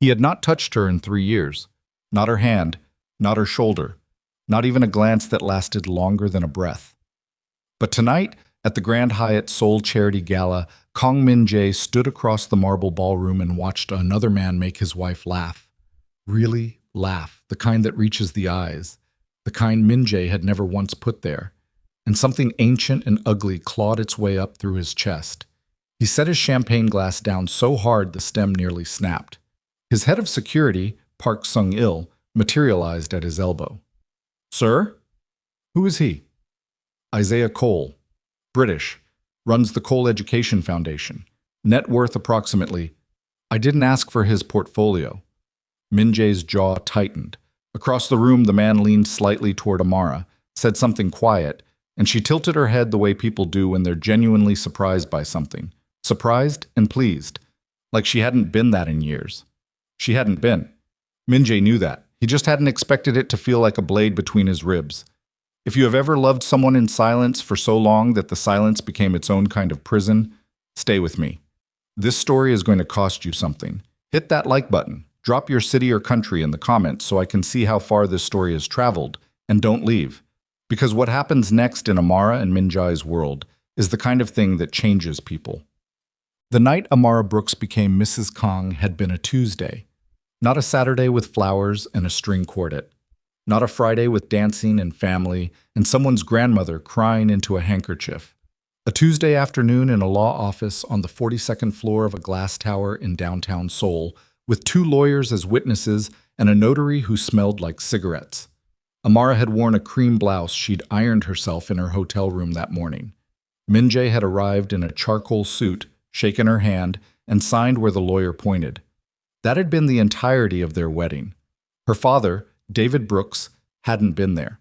He had not touched her in 3 years. Not her hand, not her shoulder, not even a glance that lasted longer than a breath. But tonight, at the Grand Hyatt Seoul Charity Gala, Kang Min-jae stood across the marble ballroom and watched another man make his wife laugh. Really laugh, the kind that reaches the eyes, the kind Min-jae had never once put there. And something ancient and ugly clawed its way up through his chest. He set his champagne glass down so hard the stem nearly snapped. His head of security, Park Sung-il, materialized at his elbow. "Sir?" "Who is he?" "Isaiah Cole. British. Runs the Cole Education Foundation. Net worth approximately—" "I didn't ask for his portfolio." Min-jae's jaw tightened. Across the room, the man leaned slightly toward Amara, said something quiet, and she tilted her head the way people do when they're genuinely surprised by something. Surprised and pleased. Like she hadn't been that in years. She hadn't been. Min-jae knew that. He just hadn't expected it to feel like a blade between his ribs. If you have ever loved someone in silence for so long that the silence became its own kind of prison, stay with me. This story is going to cost you something. Hit that like button. Drop your city or country in the comments so I can see how far this story has traveled. And don't leave. Because what happens next in Amara and Min-jae's world is the kind of thing that changes people. The night Amara Brooks became Mrs. Kang had been a Tuesday. Not a Saturday with flowers and a string quartet. Not a Friday with dancing and family and someone's grandmother crying into a handkerchief. A Tuesday afternoon in a law office on the 42nd floor of a glass tower in downtown Seoul, with 2 lawyers as witnesses and a notary who smelled like cigarettes. Amara had worn a cream blouse she'd ironed herself in her hotel room that morning. Min-jae had arrived in a charcoal suit, shaken her hand, and signed where the lawyer pointed. That had been the entirety of their wedding. Her father, David Brooks, hadn't been there.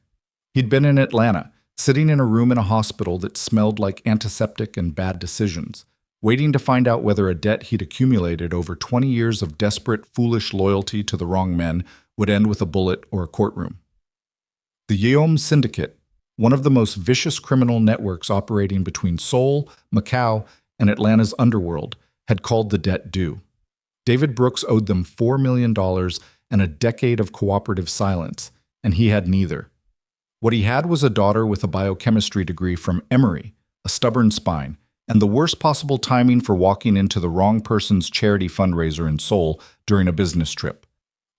He'd been in Atlanta, sitting in a room in a hospital that smelled like antiseptic and bad decisions, waiting to find out whether a debt he'd accumulated over 20 years of desperate, foolish loyalty to the wrong men would end with a bullet or a courtroom. The Yeom Syndicate, one of the most vicious criminal networks operating between Seoul, Macau, and Atlanta's underworld, had called the debt due. David Brooks owed them $4 million and a decade of cooperative silence, and he had neither. What he had was a daughter with a biochemistry degree from Emory, a stubborn spine, and the worst possible timing for walking into the wrong person's charity fundraiser in Seoul during a business trip.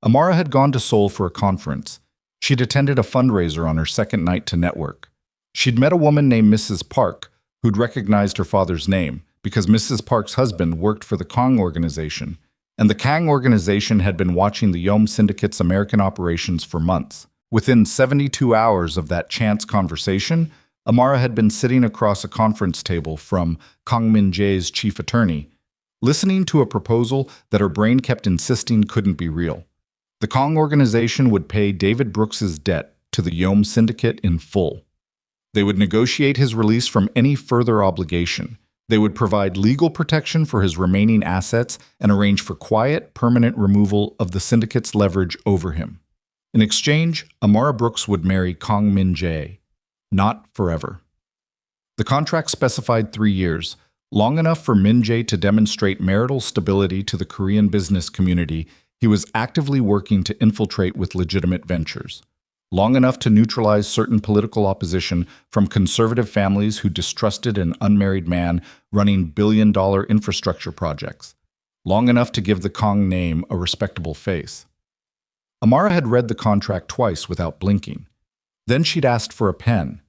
Amara had gone to Seoul for a conference. She'd attended a fundraiser on her second night to network. She'd met a woman named Mrs. Park, who'd recognized her father's name because Mrs. Park's husband worked for the Kang organization, and the Kang organization had been watching the Yeom Syndicate's American operations for months. Within 72 hours of that chance conversation, Amara had been sitting across a conference table from Kang Min-jae's chief attorney, listening to a proposal that her brain kept insisting couldn't be real. The Kang organization would pay David Brooks's debt to the Yeom Syndicate in full. They would negotiate his release from any further obligation. They would provide legal protection for his remaining assets and arrange for quiet, permanent removal of the syndicate's leverage over him. In exchange, Amara Brooks would marry Kang Min-jae. Not forever. The contract specified 3 years, long enough for Min-jae to demonstrate marital stability to the Korean business community he was actively working to infiltrate with legitimate ventures. Long enough to neutralize certain political opposition from conservative families who distrusted an unmarried man running billion-dollar infrastructure projects. Long enough to give the Kang name a respectable face. Amara had read the contract twice without blinking. Then she'd asked for a pen.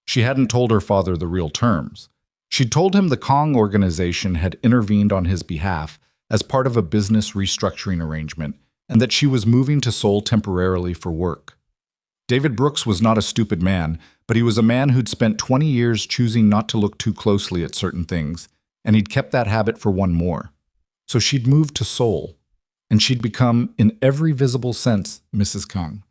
She hadn't told her father the real terms. She'd told him the Kang organization had intervened on his behalf as part of a business restructuring arrangement, and that she was moving to Seoul temporarily for work. David Brooks was not a stupid man, but he was a man who'd spent 20 years choosing not to look too closely at certain things, and he'd kept that habit for one more. So she'd moved to Seoul, and she'd become, in every visible sense, Mrs. Kang.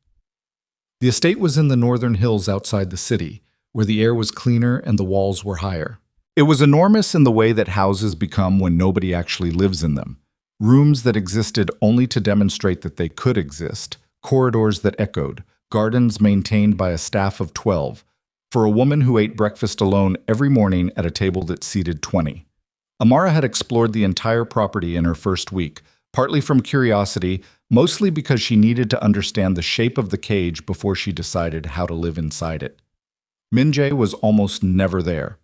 The estate was in the northern hills outside the city, where the air was cleaner and the walls were higher. It was enormous in the way that houses become when nobody actually lives in them. Rooms that existed only to demonstrate that they could exist, corridors that echoed, gardens maintained by a staff of 12, for a woman who ate breakfast alone every morning at a table that seated 20. Amara had explored the entire property in her first week, partly from curiosity, mostly because she needed to understand the shape of the cage before she decided how to live inside it. Min Jae was almost never there.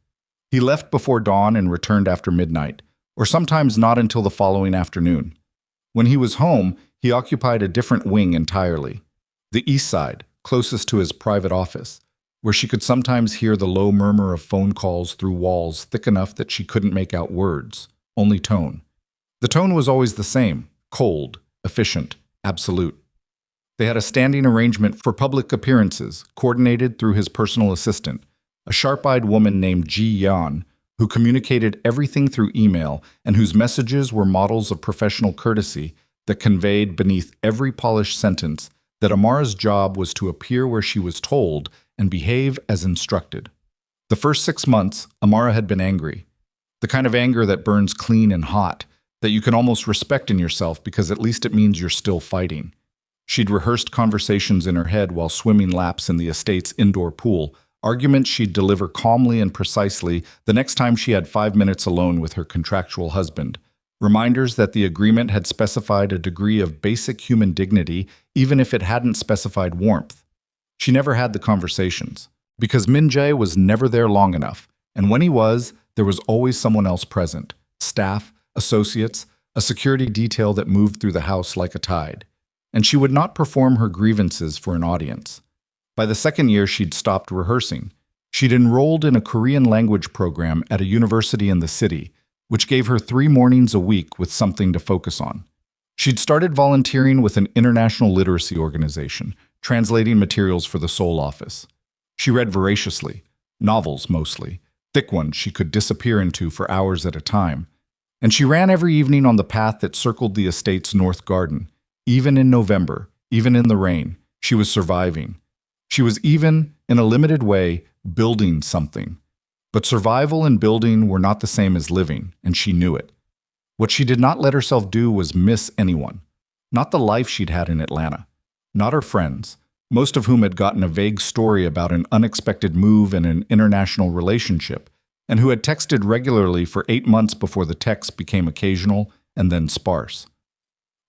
He left before dawn and returned after midnight, or sometimes not until the following afternoon. When he was home, he occupied a different wing entirely, the east side, closest to his private office, where she could sometimes hear the low murmur of phone calls through walls thick enough that she couldn't make out words, only tone. The tone was always the same, cold, efficient, absolute. They had a standing arrangement for public appearances, coordinated through his personal assistant, a sharp-eyed woman named Ji Yan, who communicated everything through email and whose messages were models of professional courtesy that conveyed beneath every polished sentence that Amara's job was to appear where she was told and behave as instructed. The first 6 months, Amara had been angry, the kind of anger that burns clean and hot, that you can almost respect in yourself because at least it means you're still fighting. She'd rehearsed conversations in her head while swimming laps in the estate's indoor pool, arguments she'd deliver calmly and precisely the next time she had 5 minutes alone with her contractual husband. Reminders that the agreement had specified a degree of basic human dignity, even if it hadn't specified warmth. She never had the conversations, because Min Jae was never there long enough, and when he was, there was always someone else present, staff, associates, a security detail that moved through the house like a tide. And she would not perform her grievances for an audience. By the second year, she'd stopped rehearsing. She'd enrolled in a Korean language program at a university in the city, which gave her 3 mornings a week with something to focus on. She'd started volunteering with an international literacy organization, translating materials for the Seoul office. She read voraciously, novels mostly, thick ones she could disappear into for hours at a time. And she ran every evening on the path that circled the estate's north garden. Even in November, even in the rain, she was surviving. She was even, in a limited way, building something. But survival and building were not the same as living, and she knew it. What she did not let herself do was miss anyone. Not the life she'd had in Atlanta. Not her friends, most of whom had gotten a vague story about an unexpected move and an international relationship, and who had texted regularly for 8 months before the texts became occasional and then sparse.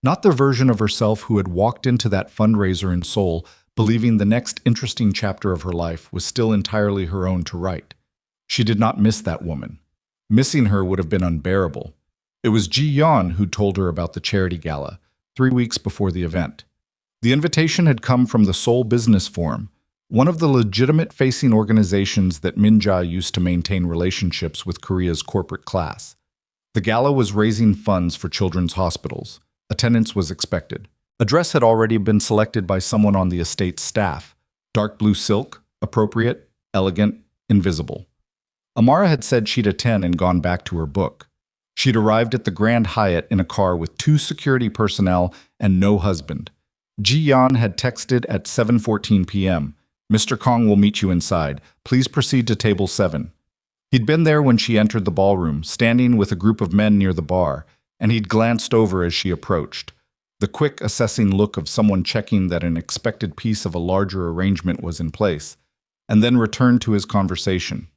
Not the version of herself who had walked into that fundraiser in Seoul believing the next interesting chapter of her life was still entirely her own to write. She did not miss that woman. Missing her would have been unbearable. It was Ji Yeon who told her about the charity gala, 3 weeks before the event. The invitation had come from the Seoul Business Forum, one of the legitimate-facing organizations that Min Jae used to maintain relationships with Korea's corporate class. The gala was raising funds for children's hospitals. Attendance was expected. A dress had already been selected by someone on the estate's staff. Dark blue silk, appropriate, elegant, invisible. Amara had said she'd attend and gone back to her book. She'd arrived at the Grand Hyatt in a car with 2 security personnel and no husband. Ji Yan had texted at 7:14 p.m. "Mr. Kong will meet you inside. Please proceed to table 7. He'd been there when she entered the ballroom, standing with a group of men near the bar, and he'd glanced over as she approached. The quick, assessing look of someone checking that an expected piece of a larger arrangement was in place, and then returned to his conversation.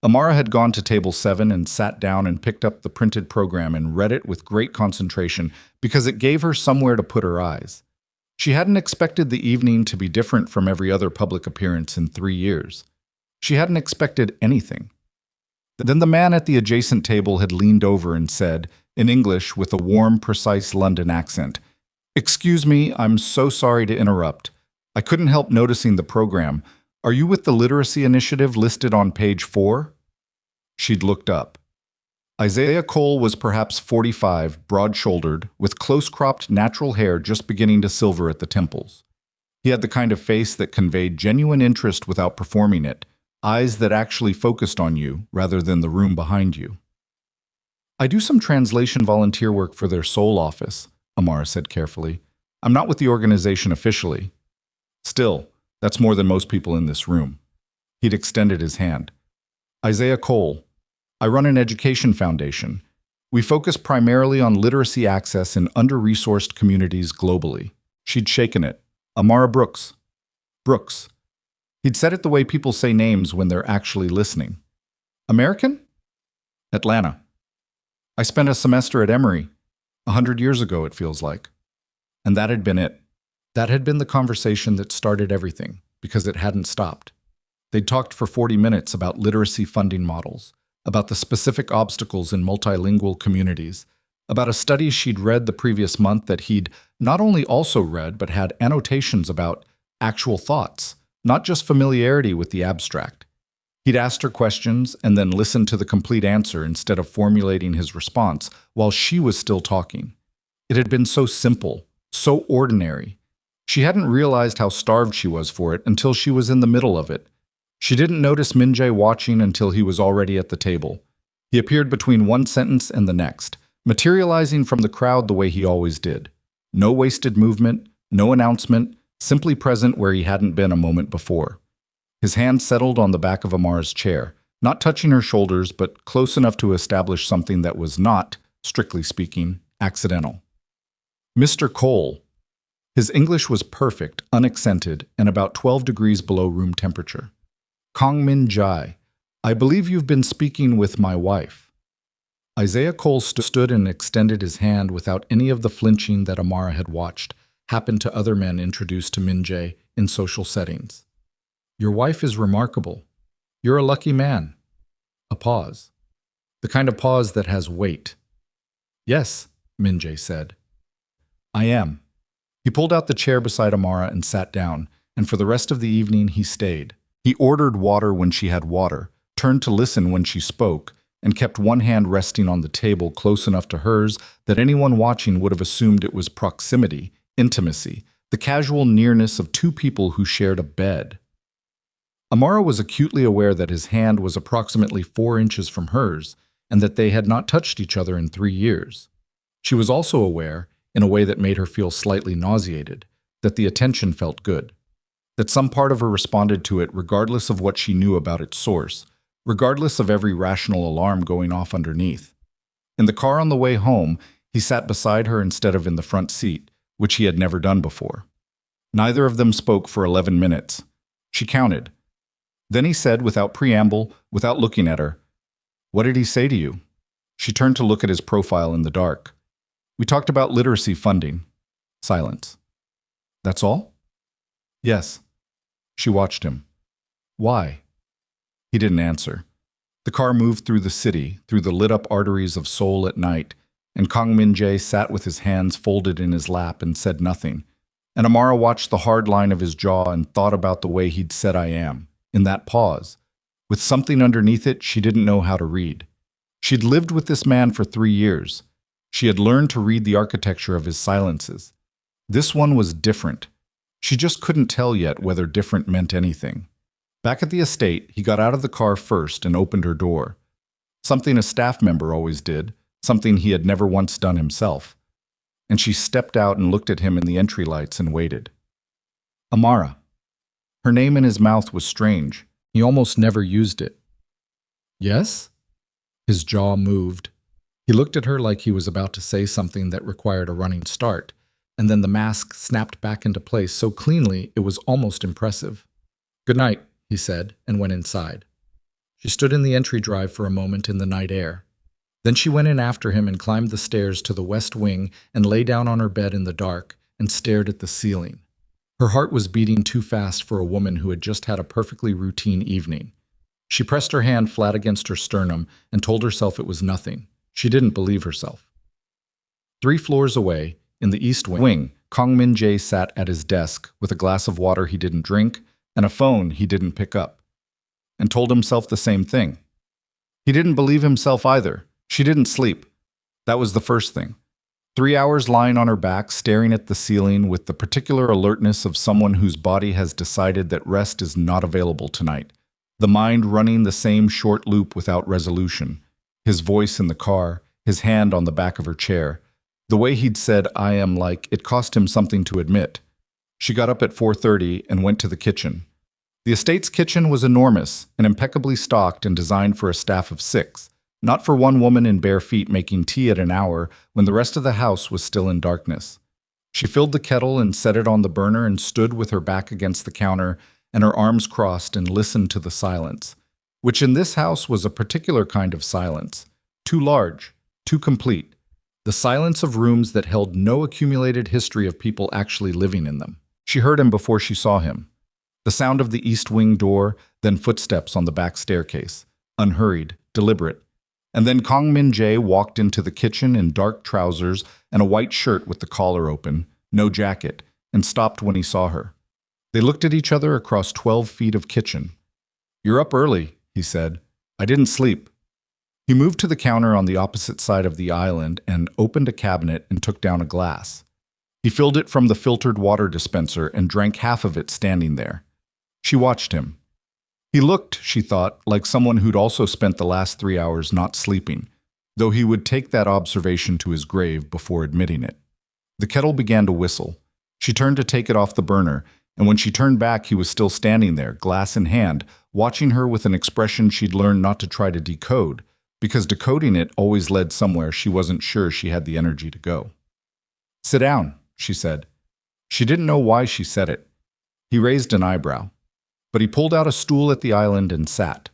Amara had gone to table 7 and sat down and picked up the printed program and read it with great concentration because it gave her somewhere to put her eyes. She hadn't expected the evening to be different from every other public appearance in 3 years. She hadn't expected anything. Then the man at the adjacent table had leaned over and said, in English with a warm, precise London accent, "Excuse me, I'm so sorry to interrupt. I couldn't help noticing the program. Are you with the literacy initiative listed on page 4? She'd looked up. Isaiah Cole was perhaps 45, broad-shouldered, with close-cropped natural hair just beginning to silver at the temples. He had the kind of face that conveyed genuine interest without performing it, eyes that actually focused on you rather than the room behind you. "I do some translation volunteer work for their Seoul office," Amara said carefully. "I'm not with the organization officially. Still, that's more than most people in this room." He'd extended his hand. "Isaiah Cole. I run an education foundation. We focus primarily on literacy access in under-resourced communities globally." She'd shaken it. "Amara Brooks." Brooks. He'd said it the way people say names when they're actually listening. "American?" "Atlanta. I spent a semester at Emory." 100 years ago, it feels like. And that had been it. That had been the conversation that started everything, because it hadn't stopped. They'd talked for 40 minutes about literacy funding models, about the specific obstacles in multilingual communities, about a study she'd read the previous month that he'd not only also read, but had annotations about actual thoughts, not just familiarity with the abstract. He'd asked her questions and then listened to the complete answer instead of formulating his response while she was still talking. It had been so simple, so ordinary. She hadn't realized how starved she was for it until she was in the middle of it. She didn't notice Min Jae watching until he was already at the table. He appeared between one sentence and the next, materializing from the crowd the way he always did. No wasted movement, no announcement, simply present where he hadn't been a moment before. His hand settled on the back of Amara's chair, not touching her shoulders, but close enough to establish something that was not, strictly speaking, accidental. Mr. Cole. His English was perfect, unaccented, and about 12 degrees below room temperature. Kang Min Jae, I believe you've been speaking with my wife. Isaiah Cole stood and extended his hand without any of the flinching that Amara had watched happen to other men introduced to Min Jae in social settings. Your wife is remarkable. You're a lucky man. A pause. The kind of pause that has weight. Yes, Min Jae said. I am. He pulled out the chair beside Amara and sat down, and for the rest of the evening he stayed. He ordered water when she had water, turned to listen when she spoke, and kept one hand resting on the table close enough to hers that anyone watching would have assumed it was proximity, intimacy, the casual nearness of two people who shared a bed. Amara was acutely aware that his hand was approximately 4 inches from hers, and that they had not touched each other in 3 years. She was also aware, in a way that made her feel slightly nauseated, that the attention felt good, that some part of her responded to it regardless of what she knew about its source, regardless of every rational alarm going off underneath. In the car on the way home, he sat beside her instead of in the front seat, which he had never done before. Neither of them spoke for 11 minutes. She counted. Then he said, without preamble, without looking at her, "What did he say to you?" She turned to look at his profile in the dark. "We talked about literacy funding." Silence. "That's all?" "Yes." She watched him. "Why?" He didn't answer. The car moved through the city, through the lit-up arteries of Seoul at night, and Kang Min Jae sat with his hands folded in his lap and said nothing. And Amara watched the hard line of his jaw and thought about the way he'd said "I am," in that pause, with something underneath it she didn't know how to read. She'd lived with this man for 3 years. She had learned to read the architecture of his silences. This one was different. She just couldn't tell yet whether different meant anything. Back at the estate, he got out of the car first and opened her door. Something a staff member always did, something he had never once done himself. And she stepped out and looked at him in the entry lights and waited. Amara. Her name in his mouth was strange. He almost never used it. Yes? His jaw moved. He looked at her like he was about to say something that required a running start, and then the mask snapped back into place so cleanly it was almost impressive. "Good night," he said, and went inside. She stood in the entry drive for a moment in the night air. Then she went in after him and climbed the stairs to the west wing and lay down on her bed in the dark and stared at the ceiling. Her heart was beating too fast for a woman who had just had a perfectly routine evening. She pressed her hand flat against her sternum and told herself it was nothing. She didn't believe herself. 3 floors away, in the east wing, Kang Min Jae sat at his desk with a glass of water he didn't drink and a phone he didn't pick up, and told himself the same thing. He didn't believe himself either. She didn't sleep. That was the first thing. 3 hours lying on her back, staring at the ceiling with the particular alertness of someone whose body has decided that rest is not available tonight. The mind running the same short loop without resolution. His voice in the car, his hand on the back of her chair. The way he'd said "I am" like it cost him something to admit. She got up at 4:30 and went to the kitchen. The estate's kitchen was enormous and impeccably stocked and designed for a staff of 6, not for one woman in bare feet making tea at an hour when the rest of the house was still in darkness. She filled the kettle and set it on the burner and stood with her back against the counter and her arms crossed and listened to the silence, which in this house was a particular kind of silence, too large, too complete. The silence of rooms that held no accumulated history of people actually living in them. She heard him before she saw him. The sound of the east wing door, then footsteps on the back staircase. Unhurried, deliberate. And then Kong Min Jae walked into the kitchen in dark trousers and a white shirt with the collar open, no jacket, and stopped when he saw her. They looked at each other across 12 feet of kitchen. "You're up early," he said. "I didn't sleep." He moved to the counter on the opposite side of the island and opened a cabinet and took down a glass. He filled it from the filtered water dispenser and drank half of it standing there. She watched him. He looked, she thought, like someone who'd also spent the last 3 hours not sleeping, though he would take that observation to his grave before admitting it. The kettle began to whistle. She turned to take it off the burner, and when she turned back, he was still standing there, glass in hand, watching her with an expression she'd learned not to try to decode, because decoding it always led somewhere she wasn't sure she had the energy to go. "Sit down," she said. She didn't know why she said it. He raised an eyebrow. But he pulled out a stool at the island and sat.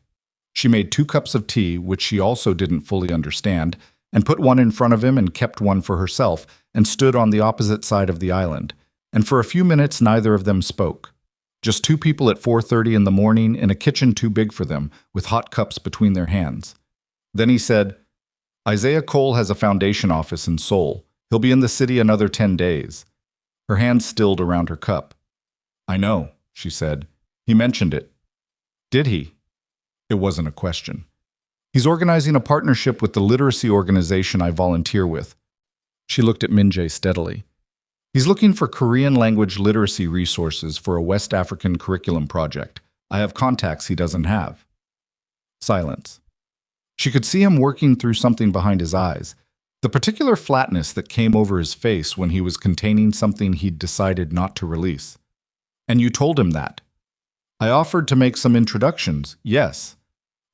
She made 2 cups of tea, which she also didn't fully understand, and put one in front of him and kept one for herself, and stood on the opposite side of the island. And for a few minutes neither of them spoke. Just 2 people at 4:30 in the morning in a kitchen too big for them, with hot cups between their hands. Then he said, "Isaiah Cole has a foundation office in Seoul. He'll be in the city another 10 days. Her hand stilled around her cup. "I know," she said. "He mentioned it." "Did he?" It wasn't a question. "He's organizing a partnership with the literacy organization I volunteer with." She looked at Min-jae steadily. "He's looking for Korean language literacy resources for a West African curriculum project. I have contacts he doesn't have." Silence. She could see him working through something behind his eyes, the particular flatness that came over his face when he was containing something he'd decided not to release. "And you told him that?" "I offered to make some introductions, yes."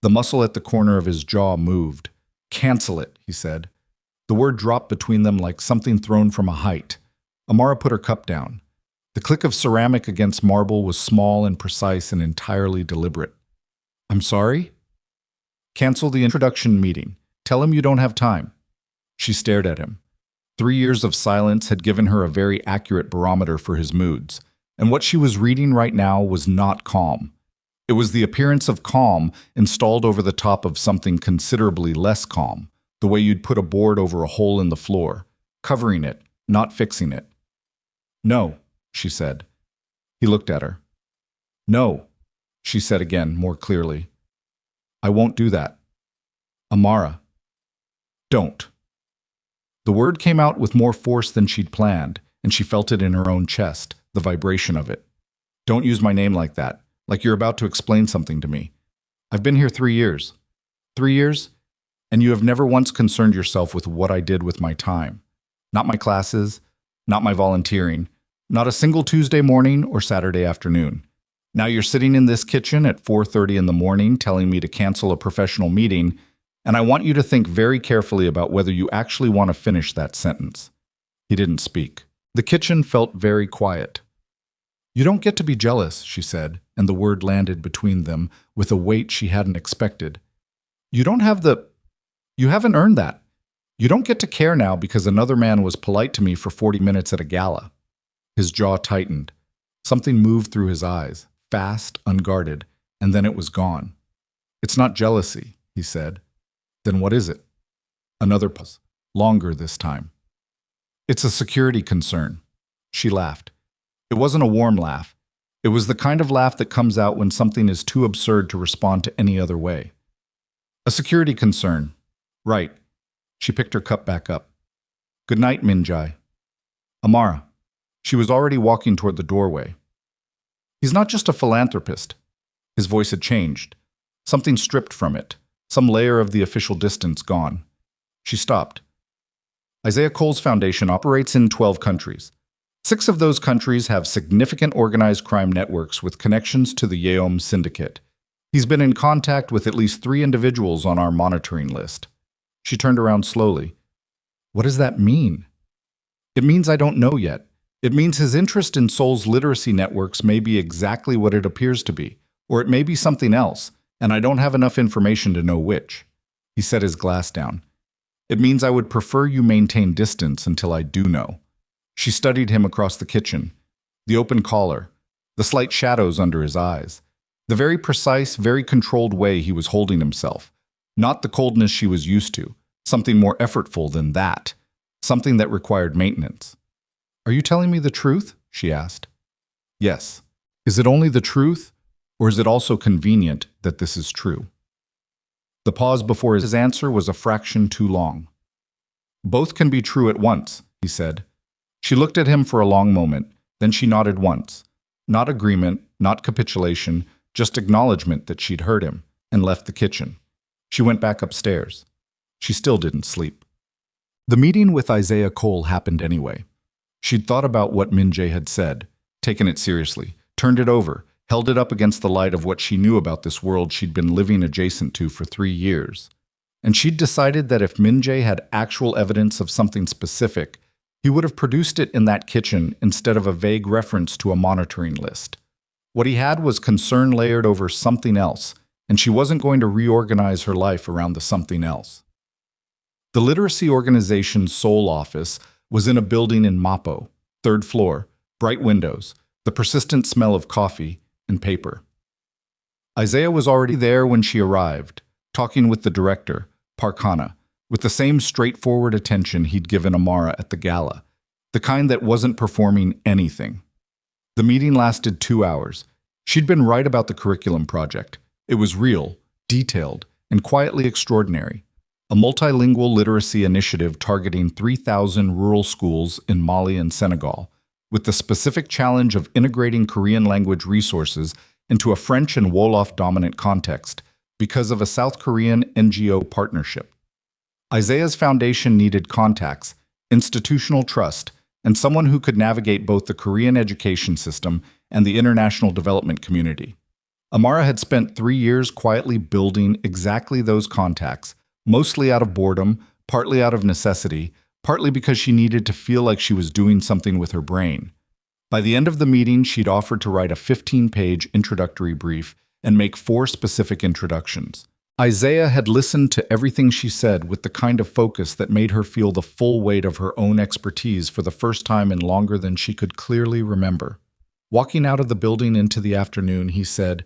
The muscle at the corner of his jaw moved. "Cancel it," he said. The word dropped between them like something thrown from a height. Amara put her cup down. The click of ceramic against marble was small and precise and entirely deliberate. "I'm sorry?" "Cancel the introduction meeting. Tell him you don't have time." She stared at him. 3 years of silence had given her a very accurate barometer for his moods. And what she was reading right now was not calm. It was the appearance of calm installed over the top of something considerably less calm, the way you'd put a board over a hole in the floor, covering it, not fixing it. "No," she said. He looked at her. "No," she said again, more clearly. "I won't do that." "Amara." "Don't." The word came out with more force than she'd planned, and she felt it in her own chest. The vibration of it. "Don't use my name like that, like you're about to explain something to me. I've been here 3 years. 3 years? And you have never once concerned yourself with what I did with my time. Not my classes, not my volunteering, not a single Tuesday morning or Saturday afternoon. Now you're sitting in this kitchen at 4:30 in the morning telling me to cancel a professional meeting, and I want you to think very carefully about whether you actually want to finish that sentence." He didn't speak. The kitchen felt very quiet. "You don't get to be jealous," she said, and the word landed between them with a weight she hadn't expected. "You haven't earned that. You don't get to care now because another man was polite to me for 40 minutes at a gala." His jaw tightened. Something moved through his eyes, fast, unguarded, and then it was gone. "It's not jealousy," he said. "Then what is it?" Another pause, longer this time. "It's a security concern." She laughed. It wasn't a warm laugh. It was the kind of laugh that comes out when something is too absurd to respond to any other way. "A security concern. Right." She picked her cup back up. "Good night, Min-jae." "Amara." She was already walking toward the doorway. "He's not just a philanthropist." His voice had changed. Something stripped from it. Some layer of the official distance gone. She stopped. Isaiah Cole's foundation operates in 12 countries. 6 of those countries have significant organized crime networks with connections to the Yeom Syndicate. He's been in contact with at least 3 individuals on our monitoring list. She turned around slowly. "What does that mean?" "It means I don't know yet. It means his interest in Seoul's literacy networks may be exactly what it appears to be, or it may be something else, and I don't have enough information to know which." He set his glass down. It means I would prefer you maintain distance until I do know. She studied him across the kitchen. The open collar, the slight shadows under his eyes, the very precise, very controlled way he was holding himself. Not the coldness she was used to, something more effortful than that, something that required maintenance. Are you telling me the truth? She asked. Yes. Is it only the truth, or is it also convenient that this is true? The pause before his answer was a fraction too long. Both can be true at once, he said. She looked at him for a long moment, then she nodded once. Not agreement, not capitulation, just acknowledgement that she'd heard him, and left the kitchen. She went back upstairs. She still didn't sleep. The meeting with Isaiah Cole happened anyway. She'd thought about what Min-jae had said, taken it seriously, turned it over, held it up against the light of what she knew about this world she'd been living adjacent to for 3 years. And she'd decided that if Min-jae had actual evidence of something specific, he would have produced it in that kitchen instead of a vague reference to a monitoring list. What he had was concern layered over something else, and she wasn't going to reorganize her life around the something else. The literacy organization's sole office was in a building in Mapo, 3rd floor, bright windows, the persistent smell of coffee and paper. Isaiah was already there when she arrived, talking with the director, Park Hana, with the same straightforward attention he'd given Amara at the gala, the kind that wasn't performing anything. The meeting lasted 2 hours. She'd been right about the curriculum project. It was real, detailed, and quietly extraordinary. A multilingual literacy initiative targeting 3,000 rural schools in Mali and Senegal, with the specific challenge of integrating Korean language resources into a French and Wolof-dominant context because of a South Korean NGO partnership. Isaiah's foundation needed contacts, institutional trust, and someone who could navigate both the Korean education system and the international development community. Amara had spent 3 years quietly building exactly those contacts, mostly out of boredom, partly out of necessity, partly because she needed to feel like she was doing something with her brain. By the end of the meeting, she'd offered to write a 15-page introductory brief and make 4 specific introductions. Isaiah had listened to everything she said with the kind of focus that made her feel the full weight of her own expertise for the first time in longer than she could clearly remember. Walking out of the building into the afternoon, he said,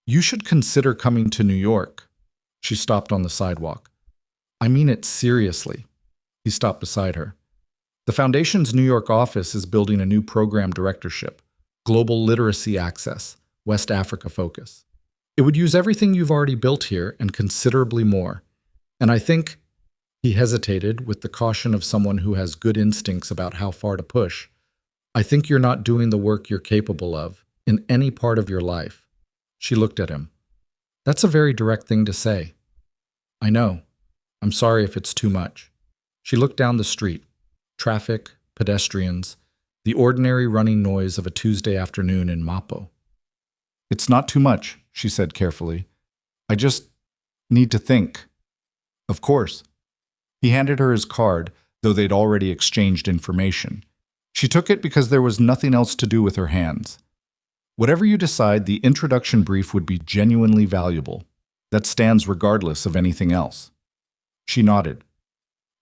"You should consider coming to New York." She stopped on the sidewalk. "I mean it seriously." He stopped beside her. The Foundation's New York office is building a new program directorship, Global Literacy Access, West Africa focus. It would use everything you've already built here and considerably more. And I think, he hesitated with the caution of someone who has good instincts about how far to push, I think you're not doing the work you're capable of in any part of your life. She looked at him. That's a very direct thing to say. I know. I'm sorry if it's too much. She looked down the street. Traffic, pedestrians, the ordinary running noise of a Tuesday afternoon in Mapo. It's not too much, she said carefully. I just need to think. Of course. He handed her his card, though they'd already exchanged information. She took it because there was nothing else to do with her hands. Whatever you decide, the introduction brief would be genuinely valuable. That stands regardless of anything else. She nodded.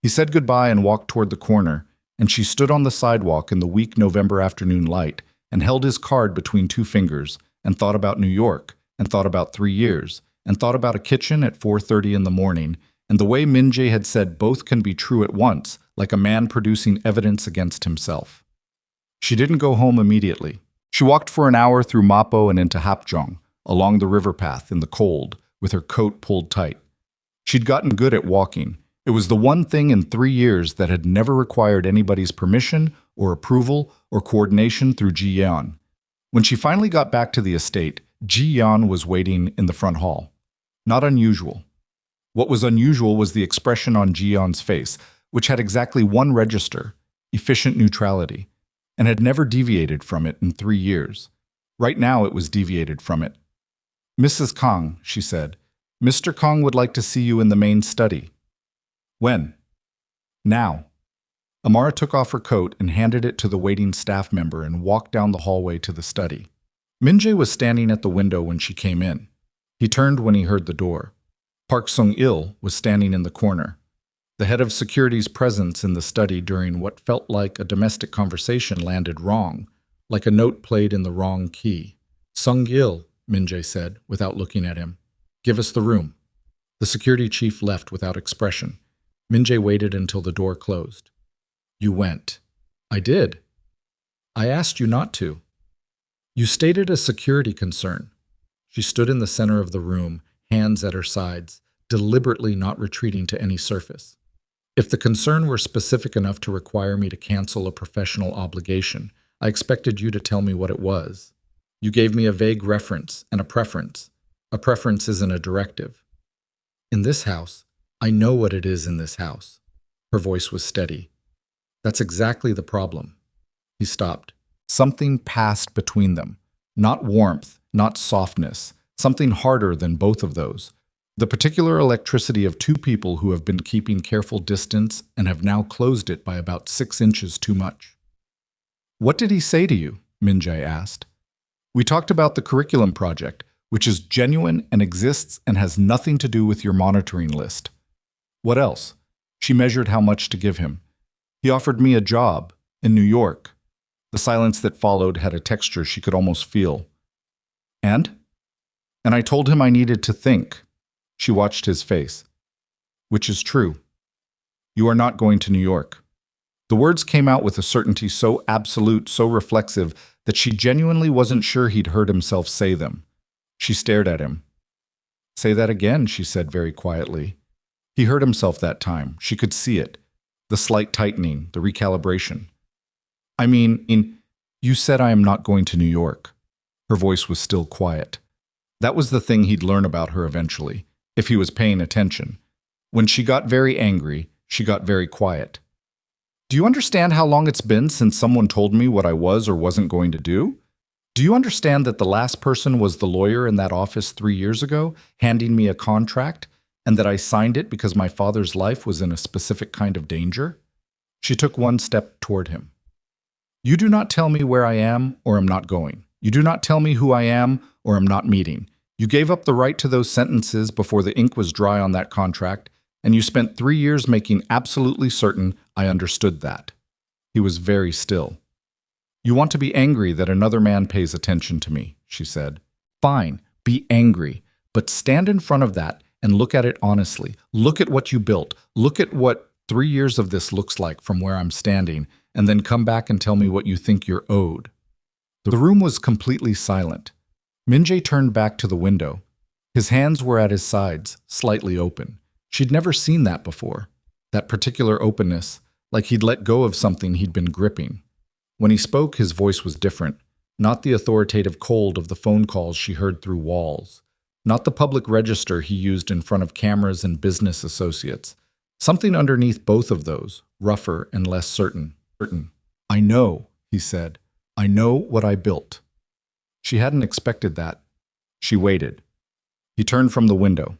He said goodbye and walked toward the corner, and she stood on the sidewalk in the weak November afternoon light and held his card between 2 fingers and thought about New York, and thought about 3 years, and thought about a kitchen at 4:30 in the morning, and the way Min-jae had said both can be true at once, like a man producing evidence against himself. She didn't go home immediately. She walked for an hour through Mapo and into Hapjeong, along the river path in the cold, with her coat pulled tight. She'd gotten good at walking. It was the one thing in 3 years that had never required anybody's permission or approval or coordination through Ji-yeon. When she finally got back to the estate, Ji-yeon was waiting in the front hall. Not unusual. What was unusual was the expression on Ji-yeon's face, which had exactly one register, efficient neutrality, and had never deviated from it in 3 years. Right now it was deviated from it. "Mrs. Kang," she said, "Mr. Kang would like to see you in the main study." "When?" "Now." Amara took off her coat and handed it to the waiting staff member and walked down the hallway to the study. Min-jae was standing at the window when she came in. He turned when he heard the door. Park Sung-il was standing in the corner. The head of security's presence in the study during what felt like a domestic conversation landed wrong, like a note played in the wrong key. "Sung-gil," Min-jae said, without looking at him. "Give us the room." The security chief left without expression. Min-jae waited until the door closed. "You went." "I did." "I asked you not to." "You stated a security concern." She stood in the center of the room, hands at her sides, deliberately not retreating to any surface. "If the concern were specific enough to require me to cancel a professional obligation, I expected you to tell me what it was. You gave me a vague reference and a preference. A preference isn't a directive. In this house, I know what it is in this house." Her voice was steady. "That's exactly the problem." He stopped. Something passed between them. Not warmth, not softness. Something harder than both of those. The particular electricity of two people who have been keeping careful distance and have now closed it by about 6 inches too much. "What did he say to you?" Min-jae asked. "We talked about the curriculum project, which is genuine and exists and has nothing to do with your monitoring list." "What else?" She measured how much to give him. "He offered me a job in New York." The silence that followed had a texture she could almost feel. "And?" "And I told him I needed to think." She watched his face. "Which is true. You are not going to New York." The words came out with a certainty so absolute, so reflexive, that she genuinely wasn't sure he'd heard himself say them. She stared at him. "Say that again," she said very quietly. He heard himself that time. She could see it. The slight tightening, the recalibration. "I mean, you said I am not going to New York." Her voice was still quiet. That was the thing he'd learn about her eventually, if he was paying attention. When she got very angry, she got very quiet. "Do you understand how long it's been since someone told me what I was or wasn't going to do? Do you understand that the last person was the lawyer in that office 3 years ago, handing me a contract, and that I signed it because my father's life was in a specific kind of danger?" She took one step toward him. "You do not tell me where I am or am not going. You do not tell me who I am or am not meeting. You gave up the right to those sentences before the ink was dry on that contract, and you spent 3 years making absolutely certain I understood that." He was very still. "You want to be angry that another man pays attention to me," she said. "Fine, be angry, but stand in front of that and look at it honestly. Look at what you built. Look at what 3 years of this looks like from where I'm standing, and then come back and tell me what you think you're owed." The room was completely silent. Min-jae turned back to the window. His hands were at his sides, slightly open. She'd never seen that before. That particular openness, like he'd let go of something he'd been gripping. When he spoke, his voice was different. Not the authoritative cold of the phone calls she heard through walls. Not the public register he used in front of cameras and business associates. Something underneath both of those, rougher and less certain. "I know," he said. "I know what I built." She hadn't expected that. She waited. He turned from the window.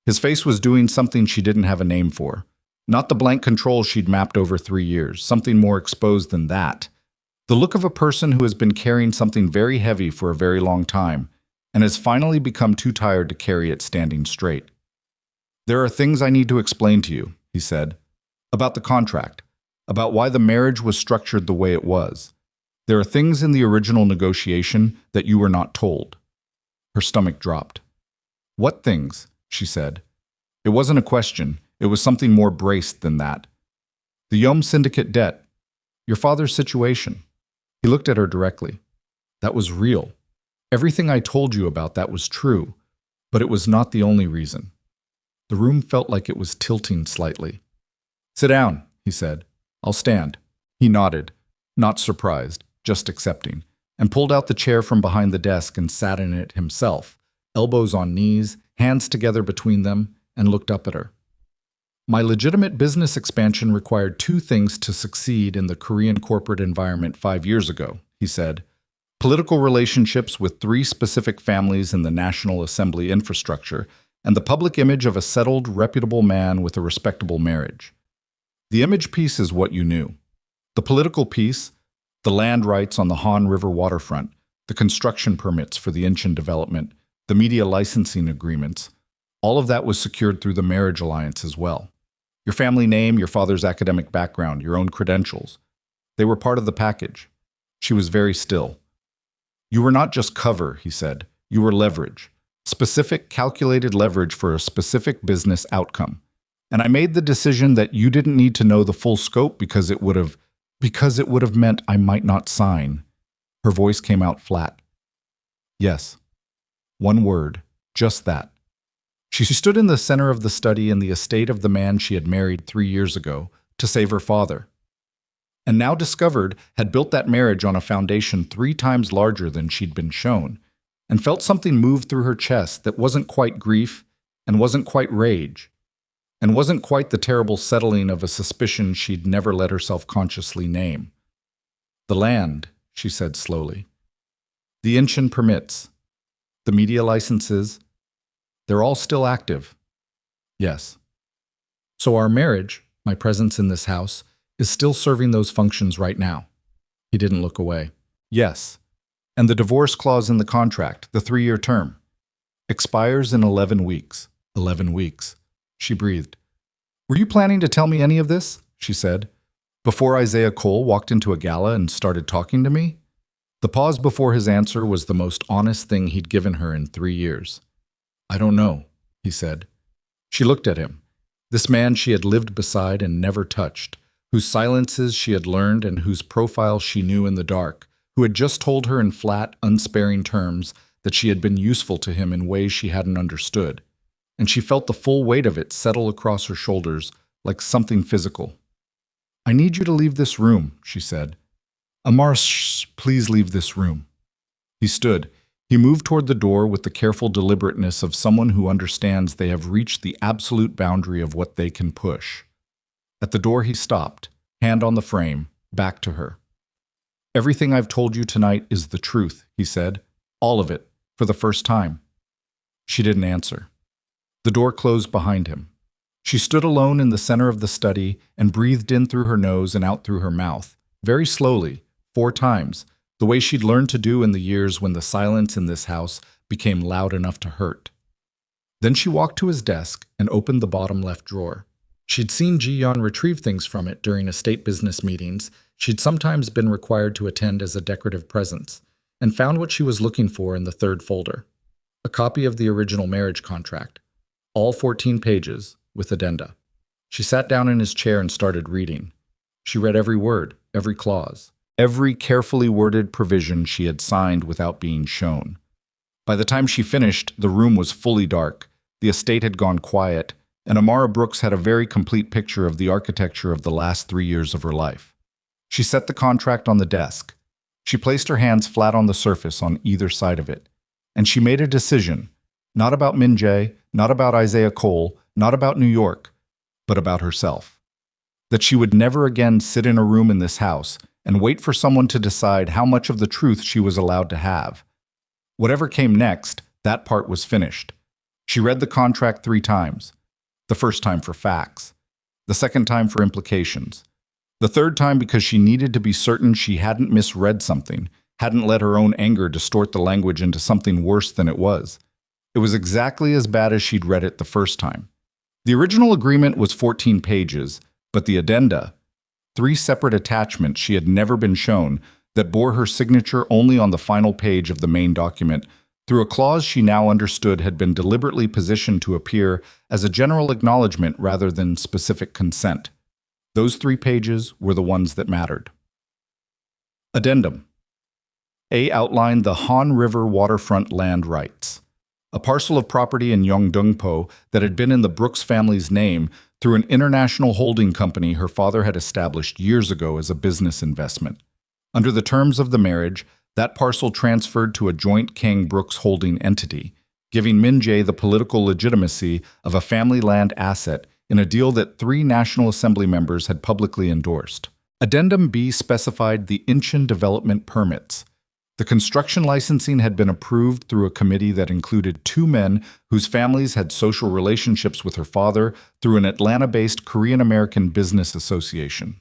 His face was doing something she didn't have a name for. Not the blank control she'd mapped over 3 years, something more exposed than that. The look of a person who has been carrying something very heavy for a very long time and has finally become too tired to carry it standing straight. "There are things I need to explain to you," he said. "About the contract. About why the marriage was structured the way it was. There are things in the original negotiation that you were not told." Her stomach dropped. "What things?" she said. It wasn't a question. It was something more braced than that. "The Yom Syndicate debt. Your father's situation." He looked at her directly. "That was real. Everything I told you about that was true, but it was not the only reason." The room felt like it was tilting slightly. "Sit down," he said. "I'll stand." He nodded, not surprised, just accepting, and pulled out the chair from behind the desk and sat in it himself, elbows on knees, hands together between them, and looked up at her. "My legitimate business expansion required 2 things to succeed in the Korean corporate environment 5 years ago," he said. "Political relationships with 3 specific families in the National Assembly infrastructure, and the public image of a settled, reputable man with a respectable marriage. The image piece is what you knew. The political piece, the land rights on the Han River waterfront, the construction permits for the Incheon development, the media licensing agreements, all of that was secured through the marriage alliance as well. Your family name, your father's academic background, your own credentials. They were part of the package. She was very still. You were not just cover, he said. You were leverage. Specific, calculated leverage for a specific business outcome. And I made the decision that you didn't need to know the full scope because it would have meant I might not sign. Her voice came out flat. Yes. One word. Just that. She stood in the center of the study in the estate of the man she had married 3 years ago to save her father. And now discovered had built that marriage on a foundation 3 times larger than she'd been shown, and felt something move through her chest that wasn't quite grief and wasn't quite rage, and wasn't quite the terrible settling of a suspicion she'd never let herself consciously name. The land, she said slowly. The Inchin permits. The media licenses. They're all still active. Yes. So our marriage, my presence in this house, is still serving those functions right now. He didn't look away. Yes. And the divorce clause in the contract, the 3-year term, expires in 11 weeks. 11 weeks. She breathed. Were you planning to tell me any of this? She said, before Isaiah Cole walked into a gala and started talking to me? The pause before his answer was the most honest thing he'd given her in 3 years. I don't know, he said. She looked at him, this man she had lived beside and never touched, whose silences she had learned and whose profile she knew in the dark, who had just told her in flat, unsparing terms that she had been useful to him in ways she hadn't understood, and she felt the full weight of it settle across her shoulders like something physical. I need you to leave this room, she said. Amar, please leave this room. He stood. He moved toward the door with the careful deliberateness of someone who understands they have reached the absolute boundary of what they can push. At the door he stopped, hand on the frame, back to her. Everything I've told you tonight is the truth, he said. All of it, for the first time. She didn't answer. The door closed behind him. She stood alone in the center of the study and breathed in through her nose and out through her mouth, very slowly, 4 times, the way she'd learned to do in the years when the silence in this house became loud enough to hurt. Then she walked to his desk and opened the bottom left drawer. She'd seen Ji-yeon retrieve things from it during estate business meetings she'd sometimes been required to attend as a decorative presence, and found what she was looking for in the 3rd folder. A copy of the original marriage contract, all 14 pages, with addenda. She sat down in his chair and started reading. She read every word, every clause, every carefully worded provision she had signed without being shown. By the time she finished, the room was fully dark, the estate had gone quiet, and Amara Brooks had a very complete picture of the architecture of the last 3 years of her life. She set the contract on the desk. She placed her hands flat on the surface on either side of it. And she made a decision, not about Min Jae, not about Isaiah Cole, not about New York, but about herself. That she would never again sit in a room in this house and wait for someone to decide how much of the truth she was allowed to have. Whatever came next, that part was finished. She read the contract 3 times. The first time for facts. The second time for implications. The third time because she needed to be certain she hadn't misread something, hadn't let her own anger distort the language into something worse than it was. It was exactly as bad as she'd read it the first time. The original agreement was 14 pages, but the addenda, 3 separate attachments she had never been shown that bore her signature only on the final page of the main document, through a clause she now understood had been deliberately positioned to appear as a general acknowledgement rather than specific consent. Those 3 pages were the ones that mattered. Addendum. A outlined the Han River waterfront land rights, a parcel of property in Yeongdeungpo that had been in the Brooks family's name through an international holding company her father had established years ago as a business investment. Under the terms of the marriage, that parcel transferred to a joint Kang-Brooks holding entity, giving Min Jae the political legitimacy of a family land asset in a deal that 3 National Assembly members had publicly endorsed. Addendum B specified the Inchin development permits. The construction licensing had been approved through a committee that included 2 men whose families had social relationships with her father through an Atlanta-based Korean-American business association.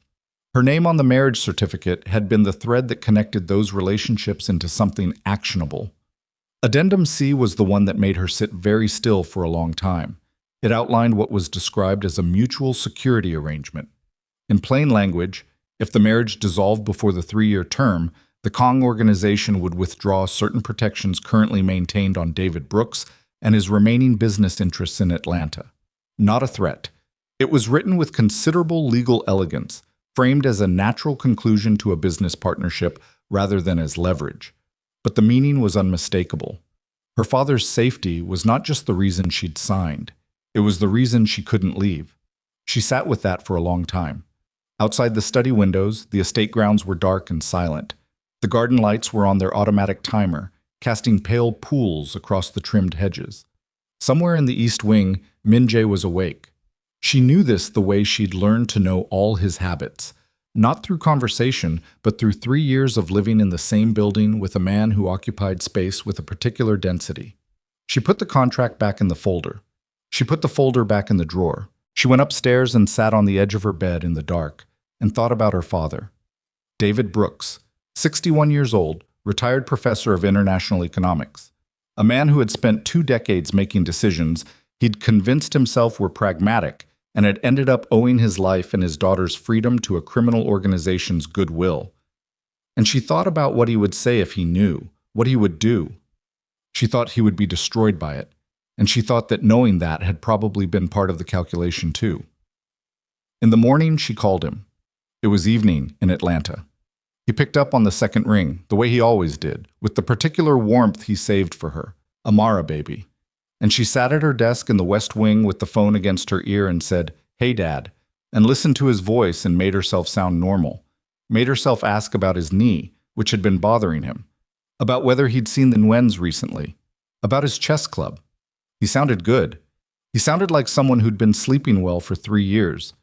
Her name on the marriage certificate had been the thread that connected those relationships into something actionable. Addendum C was the one that made her sit very still for a long time. It outlined what was described as a mutual security arrangement. In plain language, if the marriage dissolved before the 3-year term, the Kong organization would withdraw certain protections currently maintained on David Brooks and his remaining business interests in Atlanta. Not a threat. It was written with considerable legal elegance, framed as a natural conclusion to a business partnership rather than as leverage. But the meaning was unmistakable. Her father's safety was not just the reason she'd signed. It was the reason she couldn't leave. She sat with that for a long time. Outside the study windows, the estate grounds were dark and silent. The garden lights were on their automatic timer, casting pale pools across the trimmed hedges. Somewhere in the east wing, Min-jae was awake. She knew this the way she'd learned to know all his habits, not through conversation, but through 3 years of living in the same building with a man who occupied space with a particular density. She put the contract back in the folder. She put the folder back in the drawer. She went upstairs and sat on the edge of her bed in the dark and thought about her father. David Brooks, 61 years old, retired professor of international economics. A man who had spent 2 decades making decisions he'd convinced himself were pragmatic and had ended up owing his life and his daughter's freedom to a criminal organization's goodwill. And she thought about what he would say if he knew, what he would do. She thought he would be destroyed by it, and she thought that knowing that had probably been part of the calculation too. In the morning, she called him. It was evening in Atlanta. He picked up on the second ring, the way he always did, with the particular warmth he saved for her, Amara baby. And she sat at her desk in the West Wing with the phone against her ear and said, "Hey, Dad," and listened to his voice and made herself sound normal, made herself ask about his knee, which had been bothering him, about whether he'd seen the Nguyen's recently, about his chess club. He sounded good. He sounded like someone who'd been sleeping well for 3 years.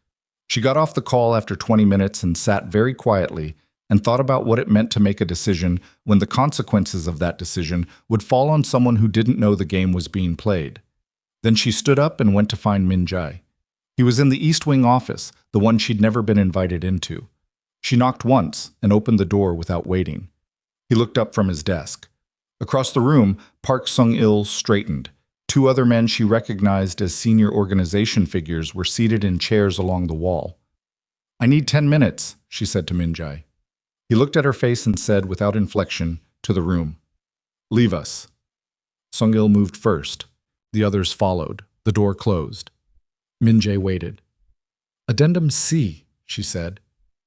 She got off the call after 20 minutes and sat very quietly and thought about what it meant to make a decision when the consequences of that decision would fall on someone who didn't know the game was being played. Then she stood up and went to find Min-jae. He was in the East Wing office, the one she'd never been invited into. She knocked once and opened the door without waiting. He looked up from his desk. Across the room, Park Sung-il straightened. 2 other men she recognized as senior organization figures were seated in chairs along the wall. "I need 10 minutes, she said to Min-jae. He looked at her face and said, without inflection, to the room, "Leave us." Sung-il moved first. The others followed. The door closed. Min-jae waited. "Addendum C," she said.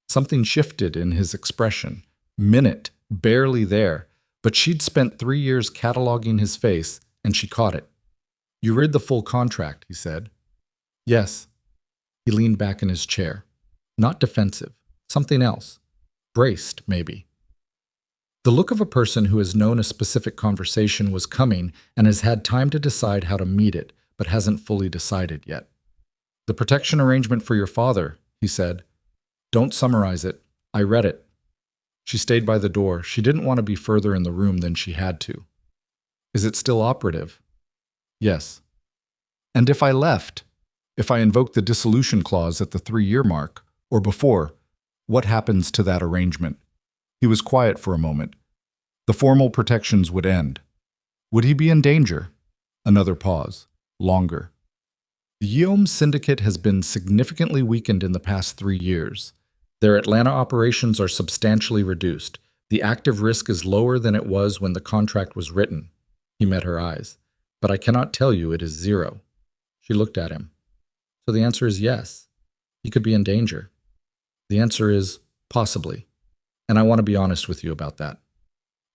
Something shifted in his expression. Minute, barely there, but she'd spent 3 years cataloging his face, and she caught it. "You read the full contract," he said. "Yes." He leaned back in his chair. Not defensive. Something else. Braced, maybe. The look of a person who has known a specific conversation was coming and has had time to decide how to meet it, but hasn't fully decided yet. "The protection arrangement for your father," he said. "Don't summarize it. I read it." She stayed by the door. She didn't want to be further in the room than she had to. "Is it still operative?" "Yes." "And if I left? If I invoked the dissolution clause at the 3-year mark, or before, what happens to that arrangement?" He was quiet for a moment. The formal protections would end. Would he be in danger? Another pause. Longer. The Yeom Syndicate has been significantly weakened in the past 3 years. Their Atlanta operations are substantially reduced. The active risk is lower than it was when the contract was written. He met her eyes. "But I cannot tell you it is 0. She looked at him. "So the answer is yes. He could be in danger." "The answer is possibly. And I want to be honest with you about that."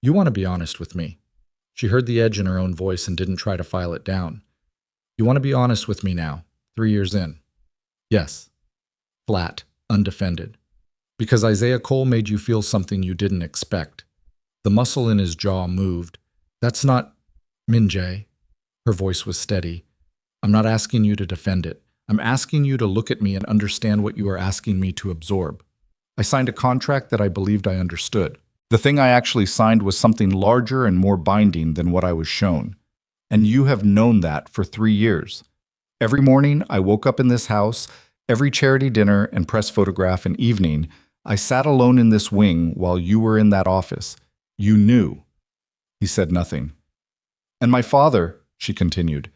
"You want to be honest with me." She heard the edge in her own voice and didn't try to file it down. "You want to be honest with me now, 3 years in?" "Yes." Flat, undefended. "Because Isaiah Cole made you feel something you didn't expect." The muscle in his jaw moved. "That's not Min-jae." Her voice was steady. "I'm not asking you to defend it. I'm asking you to look at me and understand what you are asking me to absorb. I signed a contract that I believed I understood. The thing I actually signed was something larger and more binding than what I was shown. And you have known that for 3 years. Every morning I woke up in this house, every charity dinner and press photograph and evening, I sat alone in this wing while you were in that office. You knew." He said nothing. "And my father," she continued,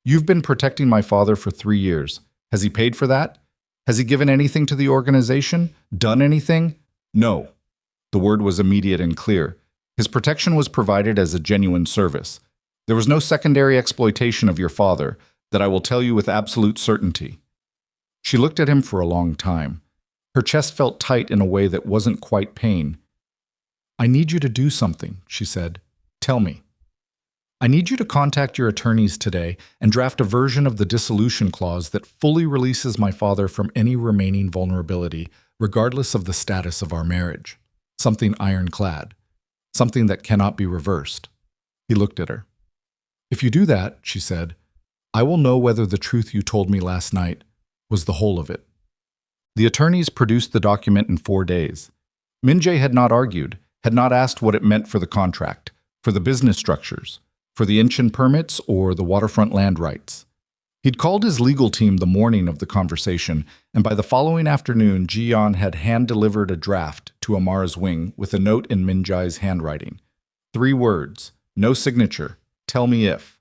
You've been protecting my father for 3 years. Has he paid for that? Has he given anything to the organization? Done anything? No. The word was immediate and clear. His protection was provided as a genuine service. There was no secondary exploitation of your father, that I will tell you with absolute certainty. She looked at him for a long time. Her chest felt tight in a way that wasn't quite pain. I need you to do something, she said. Tell me. I need you to contact your attorneys today and draft a version of the dissolution clause that fully releases my father from any remaining vulnerability, regardless of the status of our marriage. Something ironclad. Something that cannot be reversed. He looked at her. If you do that, she said, I will know whether the truth you told me last night was the whole of it. The attorneys produced the document in 4 days. Min-jae had not argued, had not asked what it meant for the contract, for the business structures, for the Incheon permits or the waterfront land rights. He'd called his legal team the morning of the conversation, and by the following afternoon, Ji-yeon had hand-delivered a draft to Amara's wing with a note in Min-jae's handwriting. 3 words, no signature, tell me if.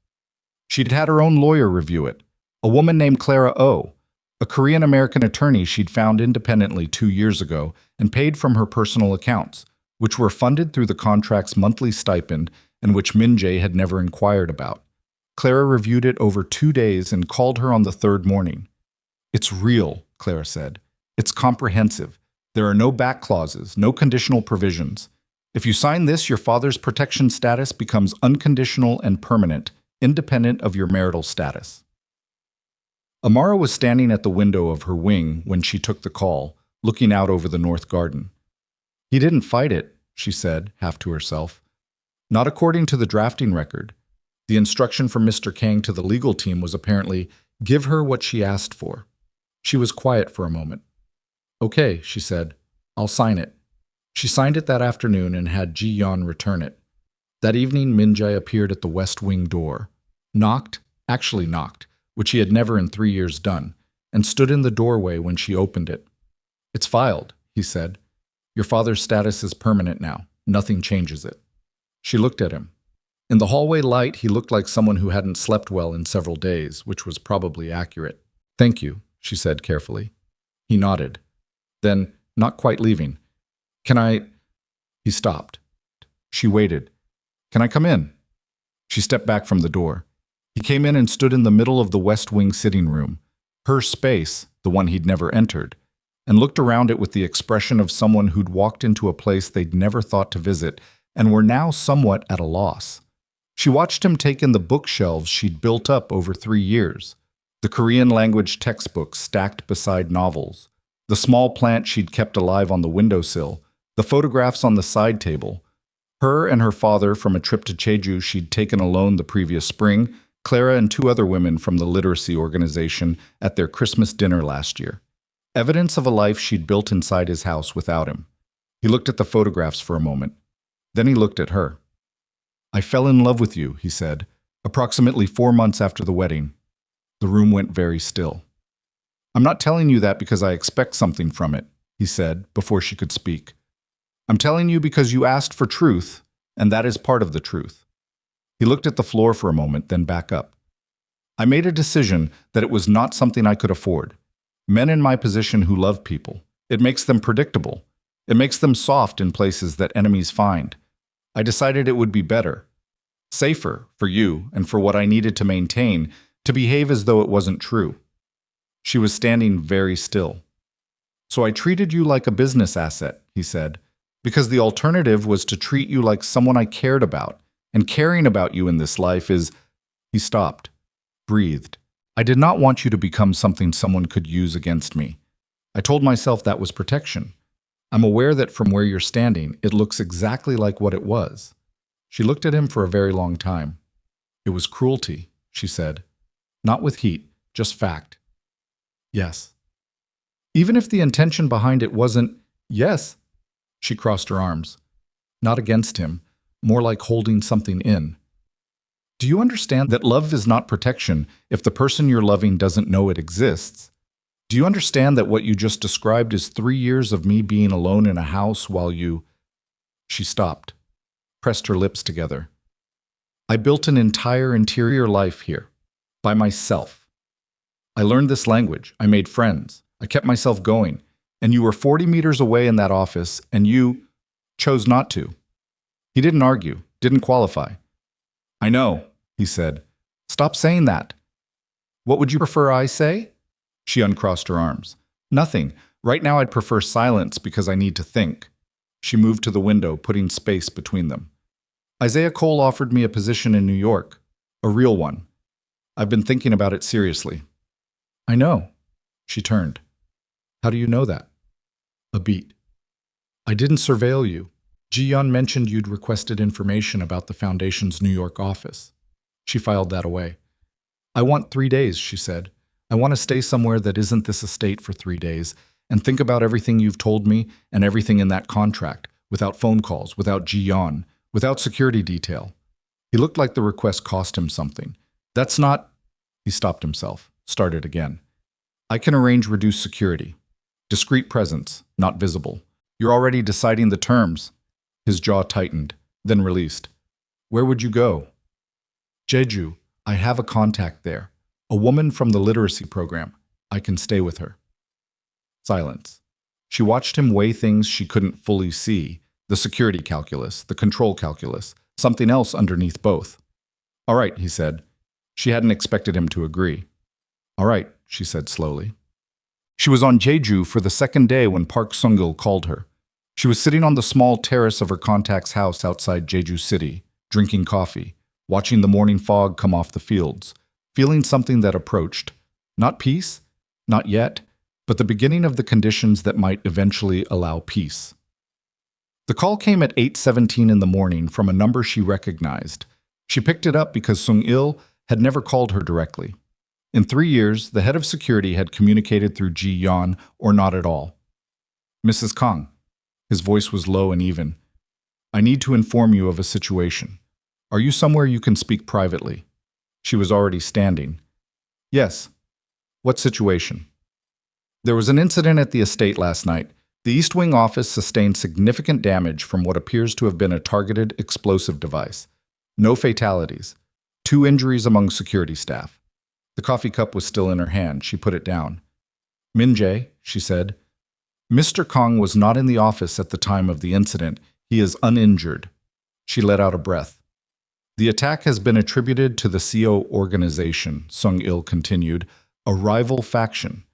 She'd had her own lawyer review it, a woman named Clara Oh, a Korean-American attorney she'd found independently 2 years ago and paid from her personal accounts, which were funded through the contract's monthly stipend and which Min-jae had never inquired about. Clara reviewed it over 2 days and called her on the 3rd morning. It's real, Clara said. It's comprehensive. There are no back clauses, no conditional provisions. If you sign this, your father's protection status becomes unconditional and permanent, independent of your marital status. Amara was standing at the window of her wing when she took the call, looking out over the north garden. He didn't fight it, she said, half to herself. Not according to the drafting record. The instruction from Mr. Kang to the legal team was apparently, give her what she asked for. She was quiet for a moment. Okay, she said, I'll sign it. She signed it that afternoon and had Ji-yeon return it. That evening, Min-jae appeared at the west wing door, knocked, which he had never in 3 years done, and stood in the doorway when she opened it. It's filed, he said. Your father's status is permanent now. Nothing changes it. She looked at him. In the hallway light, he looked like someone who hadn't slept well in several days, which was probably accurate. Thank you, she said carefully. He nodded. Then, not quite leaving. Can I... He stopped. She waited. Can I come in? She stepped back from the door. He came in and stood in the middle of the West Wing sitting room, her space, the one he'd never entered, and looked around it with the expression of someone who'd walked into a place they'd never thought to visit and were now somewhat at a loss. She watched him take in the bookshelves she'd built up over 3 years, the Korean language textbooks stacked beside novels, the small plant she'd kept alive on the windowsill, the photographs on the side table, her and her father from a trip to Jeju she'd taken alone the previous spring, Clara and 2 other women from the literacy organization at their Christmas dinner last year. Evidence of a life she'd built inside his house without him. He looked at the photographs for a moment. Then he looked at her. I fell in love with you, he said, approximately 4 months after the wedding. The room went very still. I'm not telling you that because I expect something from it, he said, before she could speak. I'm telling you because you asked for truth, and that is part of the truth. He looked at the floor for a moment, then back up. I made a decision that it was not something I could afford. Men in my position who love people, it makes them predictable. It makes them soft in places that enemies find. I decided it would be better, safer for you and for what I needed to maintain, to behave as though it wasn't true. She was standing very still. So I treated you like a business asset, he said, because the alternative was to treat you like someone I cared about, and caring about you in this life is... He stopped, breathed. I did not want you to become something someone could use against me. I told myself that was protection. I'm aware that from where you're standing, it looks exactly like what it was. She looked at him for a very long time. It was cruelty, she said. Not with heat, just fact. Yes. Even if the intention behind it wasn't, yes. She crossed her arms. Not against him, more like holding something in. Do you understand that love is not protection if the person you're loving doesn't know it exists? Do you understand that what you just described is 3 years of me being alone in a house while you... She stopped, pressed her lips together. I built an entire interior life here. By myself. I learned this language. I made friends. I kept myself going. And you were 40 meters away in that office, and you chose not to. He didn't argue, didn't qualify. I know, he said. Stop saying that. What would you prefer I say? She uncrossed her arms. Nothing. Right now I'd prefer silence because I need to think. She moved to the window, putting space between them. Isaiah Cole offered me a position in New York. A real one. I've been thinking about it seriously. I know. She turned. How do you know that? A beat. I didn't surveil you. Ji-yeon mentioned you'd requested information about the Foundation's New York office. She filed that away. I want 3 days, she said. I want to stay somewhere that isn't this estate for 3 days and think about everything you've told me and everything in that contract, without phone calls, without Ji-yeon, without security detail. He looked like the request cost him something. That's not... He stopped himself, started again. I can arrange reduced security. Discreet presence, not visible. You're already deciding the terms. His jaw tightened, then released. Where would you go? Jeju. I have a contact there. A woman from the literacy program. I can stay with her. Silence. She watched him weigh things she couldn't fully see. The security calculus, the control calculus, something else underneath both. All right, he said. She hadn't expected him to agree. All right, she said slowly. She was on Jeju for the second day when Park Sung-il called her. She was sitting on the small terrace of her contact's house outside Jeju City, drinking coffee, watching the morning fog come off the fields, feeling something that approached. Not peace, not yet, but the beginning of the conditions that might eventually allow peace. The call came at 8:17 in the morning from a number she recognized. She picked it up because Sung-il had never called her directly. In 3 years, the head of security had communicated through Ji-yeon or not at all. Mrs. Kang. His voice was low and even. I need to inform you of a situation. Are you somewhere you can speak privately? She was already standing. Yes. What situation? There was an incident at the estate last night. The East Wing office sustained significant damage from what appears to have been a targeted explosive device. No fatalities. 2 injuries among security staff. The coffee cup was still in her hand. She put it down. Min-jae, she said. Mr. Kang was not in the office at the time of the incident. He is uninjured. She let out a breath. The attack has been attributed to the CO organization, Sung-il continued, a rival faction.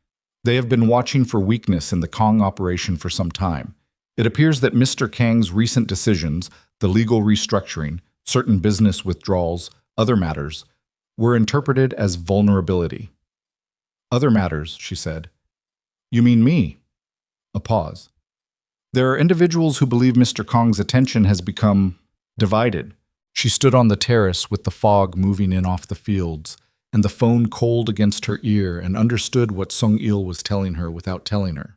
They have been watching for weakness in the Kang operation for some time. It appears that Mr. Kang's recent decisions, the legal restructuring, certain business withdrawals, other matters, were interpreted as vulnerability. Other matters, she said. You mean me? A pause. There are individuals who believe Mr. Kang's attention has become divided. She stood on the terrace with the fog moving in off the fields, and the phone cold against her ear, and understood what Sung-il was telling her without telling her.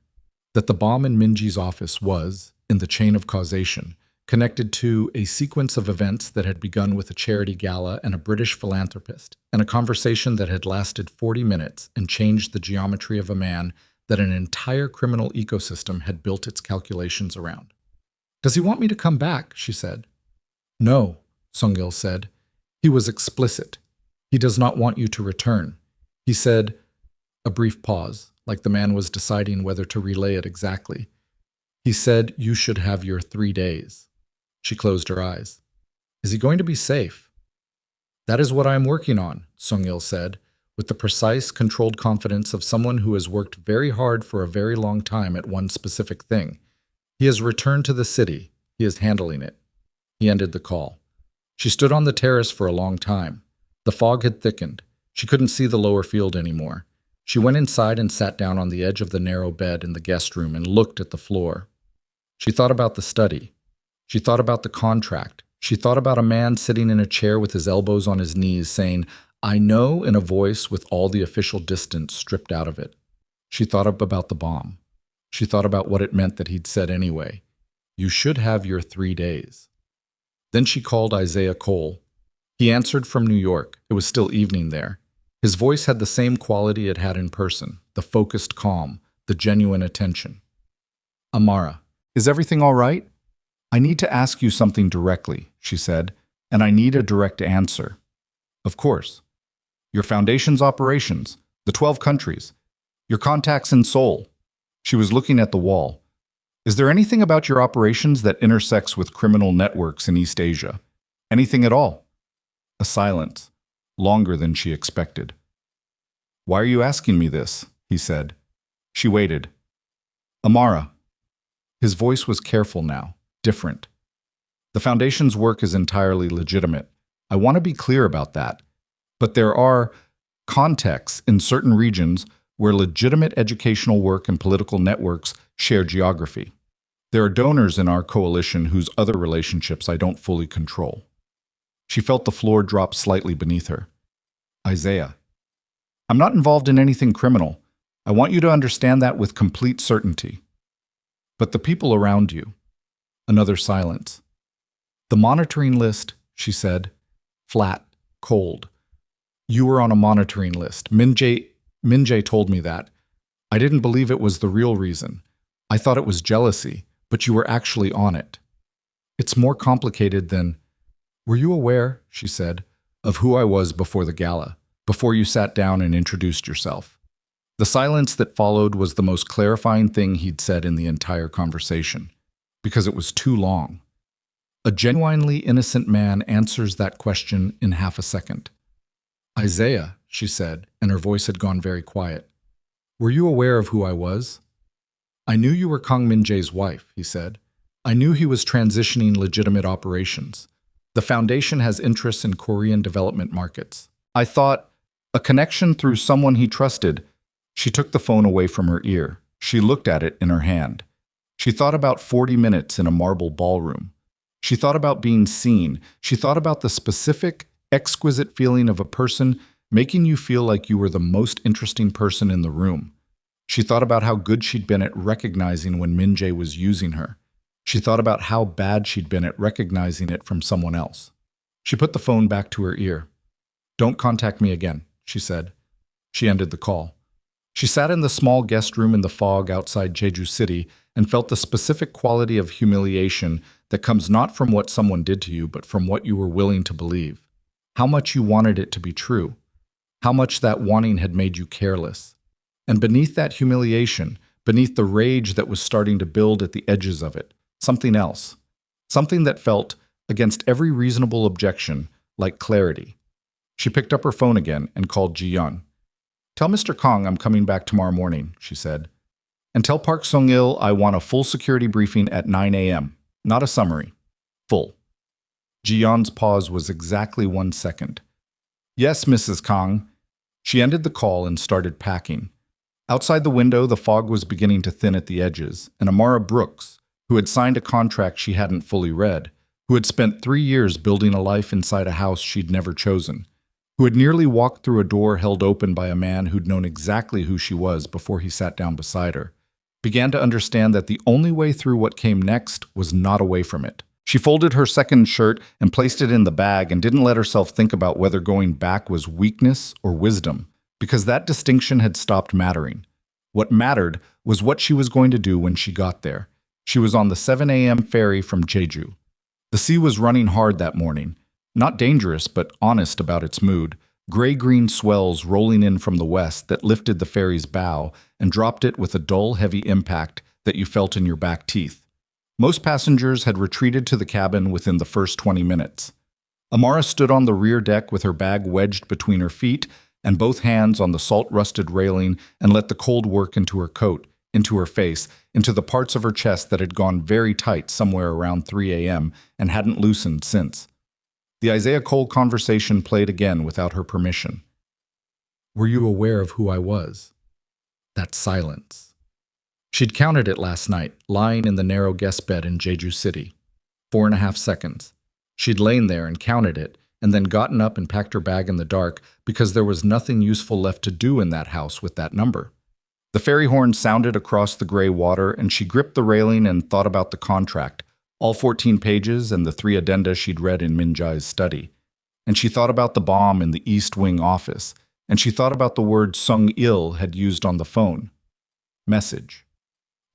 That the bomb in Minji's office was, in the chain of causation, connected to a sequence of events that had begun with a charity gala and a British philanthropist, and a conversation that had lasted 40 minutes and changed the geometry of a man that an entire criminal ecosystem had built its calculations around. Does he want me to come back? She said. No, Sung-il said. He was explicit. He does not want you to return. He said, a brief pause, like the man was deciding whether to relay it exactly. He said you should have your 3 days. She closed her eyes. Is he going to be safe? That is what I am working on, Sung-il said, with the precise, controlled confidence of someone who has worked very hard for a very long time at one specific thing. He has returned to the city. He is handling it. He ended the call. She stood on the terrace for a long time. The fog had thickened. She couldn't see the lower field anymore. She went inside and sat down on the edge of the narrow bed in the guest room and looked at the floor. She thought about the study. She thought about the contract. She thought about a man sitting in a chair with his elbows on his knees saying, I know, in a voice with all the official distance stripped out of it. She thought about the bomb. She thought about what it meant that he'd said anyway. You should have your 3 days. Then she called Isaiah Cole. He answered from New York. It was still evening there. His voice had the same quality it had in person, the focused calm, the genuine attention. Amara, is everything all right? I need to ask you something directly, she said, and I need a direct answer. Of course. Your foundation's operations, the 12 countries, your contacts in Seoul. She was looking at the wall. Is there anything about your operations that intersects with criminal networks in East Asia? Anything at all? A silence, longer than she expected. Why are you asking me this? He said. She waited. Amara. His voice was careful now, different. The Foundation's work is entirely legitimate. I want to be clear about that. But there are contexts in certain regions where legitimate educational work and political networks share geography. There are donors in our coalition whose other relationships I don't fully control. She felt the floor drop slightly beneath her. Isaiah. I'm not involved in anything criminal. I want you to understand that with complete certainty. But the people around you. Another silence. The monitoring list, she said, flat, cold. You were on a monitoring list. Min-jae told me that. I didn't believe it was the real reason. I thought it was jealousy, but you were actually on it. It's more complicated than... Were you aware, she said, of who I was before the gala, before you sat down and introduced yourself? The silence that followed was the most clarifying thing he'd said in the entire conversation, because it was too long. A genuinely innocent man answers that question in half a second. Isaiah, she said, and her voice had gone very quiet. Were you aware of who I was? I knew you were Kang Min-jae's wife, he said. I knew he was transitioning legitimate operations. The foundation has interests in Korean development markets. I thought, a connection through someone he trusted. She took the phone away from her ear. She looked at it in her hand. She thought about 40 minutes in a marble ballroom. She thought about being seen. She thought about the specific, exquisite feeling of a person making you feel like you were the most interesting person in the room. She thought about how good she'd been at recognizing when Min-jae was using her. She thought about how bad she'd been at recognizing it from someone else. She put the phone back to her ear. Don't contact me again, she said. She ended the call. She sat in the small guest room in the fog outside Jeju City and felt the specific quality of humiliation that comes not from what someone did to you, but from what you were willing to believe. How much you wanted it to be true. How much that wanting had made you careless. And beneath that humiliation, beneath the rage that was starting to build at the edges of it, something else. Something that felt, against every reasonable objection, like clarity. She picked up her phone again and called Ji-yeon. Tell Mr. Kang I'm coming back tomorrow morning, she said. And tell Park Sung-il I want a full security briefing at 9 a.m. Not a summary. Full. Ji-yeon's pause was exactly 1 second. Yes, Mrs. Kang. She ended the call and started packing. Outside the window, the fog was beginning to thin at the edges, and Amara Brooks, who had signed a contract she hadn't fully read, who had spent 3 years building a life inside a house she'd never chosen, who had nearly walked through a door held open by a man who'd known exactly who she was before he sat down beside her, began to understand that the only way through what came next was not away from it. She folded her second shirt and placed it in the bag and didn't let herself think about whether going back was weakness or wisdom, because that distinction had stopped mattering. What mattered was what she was going to do when she got there. She was on the 7 a.m. ferry from Jeju. The sea was running hard that morning, not dangerous but honest about its mood, gray-green swells rolling in from the west that lifted the ferry's bow and dropped it with a dull, heavy impact that you felt in your back teeth. Most passengers had retreated to the cabin within the first 20 minutes. Amara stood on the rear deck with her bag wedged between her feet and both hands on the salt-rusted railing and let the cold work into her coat, into her face, into the parts of her chest that had gone very tight somewhere around 3 a.m. and hadn't loosened since. The Isaiah Cole conversation played again without her permission. Were you aware of who I was? That silence. She'd counted it last night, lying in the narrow guest bed in Jeju City. 4.5 seconds. She'd lain there and counted it, and then gotten up and packed her bag in the dark because there was nothing useful left to do in that house with that number. The ferry horn sounded across the gray water, and she gripped the railing and thought about the contract, all 14 pages and the 3 addenda she'd read in Min-jae's study. And she thought about the bomb in the East Wing office, and she thought about the word Sung-il had used on the phone. Message.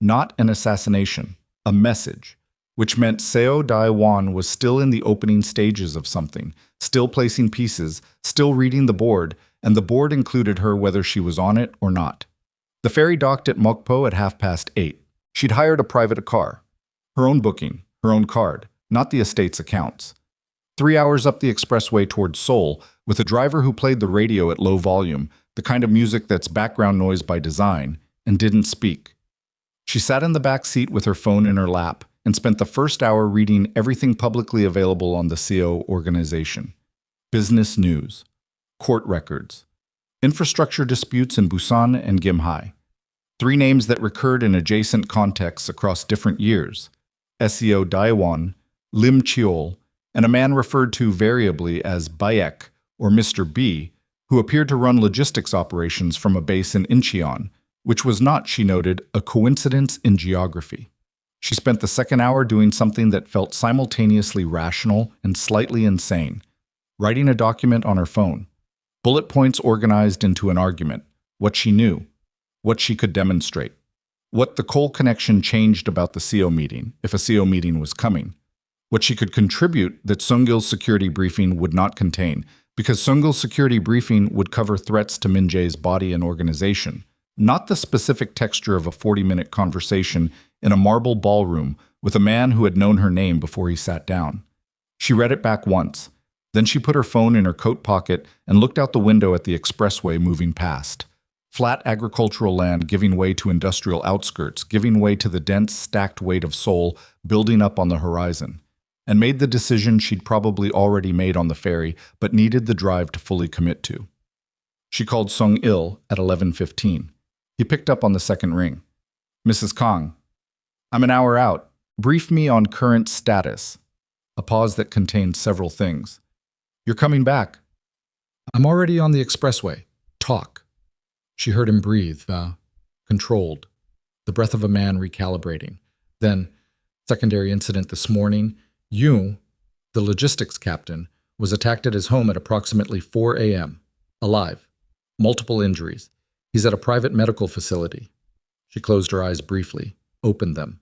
Not an assassination, a message, which meant Seo Dae-won was still in the opening stages of something, still placing pieces, still reading the board, and the board included her whether she was on it or not. The ferry docked at Mokpo at 8:30. She'd hired a private car. Her own booking, her own card, not the estate's accounts. 3 hours up the expressway towards Seoul, with a driver who played the radio at low volume, the kind of music that's background noise by design, and didn't speak. She sat in the back seat with her phone in her lap and spent the first hour reading everything publicly available on the CO organization. Business news, court records, infrastructure disputes in Busan and Gimhae. 3 names that recurred in adjacent contexts across different years: SEO Daewon, Lim Cheol, and a man referred to variably as Bayek or Mr. B, who appeared to run logistics operations from a base in Incheon, which was not, she noted, a coincidence in geography. She spent the second hour doing something that felt simultaneously rational and slightly insane, writing a document on her phone. Bullet points organized into an argument, what she knew, what she could demonstrate, what the Cole connection changed about the CO meeting, if a CO meeting was coming, what she could contribute that Sungil's security briefing would not contain, because Sungil's security briefing would cover threats to Min Jae's body and organization, not the specific texture of a 40-minute conversation in a marble ballroom with a man who had known her name before he sat down. She read it back once. Then she put her phone in her coat pocket and looked out the window at the expressway moving past. Flat agricultural land giving way to industrial outskirts, giving way to the dense, stacked weight of Seoul building up on the horizon, and made the decision she'd probably already made on the ferry but needed the drive to fully commit to. She called Sung-il at 11:15. He picked up on the second ring. "Mrs. Kang, I'm an hour out. Brief me on current status." A pause that contained several things. "You're coming back." "I'm already on the expressway. Talk." She heard him breathe, controlled, the breath of a man recalibrating. Then, secondary incident this morning, Yu, the logistics captain, was attacked at his home at approximately 4 a.m. Alive. Multiple injuries. He's at a private medical facility. She closed her eyes briefly, opened them.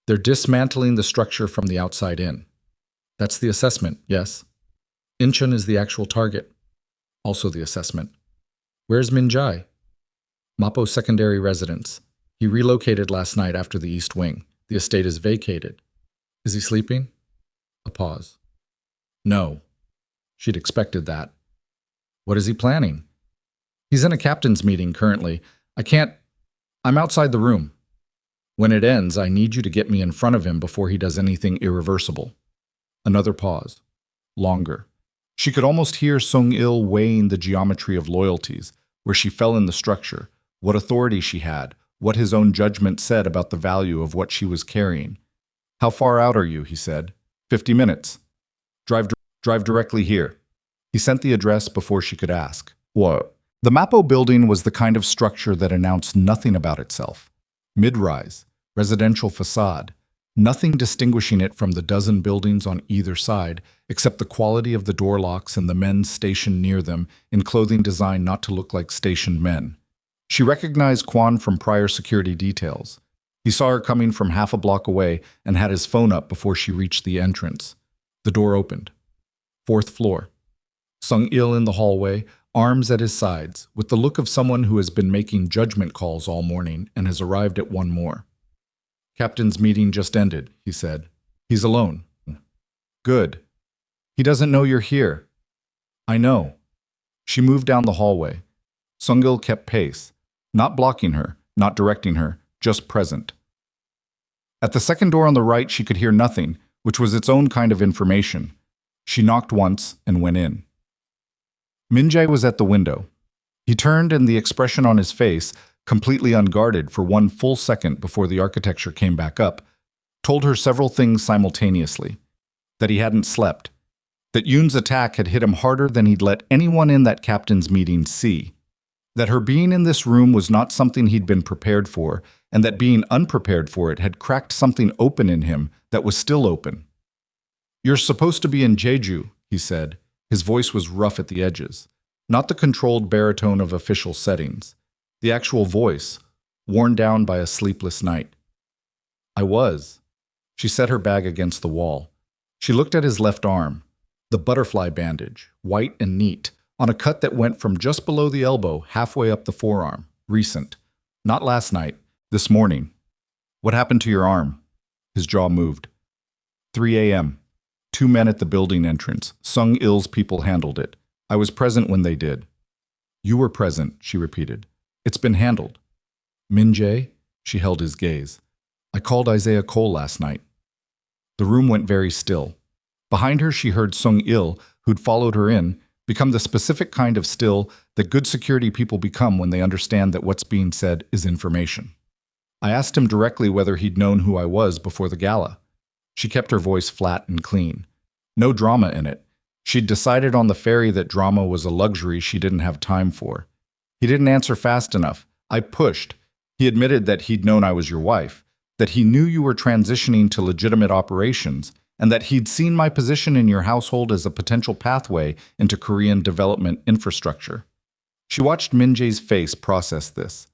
"They're dismantling the structure from the outside in." "That's the assessment, yes." "Incheon is the actual target." "Also the assessment." "Where's Min Jae?" "Mapo's secondary residence. He relocated last night after the East Wing. The estate is vacated." "Is he sleeping?" A pause. "No." She'd expected that. "What is he planning?" "He's in a captain's meeting currently. I'm outside the room. When it ends, I need you to get me in front of him before he does anything irreversible." Another pause. Longer. She could almost hear Sung-il weighing the geometry of loyalties, where she fell in the structure, what authority she had, what his own judgment said about the value of what she was carrying. "How far out are you?" he said. 50 minutes. Drive directly here." He sent the address before she could ask. What? The Mapo building was the kind of structure that announced nothing about itself. Mid-rise, residential facade, nothing distinguishing it from the dozen buildings on either side, except the quality of the door locks and the men stationed near them in clothing designed not to look like stationed men. She recognized Kwan from prior security details. He saw her coming from half a block away and had his phone up before she reached the entrance. The door opened. 4th floor. Sung-il in the hallway, arms at his sides, with the look of someone who has been making judgment calls all morning and has arrived at one more. "Captain's meeting just ended," he said. "He's alone." "Good. He doesn't know you're here." "I know." She moved down the hallway. Sung-il kept pace, not blocking her, not directing her, just present. At the second door on the right, she could hear nothing, which was its own kind of information. She knocked once and went in. Min Jae was at the window. He turned, and the expression on his face, completely unguarded for one full second before the architecture came back up, told her several things simultaneously. That he hadn't slept. That Yoon's attack had hit him harder than he'd let anyone in that captain's meeting see. That her being in this room was not something he'd been prepared for, and that being unprepared for it had cracked something open in him that was still open. "You're supposed to be in Jeju," he said. His voice was rough at the edges. Not the controlled baritone of official settings. The actual voice, worn down by a sleepless night. "I was." She set her bag against the wall. She looked at his left arm, the butterfly bandage, white and neat, on a cut that went from just below the elbow halfway up the forearm. Recent. Not last night. This morning. What happened to your arm? His jaw moved. 3 a.m. 2 men at the building entrance. Sung Il's people handled it. I was present when they did. You were present, she repeated. It's been handled. Min Jae? She held his gaze. I called Isaiah Cole last night. The room went very still. Behind her, she heard Sung Il, who'd followed her in, become the specific kind of still that good security people become when they understand that what's being said is information. I asked him directly whether he'd known who I was before the gala. She kept her voice flat and clean. No drama in it. She'd decided on the ferry that drama was a luxury she didn't have time for. He didn't answer fast enough. I pushed. He admitted that he'd known I was your wife, that he knew you were transitioning to legitimate operations, and that he'd seen my position in your household as a potential pathway into Korean development infrastructure. She watched Min Jae's face process this.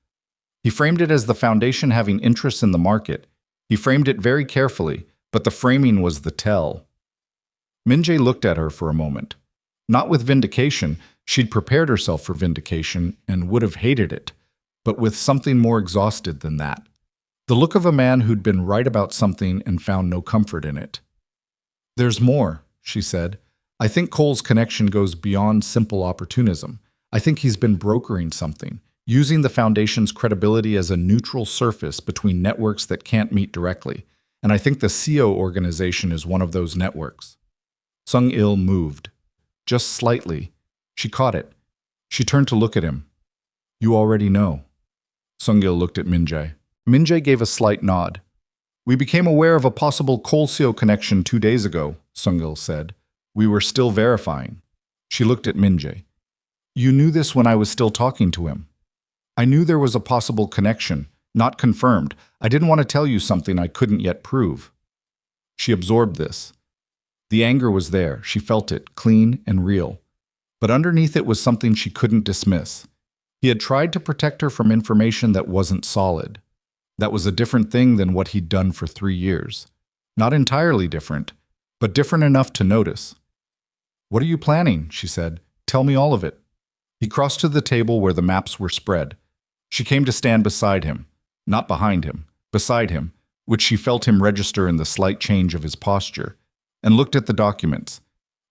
He framed it as the foundation having interests in the market. He framed it very carefully, but the framing was the tell. Min Jae looked at her for a moment. Not with vindication. She'd prepared herself for vindication and would have hated it, but with something more exhausted than that. The look of a man who'd been right about something and found no comfort in it. There's more, she said. I think Cole's connection goes beyond simple opportunism. I think he's been brokering something, using the foundation's credibility as a neutral surface between networks that can't meet directly. And I think the CO organization is one of those networks. Sung Il moved. Just slightly. She caught it. She turned to look at him. You already know. Sung Il looked at Min Jae. Min Jae gave a slight nod. We became aware of a possible Cole-CO connection 2 days ago, Sung Il said. We were still verifying. She looked at Min Jae. You knew this when I was still talking to him. I knew there was a possible connection, not confirmed. I didn't want to tell you something I couldn't yet prove. She absorbed this. The anger was there. She felt it, clean and real. But underneath it was something she couldn't dismiss. He had tried to protect her from information that wasn't solid. That was a different thing than what he'd done for 3 years. Not entirely different, but different enough to notice. What are you planning? She said. Tell me all of it. He crossed to the table where the maps were spread. She came to stand beside him, not behind him, beside him, which she felt him register in the slight change of his posture, and looked at the documents.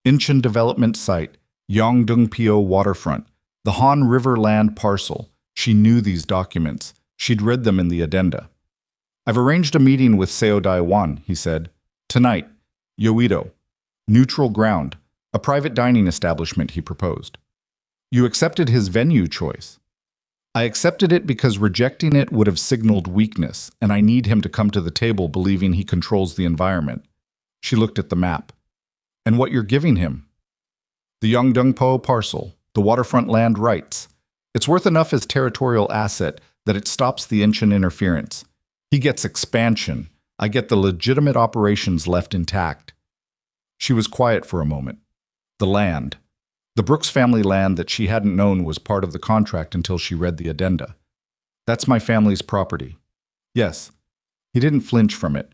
Incheon Development Site, Yongdong-pyo Waterfront, the Han River land parcel. She knew these documents. She'd read them in the addenda. I've arranged a meeting with Seo Dai-wan, he said. Tonight, Yoido. Neutral ground, a private dining establishment he proposed. You accepted his venue choice. I accepted it because rejecting it would have signaled weakness, and I need him to come to the table believing he controls the environment. She looked at the map. And what you're giving him? The Yongdong-po parcel, the waterfront land rights. It's worth enough as territorial asset that it stops the Incheon interference. He gets expansion. I get the legitimate operations left intact. She was quiet for a moment. The land. The Brooks family land that she hadn't known was part of the contract until she read the addenda. That's my family's property. Yes. He didn't flinch from it.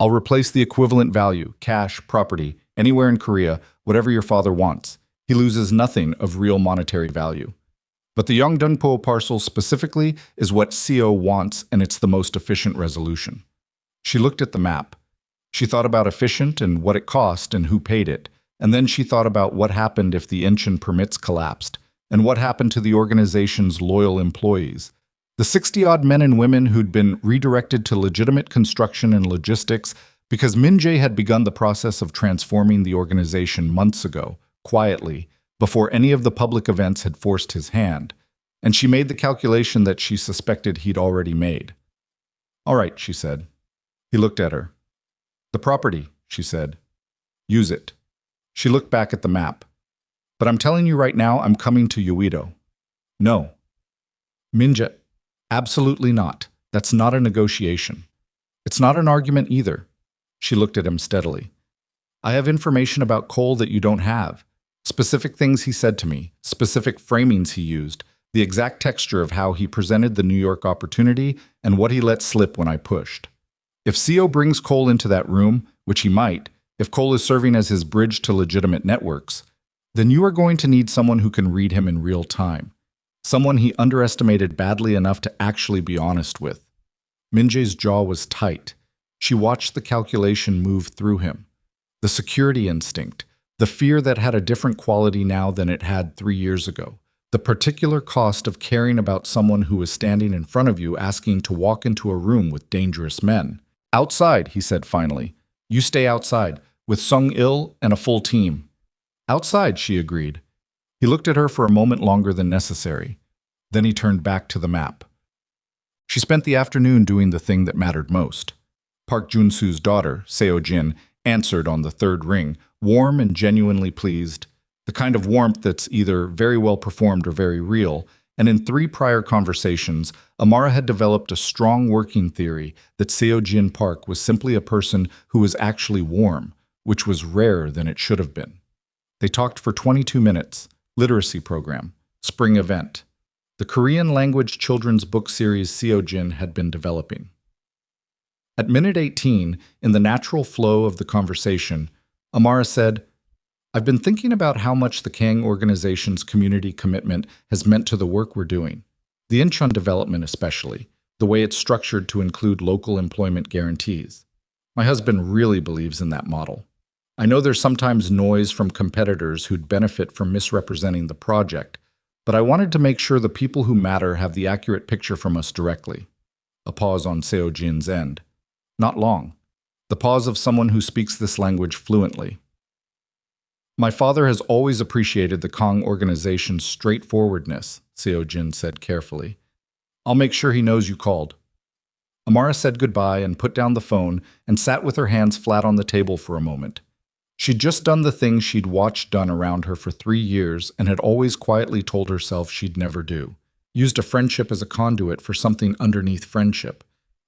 I'll replace the equivalent value, cash, property, anywhere in Korea, whatever your father wants. He loses nothing of real monetary value. But the Yongdong-po parcel specifically is what CO wants, and it's the most efficient resolution. She looked at the map. She thought about efficient and what it cost and who paid it. And then she thought about what happened if the Incheon permits collapsed, and what happened to the organization's loyal employees. The 60-odd men and women who'd been redirected to legitimate construction and logistics because Min Jae had begun the process of transforming the organization months ago, quietly, before any of the public events had forced his hand, and she made the calculation that she suspected he'd already made. All right, she said. He looked at her. The property, she said. Use it. She looked back at the map. But I'm telling you right now, I'm coming to Yoido. No. Min Jae, absolutely not. That's not a negotiation. It's not an argument either. She looked at him steadily. I have information about Cole that you don't have. Specific things he said to me, specific framings he used, the exact texture of how he presented the New York opportunity, and what he let slip when I pushed. If CO brings Cole into that room, which he might, if Cole is serving as his bridge to legitimate networks, Then you are going to need someone who can read him in real time. Someone he underestimated badly enough to actually be honest with. Min-jae's jaw was tight. She watched the calculation move through him. The security instinct, the fear that had a different quality now than it had 3 years ago. The particular cost of caring about someone who was standing in front of you asking to walk into a room with dangerous men. Outside, he said finally. You stay outside, with Sung-il and a full team. Outside, she agreed. He looked at her for a moment longer than necessary. Then he turned back to the map. She spent the afternoon doing the thing that mattered most. Park Jun-soo's daughter, Seo-jin, answered on the third ring, warm and genuinely pleased, the kind of warmth that's either very well performed or very real, and in 3 prior conversations, Amara had developed a strong working theory that Seo-jin Park was simply a person who was actually warm, which was rarer than it should have been. They talked for 22 minutes, literacy program, spring event, the Korean language children's book series Seo-jin had been developing. At minute 18, in the natural flow of the conversation, Amara said, I've been thinking about how much the Kang organization's community commitment has meant to the work we're doing. The Incheon development especially, the way it's structured to include local employment guarantees. My husband really believes in that model. I know there's sometimes noise from competitors who'd benefit from misrepresenting the project, but I wanted to make sure the people who matter have the accurate picture from us directly. A pause on Seo-jin's end. Not long. The pause of someone who speaks this language fluently. My father has always appreciated the Kang organization's straightforwardness, Seo-jin said carefully. I'll make sure he knows you called. Amara said goodbye and put down the phone and sat with her hands flat on the table for a moment. She'd just done the thing she'd watched done around her for 3 years and had always quietly told herself she'd never do. Used a friendship as a conduit for something underneath friendship.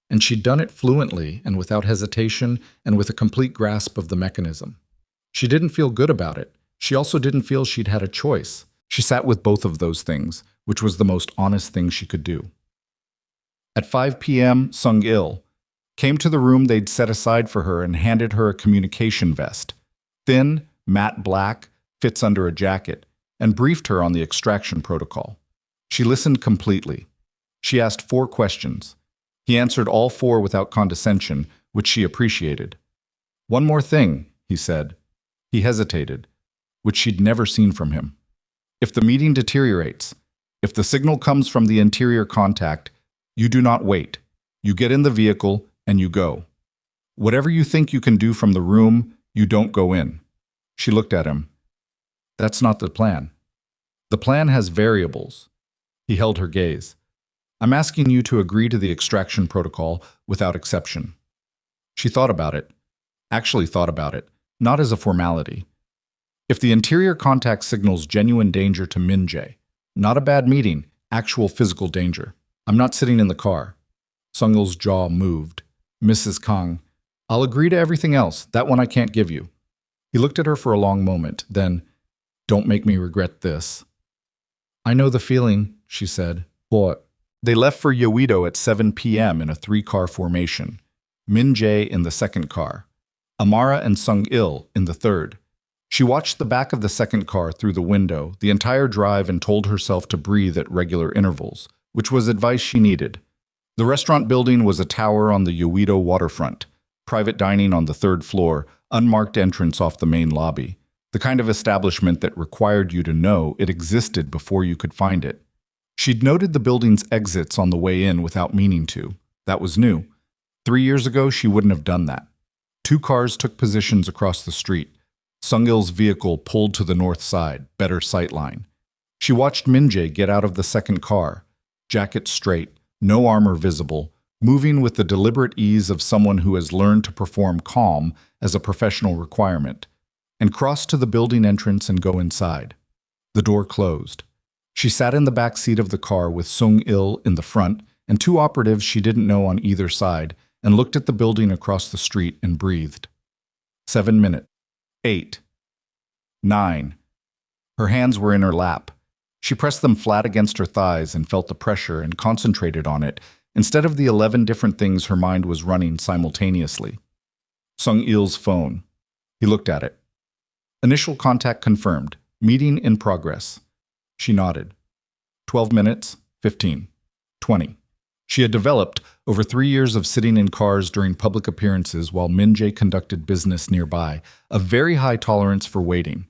And she'd done it fluently and without hesitation and with a complete grasp of the mechanism. She didn't feel good about it. She also didn't feel she'd had a choice. She sat with both of those things, which was the most honest thing she could do. At 5 p.m., Sung-il came to the room they'd set aside for her and handed her a communication vest. Thin, matte black, fits under a jacket, and briefed her on the extraction protocol. She listened completely. She asked 4 questions. He answered all 4 without condescension, which she appreciated. One more thing, he said. He hesitated, which she'd never seen from him. If the meeting deteriorates, if the signal comes from the interior contact, you do not wait. You get in the vehicle and you go. Whatever you think you can do from the room, you don't go in. She looked at him. That's not the plan. The plan has variables. He held her gaze. I'm asking you to agree to the extraction protocol without exception. She thought about it. Actually thought about it, not as a formality. If the interior contact signals genuine danger to Min-jae, not a bad meeting, actual physical danger. I'm not sitting in the car. Sung-il's jaw moved. Mrs. Kang, I'll agree to everything else. That one I can't give you. He looked at her for a long moment, then, don't make me regret this. I know the feeling, she said. What? They left for Yeouido at 7 p.m. in a 3-car formation. Min-jae in the second car. Amara and Sung-il in the third. She watched the back of the second car through the window the entire drive and told herself to breathe at regular intervals, which was advice she needed. The restaurant building was a tower on the Yeouido waterfront, private dining on the 3rd floor, unmarked entrance off the main lobby, the kind of establishment that required you to know it existed before you could find it. She'd noted the building's exits on the way in without meaning to. That was new. 3 years ago, she wouldn't have done that. 2 cars took positions across the street. Sung-il's vehicle pulled to the north side, better sightline. She watched Min-jae get out of the second car, jacket straight, no armor visible, moving with the deliberate ease of someone who has learned to perform calm as a professional requirement, and cross to the building entrance and go inside. The door closed. She sat in the back seat of the car with Sung-il in the front and 2 operatives she didn't know on either side, and looked at the building across the street and breathed. 7 minutes. 8. 9. Her hands were in her lap. She pressed them flat against her thighs and felt the pressure and concentrated on it, instead of the 11 different things her mind was running simultaneously. Sung-il's phone. He looked at it. Initial contact confirmed. Meeting in progress. She nodded. 12 minutes, 15, 20. She had developed, over 3 years of sitting in cars during public appearances while Min-jae conducted business nearby, a very high tolerance for waiting.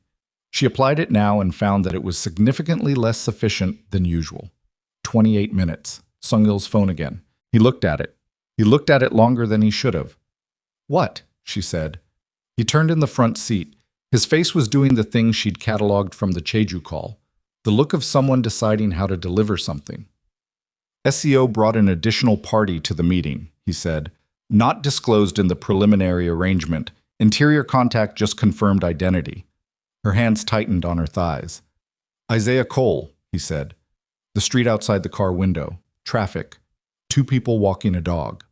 She applied it now and found that it was significantly less sufficient than usual. 28 minutes. Sung-il's phone again. He looked at it. He looked at it longer than he should have. "What?" she said. He turned in the front seat. His face was doing the thing she'd cataloged from the Jeju call, the look of someone deciding how to deliver something. "SEO brought an additional party to the meeting," he said. "Not disclosed in the preliminary arrangement. Interior contact just confirmed identity." Her hands tightened on her thighs. "Isaiah Cole," he said. The street outside the car window. Traffic. 2 people walking a dog.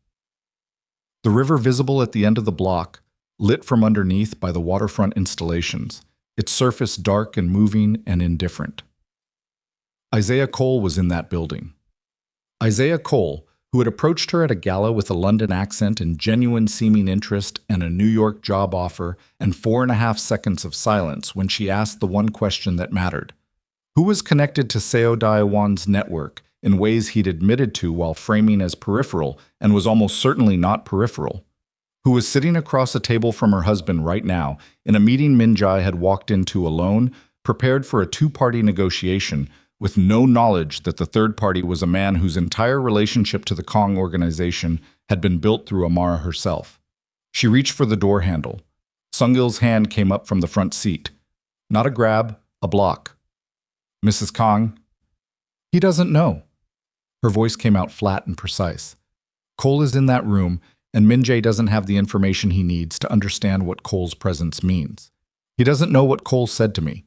The river visible at the end of the block, lit from underneath by the waterfront installations, its surface dark and moving and indifferent. Isaiah Cole was in that building. Isaiah Cole, who had approached her at a gala with a London accent and genuine seeming interest and a New York job offer and 4.5 seconds of silence when she asked the one question that mattered. Who was connected to Seo Daewon's network in ways he'd admitted to while framing as peripheral and was almost certainly not peripheral? Who was sitting across a table from her husband right now in a meeting Min-jae had walked into alone, prepared for a 2-party negotiation, with no knowledge that the third party was a man whose entire relationship to the Kong organization had been built through Amara herself. She reached for the door handle. Sung-il's hand came up from the front seat. Not a grab, a block. "Mrs. Kong?" "He doesn't know." Her voice came out flat and precise. "Cole is in that room, and Min-jae doesn't have the information he needs to understand what Cole's presence means. He doesn't know what Cole said to me.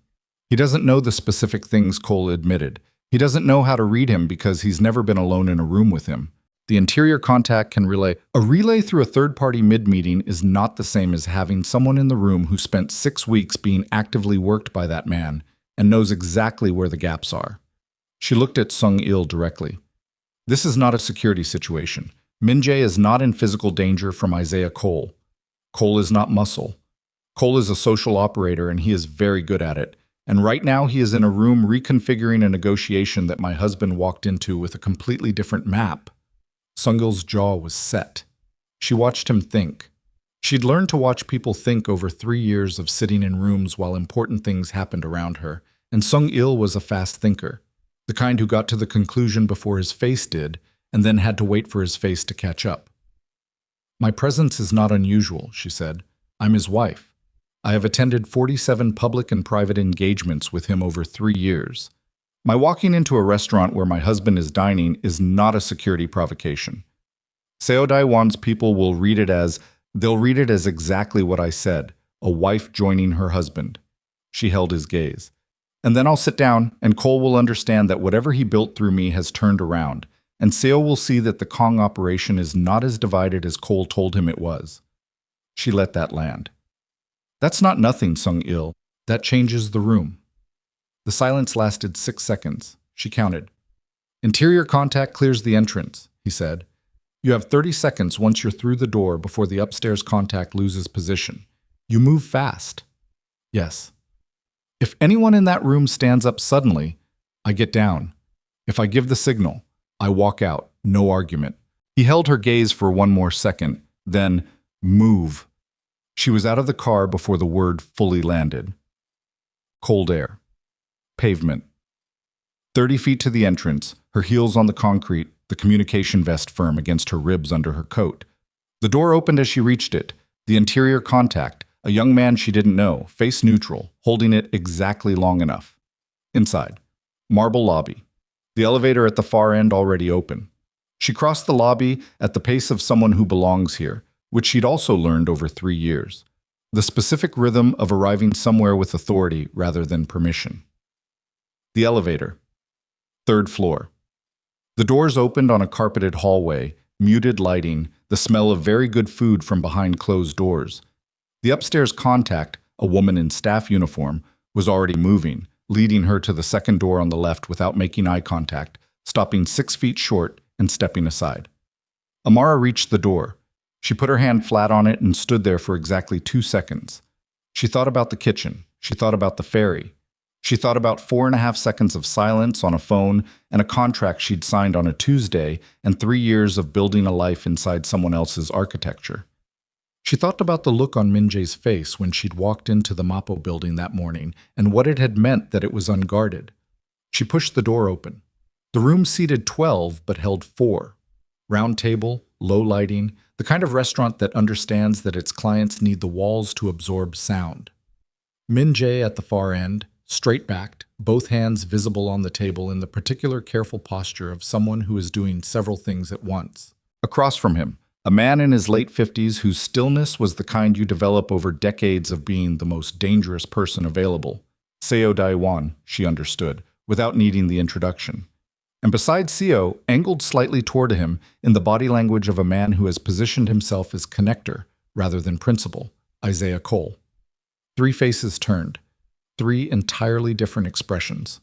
He doesn't know the specific things Cole admitted. He doesn't know how to read him because he's never been alone in a room with him. The interior contact can relay. A relay through a third-party mid-meeting is not the same as having someone in the room who spent 6 weeks being actively worked by that man and knows exactly where the gaps are." She looked at Sung-il directly. "This is not a security situation. Min-jae is not in physical danger from Isaiah Cole. Cole is not muscle. Cole is a social operator and he is very good at it. And right now he is in a room reconfiguring a negotiation that my husband walked into with a completely different map." Sung-il's jaw was set. She watched him think. She'd learned to watch people think over 3 years of sitting in rooms while important things happened around her, and Sung-il was a fast thinker, the kind who got to the conclusion before his face did, and then had to wait for his face to catch up. "My presence is not unusual," she said. "I'm his wife. I have attended 47 public and private engagements with him over 3 years. My walking into a restaurant where my husband is dining is not a security provocation. Seo Daewon's people will read it as, they'll read it as exactly what I said, a wife joining her husband." She held his gaze. "And then I'll sit down, and Cole will understand that whatever he built through me has turned around, and Seo will see that the Kong operation is not as divided as Cole told him it was." She let that land. "That's not nothing, Sung-il. That changes the room." The silence lasted 6 seconds. She counted. "Interior contact clears the entrance," he said. "You have 30 seconds once you're through the door before the upstairs contact loses position. You move fast." "Yes." "If anyone in that room stands up suddenly, I get down. If I give the signal, I walk out. No argument." He held her gaze for one more second, then, "Move." She was out of the car before the word fully landed. Cold air. Pavement. 30 feet to the entrance, her heels on the concrete, the communication vest firm against her ribs under her coat. The door opened as she reached it. The interior contact, a young man she didn't know, face neutral, holding it exactly long enough. Inside. Marble lobby. The elevator at the far end already open. She crossed the lobby at the pace of someone who belongs here, which she'd also learned over 3 years. The specific rhythm of arriving somewhere with authority rather than permission. The elevator. 3rd floor. The doors opened on a carpeted hallway, muted lighting, the smell of very good food from behind closed doors. The upstairs contact, a woman in staff uniform, was already moving, leading her to the second door on the left without making eye contact, stopping 6 feet short and stepping aside. Amara reached the door. She put her hand flat on it and stood there for exactly 2 seconds. She thought about the kitchen. She thought about the ferry. She thought about 4.5 seconds of silence on a phone and a contract she'd signed on a Tuesday and 3 years of building a life inside someone else's architecture. She thought about the look on Minjae's face when she'd walked into the Mapo building that morning and what it had meant that it was unguarded. She pushed the door open. The room seated 12 but held 4. Round table, low lighting, the kind of restaurant that understands that its clients need the walls to absorb sound. Minjae at the far end, straight-backed, both hands visible on the table in the particular careful posture of someone who is doing several things at once. Across from him, a man in his late 50s whose stillness was the kind you develop over decades of being the most dangerous person available. Seo Daiwan, she understood, without needing the introduction. And beside Seo, angled slightly toward him in the body language of a man who has positioned himself as connector rather than principal, Isaiah Cole. 3 faces turned. 3 entirely different expressions.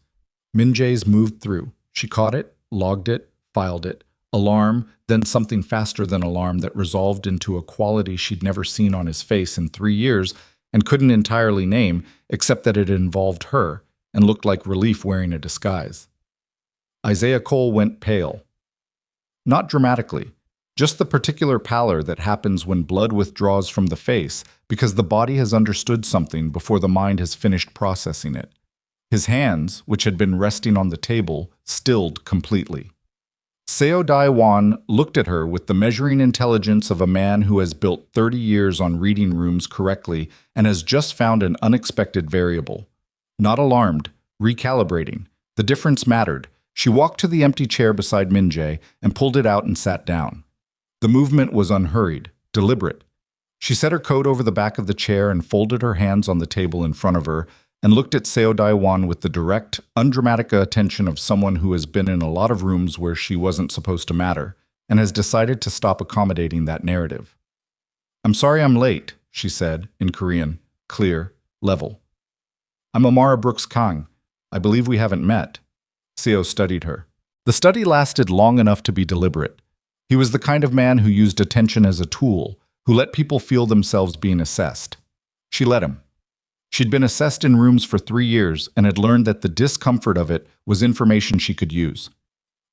Minjae's moved through. She caught it, logged it, filed it. Alarm, then something faster than alarm that resolved into a quality she'd never seen on his face in 3 years and couldn't entirely name, except that it involved her and looked like relief wearing a disguise. Isaiah Cole went pale. Not dramatically, just the particular pallor that happens when blood withdraws from the face because the body has understood something before the mind has finished processing it. His hands, which had been resting on the table, stilled completely. Seo Daiwan looked at her with the measuring intelligence of a man who has built 30 years on reading rooms correctly and has just found an unexpected variable. Not alarmed, recalibrating. The difference mattered. She walked to the empty chair beside Minjae and pulled it out and sat down. The movement was unhurried, deliberate. She set her coat over the back of the chair and folded her hands on the table in front of her and looked at Seo Daiwan with the direct, undramatic attention of someone who has been in a lot of rooms where she wasn't supposed to matter and has decided to stop accommodating that narrative. "I'm sorry I'm late," she said, in Korean, clear, level. "I'm Amara Brooks Kang. I believe we haven't met." Seo studied her. The study lasted long enough to be deliberate. He was the kind of man who used attention as a tool, who let people feel themselves being assessed. She let him. She'd been assessed in rooms for 3 years and had learned that the discomfort of it was information she could use.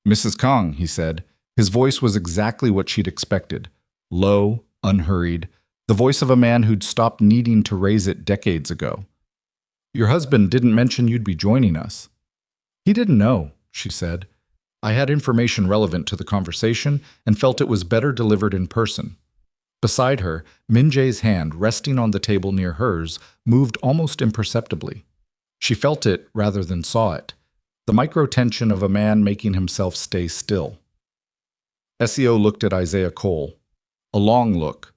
"Mrs. Kang," he said. His voice was exactly what she'd expected. Low, unhurried, the voice of a man who'd stopped needing to raise it decades ago. "Your husband didn't mention you'd be joining us." "He didn't know," she said. "I had information relevant to the conversation and felt it was better delivered in person." Beside her, Minjae's hand, resting on the table near hers, moved almost imperceptibly. She felt it rather than saw it, the micro-tension of a man making himself stay still. Seo looked at Isaiah Cole. A long look.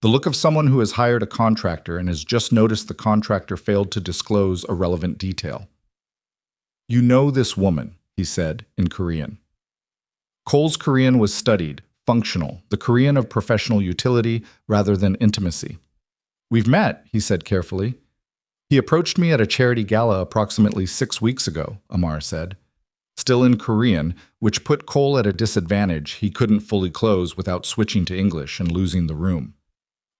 The look of someone who has hired a contractor and has just noticed the contractor failed to disclose a relevant detail. "You know this woman," he said, in Korean. Cole's Korean was studied, functional, the Korean of professional utility rather than intimacy. "We've met," he said carefully. "He approached me at a charity gala approximately 6 weeks ago," Amar said. Still in Korean, which put Cole at a disadvantage he couldn't fully close without switching to English and losing the room.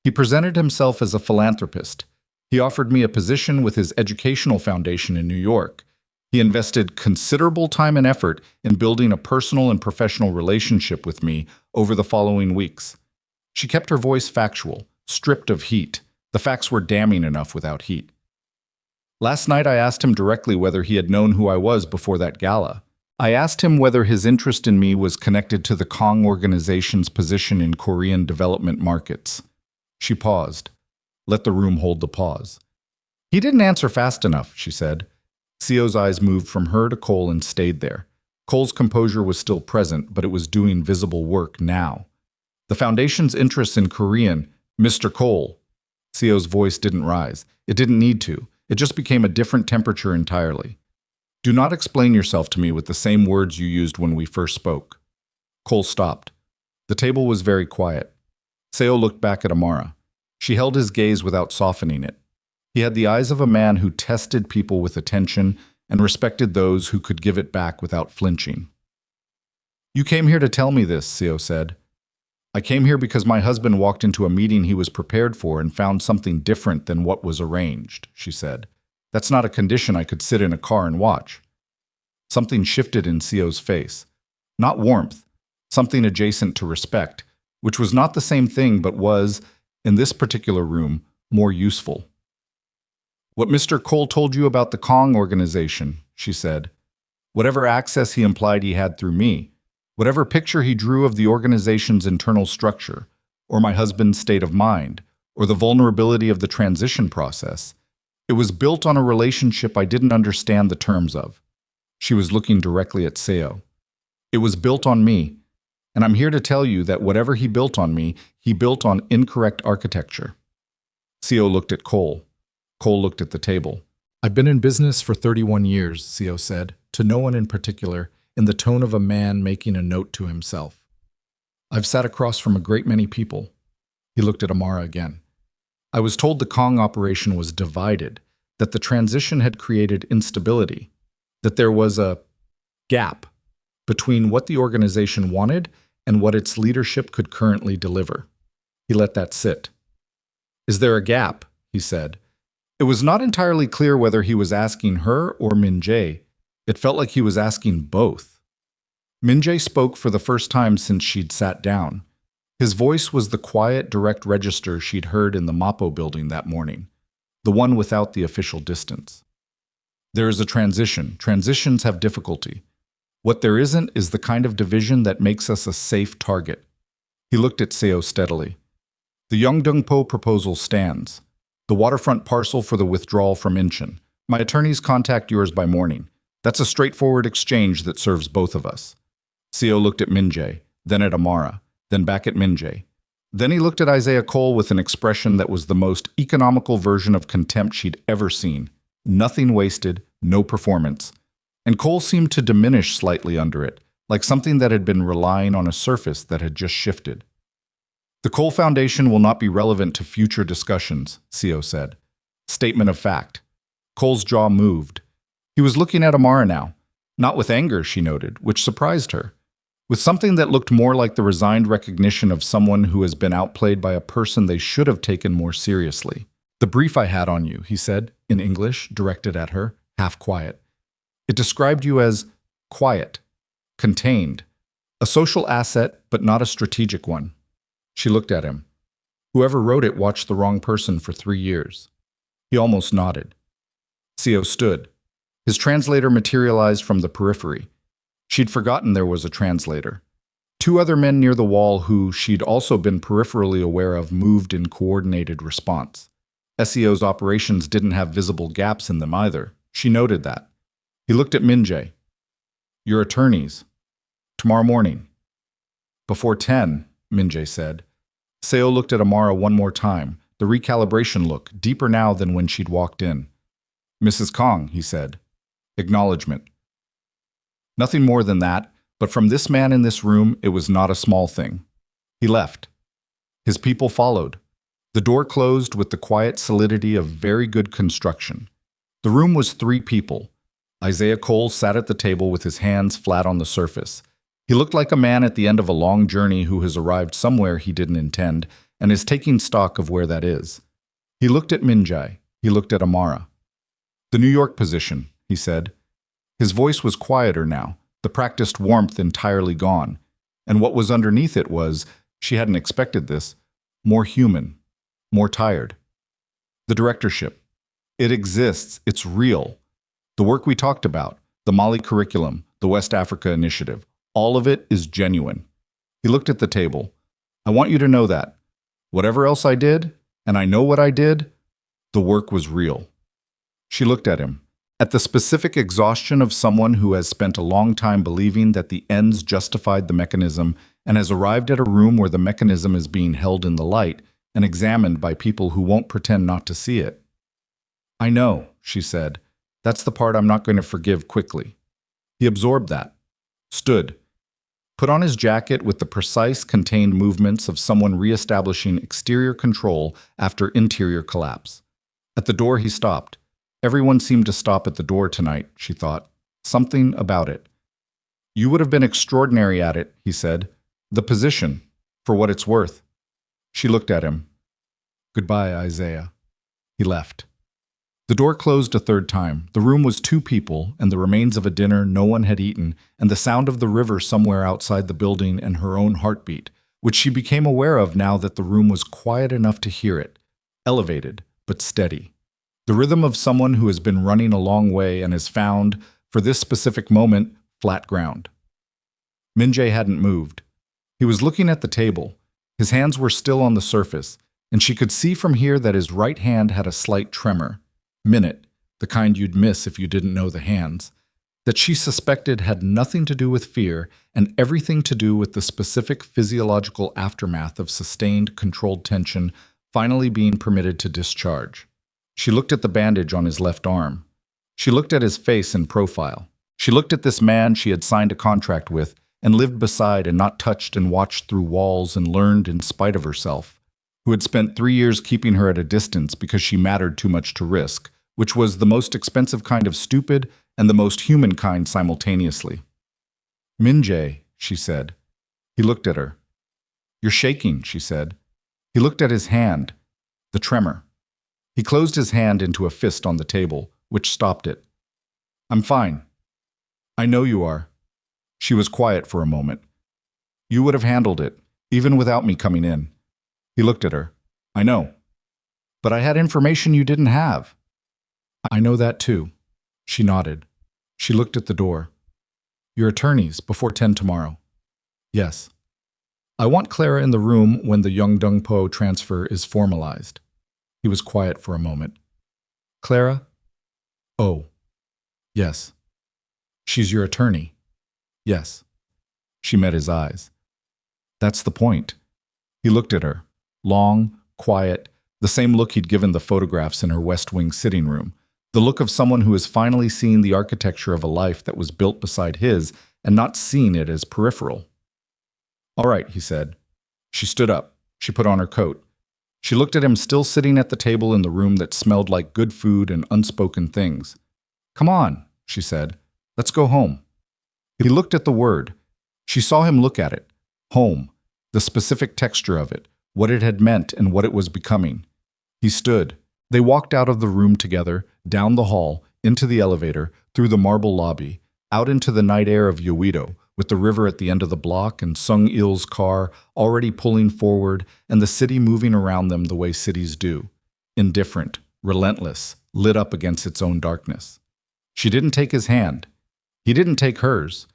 "He presented himself as a philanthropist. He offered me a position with his educational foundation in New York. He invested considerable time and effort in building a personal and professional relationship with me over the following weeks." She kept her voice factual, stripped of heat. The facts were damning enough without heat. "Last night I asked him directly whether he had known who I was before that gala. I asked him whether his interest in me was connected to the Kong organization's position in Korean development markets." She paused. Let the room hold the pause. "He didn't answer fast enough," she said. Seo's eyes moved from her to Cole and stayed there. Cole's composure was still present, but it was doing visible work now. "The Foundation's interests in Korean, Mr. Cole." Seo's voice didn't rise. It didn't need to. It just became a different temperature entirely. "Do not explain yourself to me with the same words you used when we first spoke." Cole stopped. The table was very quiet. Seo looked back at Amara. She held his gaze without softening it. He had the eyes of a man who tested people with attention and respected those who could give it back without flinching. "You came here to tell me this," Seo said. "I came here because my husband walked into a meeting he was prepared for and found something different than what was arranged," she said. That's not a condition I could sit in a car and watch. Something shifted in Sio's face. Not warmth, something adjacent to respect, which was not the same thing but was, in this particular room, more useful. What Mr. Cole told you about the Kong organization, she said. Whatever access he implied he had through me, whatever picture he drew of the organization's internal structure, or my husband's state of mind, or the vulnerability of the transition process, it was built on a relationship I didn't understand the terms of. She was looking directly at Seo. It was built on me, and I'm here to tell you that whatever he built on me, he built on incorrect architecture. Seo looked at Cole. Cole looked at the table. I've been in business for 31 years, Seo said, to no one in particular, in the tone of a man making a note to himself. I've sat across from a great many people. He looked at Amara again. I was told the Kong operation was divided, that the transition had created instability, that there was a gap between what the organization wanted and what its leadership could currently deliver. He let that sit. Is there a gap? He said. It was not entirely clear whether he was asking her or Min-jae. It felt like he was asking both. Min-jae spoke for the first time since she'd sat down. His voice was the quiet, direct register she'd heard in the Mappo building that morning, the one without the official distance. There is a transition. Transitions have difficulty. What there isn't is the kind of division that makes us a safe target. He looked at Seo steadily. The Yongdong-po proposal stands. The waterfront parcel for the withdrawal from Incheon. My attorneys contact yours by morning. That's a straightforward exchange that serves both of us. Seo looked at Min-jae, then at Amara, then back at Min-jae. Then he looked at Isaiah Cole with an expression that was the most economical version of contempt she'd ever seen. Nothing wasted, no performance. And Cole seemed to diminish slightly under it, like something that had been relying on a surface that had just shifted. The Cole Foundation will not be relevant to future discussions, Seo said. Statement of fact. Cole's jaw moved. He was looking at Amara now, not with anger, she noted, which surprised her, with something that looked more like the resigned recognition of someone who has been outplayed by a person they should have taken more seriously. The brief I had on you, he said, in English, directed at her, half quiet. It described you as quiet, contained, a social asset but not a strategic one. She looked at him. Whoever wrote it watched the wrong person for 3 years. He almost nodded. Seo stood. His translator materialized from the periphery. She'd forgotten there was a translator. 2 other men near the wall who she'd also been peripherally aware of moved in coordinated response. SEO's operations didn't have visible gaps in them either. She noted that. He looked at Min-jae. Your attorneys. Tomorrow morning. Before 10, Min-jae said. Seo looked at Amara one more time, the recalibration look, deeper now than when she'd walked in. Mrs. Kong, he said. Acknowledgement. Nothing more than that, but from this man in this room, it was not a small thing. He left. His people followed. The door closed with the quiet solidity of very good construction. The room was 3 people. Isaiah Cole sat at the table with his hands flat on the surface. He looked like a man at the end of a long journey who has arrived somewhere he didn't intend and is taking stock of where that is. He looked at Min-jae. He looked at Amara. The New York position, he said. His voice was quieter now, the practiced warmth entirely gone. And what was underneath it was, she hadn't expected this, more human, more tired. The directorship. It exists. It's real. The work we talked about, the Mali curriculum, the West Africa initiative, all of it is genuine. He looked at the table. I want you to know that. Whatever else I did, and I know what I did, the work was real. She looked at him. At the specific exhaustion of someone who has spent a long time believing that the ends justified the mechanism and has arrived at a room where the mechanism is being held in the light and examined by people who won't pretend not to see it. I know, she said. That's the part I'm not going to forgive quickly. He absorbed that. Stood. Put on his jacket with the precise, contained movements of someone reestablishing exterior control after interior collapse. At the door he stopped. Everyone seemed to stop at the door tonight, she thought. Something about it. You would have been extraordinary at it, he said. The position, for what it's worth. She looked at him. Goodbye, Isaiah. He left. The door closed a third time. The room was two people, and the remains of a dinner no one had eaten, and the sound of the river somewhere outside the building and her own heartbeat, which she became aware of now that the room was quiet enough to hear it, elevated but steady. The rhythm of someone who has been running a long way and has found, for this specific moment, flat ground. Min-jae hadn't moved. He was looking at the table. His hands were still on the surface, and she could see from here that his right hand had a slight tremor. Minute, the kind you'd miss if you didn't know the hands, that she suspected had nothing to do with fear and everything to do with the specific physiological aftermath of sustained, controlled tension finally being permitted to discharge. She looked at the bandage on his left arm. She looked at his face and profile. She looked at this man she had signed a contract with and lived beside and not touched and watched through walls and learned in spite of herself, who had spent 3 years keeping her at a distance because she mattered too much to risk, which was the most expensive kind of stupid and the most human kind simultaneously. Min-jae, she said. He looked at her. You're shaking, she said. He looked at his hand, the tremor. He closed his hand into a fist on the table, which stopped it. I'm fine. I know you are. She was quiet for a moment. You would have handled it, even without me coming in. He looked at her. I know. But I had information you didn't have. I know that too. She nodded. She looked at the door. Your attorneys, before 10 tomorrow. Yes. I want Clara in the room when the Yeongdong-po transfer is formalized. He was quiet for a moment. Clara? Oh. Yes. She's your attorney. Yes. She met his eyes. That's the point. He looked at her. Long, quiet, the same look he'd given the photographs in her West Wing sitting room. The look of someone who has finally seen the architecture of a life that was built beside his and not seen it as peripheral. All right, he said. She stood up. She put on her coat. She looked at him still sitting at the table in the room that smelled like good food and unspoken things. Come on, she said. Let's go home. He looked at the word. She saw him look at it. Home. The specific texture of it. What it had meant and what it was becoming. He stood. They walked out of the room together, down the hall, into the elevator, through the marble lobby, out into the night air of Yeouido, with the river at the end of the block and Sung-il's car already pulling forward and the city moving around them the way cities do. Indifferent, relentless, lit up against its own darkness. She didn't take his hand. He didn't take hers.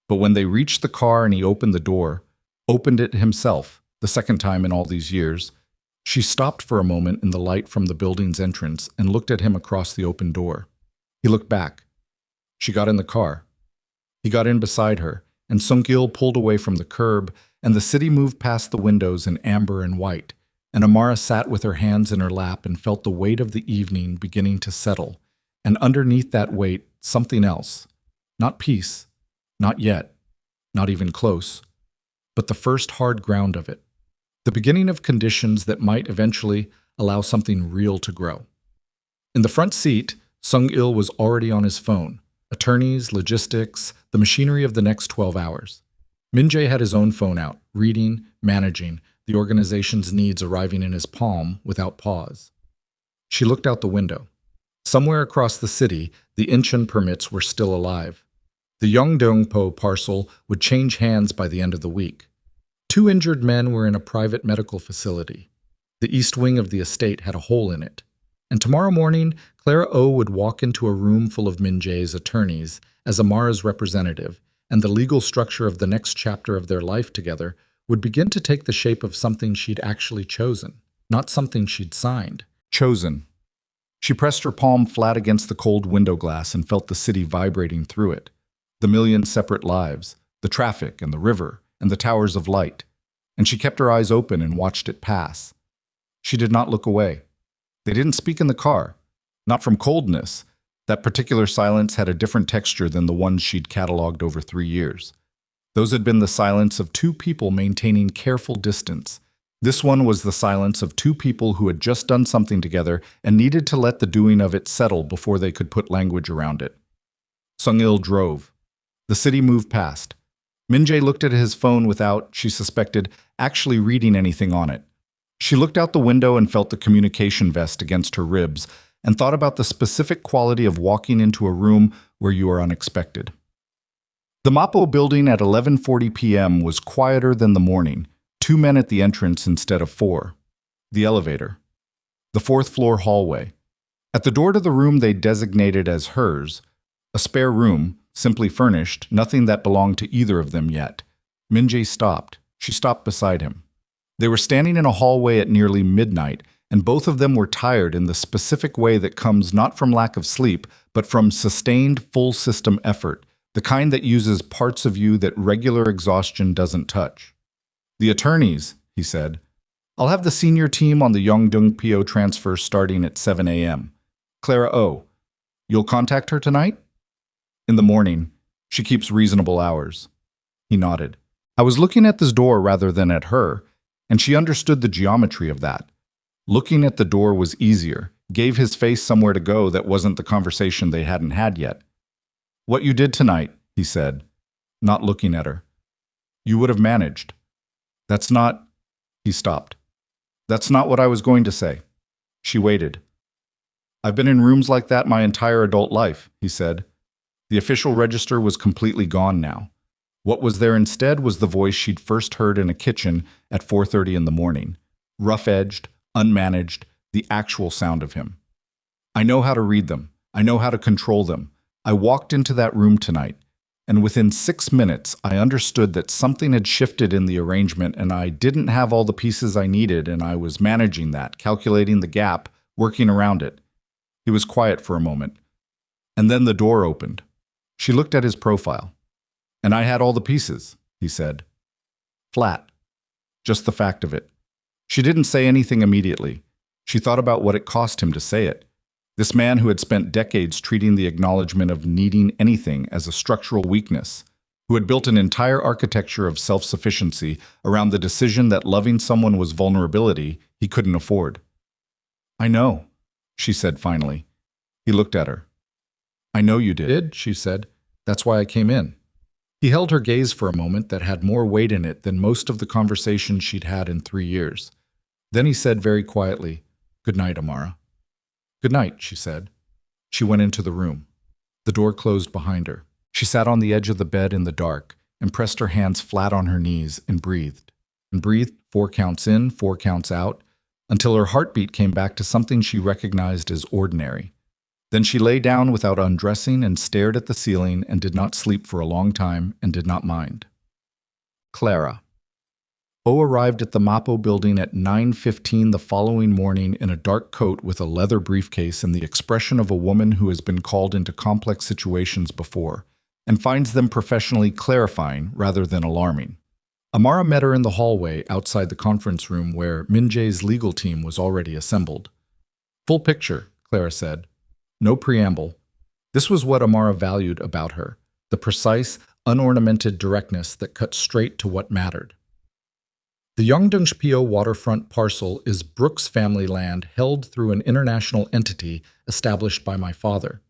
But when they reached the car and he opened the door, opened it himself, the second time in all these years, she stopped for a moment in the light from the building's entrance and looked at him across the open door. He looked back. She got in the car. He got in beside her, and Sung-il pulled away from the curb, and the city moved past the windows in amber and white, and Amara sat with her hands in her lap and felt the weight of the evening beginning to settle, and underneath that weight, something else. Not peace, not yet, not even close, but the first hard ground of it. The beginning of conditions that might eventually allow something real to grow. In the front seat, Sung-il was already on his phone. Attorneys, logistics, the machinery of the next 12 hours. Min-jae had his own phone out, reading, managing, the organization's needs arriving in his palm without pause. She looked out the window. Somewhere across the city, the Incheon permits were still alive. The Yeongdong-po parcel would change hands by the end of the week. 2 injured men were in a private medical facility. The east wing of the estate had a hole in it. And tomorrow morning, Clara Oh would walk into a room full of Min-jae's attorneys as Amara's representative, and the legal structure of the next chapter of their life together would begin to take the shape of something she'd actually chosen, not something she'd signed. Chosen. She pressed her palm flat against the cold window glass and felt the city vibrating through it. The million separate lives, the traffic and the river, and the towers of light, and she kept her eyes open and watched it pass. She did not look away. They didn't speak in the car, not from coldness. That particular silence had a different texture than the ones she'd cataloged over 3 years. Those had been the silence of 2 people maintaining careful distance. This one was the silence of 2 people who had just done something together and needed to let the doing of it settle before they could put language around it. Sung-il drove. The city moved past. Min-jae looked at his phone without, she suspected, actually reading anything on it. She looked out the window and felt the communication vest against her ribs, and thought about the specific quality of walking into a room where you are unexpected. The Mapo building at 11:40 p.m. was quieter than the morning, 2 men at the entrance instead of 4. The elevator. The 4th-floor hallway. At the door to the room they designated as hers, a spare room, simply furnished, nothing that belonged to either of them yet. Minjae stopped. She stopped beside him. They were standing in a hallway at nearly midnight, and both of them were tired in the specific way that comes not from lack of sleep, but from sustained full-system effort, the kind that uses parts of you that regular exhaustion doesn't touch. "The attorneys," he said. "I'll have the senior team on the Yongdong PO transfer starting at 7 a.m. Clara O. You'll contact her tonight?" "In the morning. She keeps reasonable hours." He nodded. "I was looking at this door rather than at her, and she understood the geometry of that. Looking at the door was easier, gave his face somewhere to go that wasn't the conversation they hadn't had yet. "What you did tonight," he said, not looking at her. "You would have managed." "That's not—" He stopped. "That's not what I was going to say." She waited. "I've been in rooms like that my entire adult life," he said. The official register was completely gone now. What was there instead was the voice she'd first heard in a kitchen at 4:30 in the morning. Rough-edged, unmanaged, the actual sound of him. "I know how to read them. I know how to control them. I walked into that room tonight, and within 6 minutes I understood that something had shifted in the arrangement and I didn't have all the pieces I needed, and I was managing that, calculating the gap, working around it." He was quiet for a moment. And then the door opened. She looked at his profile. "And I had all the pieces," he said. Flat. Just the fact of it. She didn't say anything immediately. She thought about what it cost him to say it. This man who had spent decades treating the acknowledgement of needing anything as a structural weakness, who had built an entire architecture of self-sufficiency around the decision that loving someone was vulnerability he couldn't afford. "I know," she said finally. He looked at her. "I know you did," she said. "That's why I came in." He held her gaze for a moment that had more weight in it than most of the conversations she'd had in 3 years. Then he said very quietly, "Good night, Amara." "Good night," she said. She went into the room. The door closed behind her. She sat on the edge of the bed in the dark and pressed her hands flat on her knees and breathed. And breathed 4 counts in, 4 counts out, until her heartbeat came back to something she recognized as ordinary. Then she lay down without undressing and stared at the ceiling and did not sleep for a long time and did not mind. Clara. O arrived at the Mapo building at 9:15 the following morning in a dark coat with a leather briefcase and the expression of a woman who has been called into complex situations before, and finds them professionally clarifying rather than alarming. Amara met her in the hallway outside the conference room where Minjae's legal team was already assembled. "Full picture," Clara said. No preamble. This was what Amara valued about her, the precise, unornamented directness that cut straight to what mattered. The Yongdongpyo waterfront parcel is Brooks family land held through an international entity established by my father.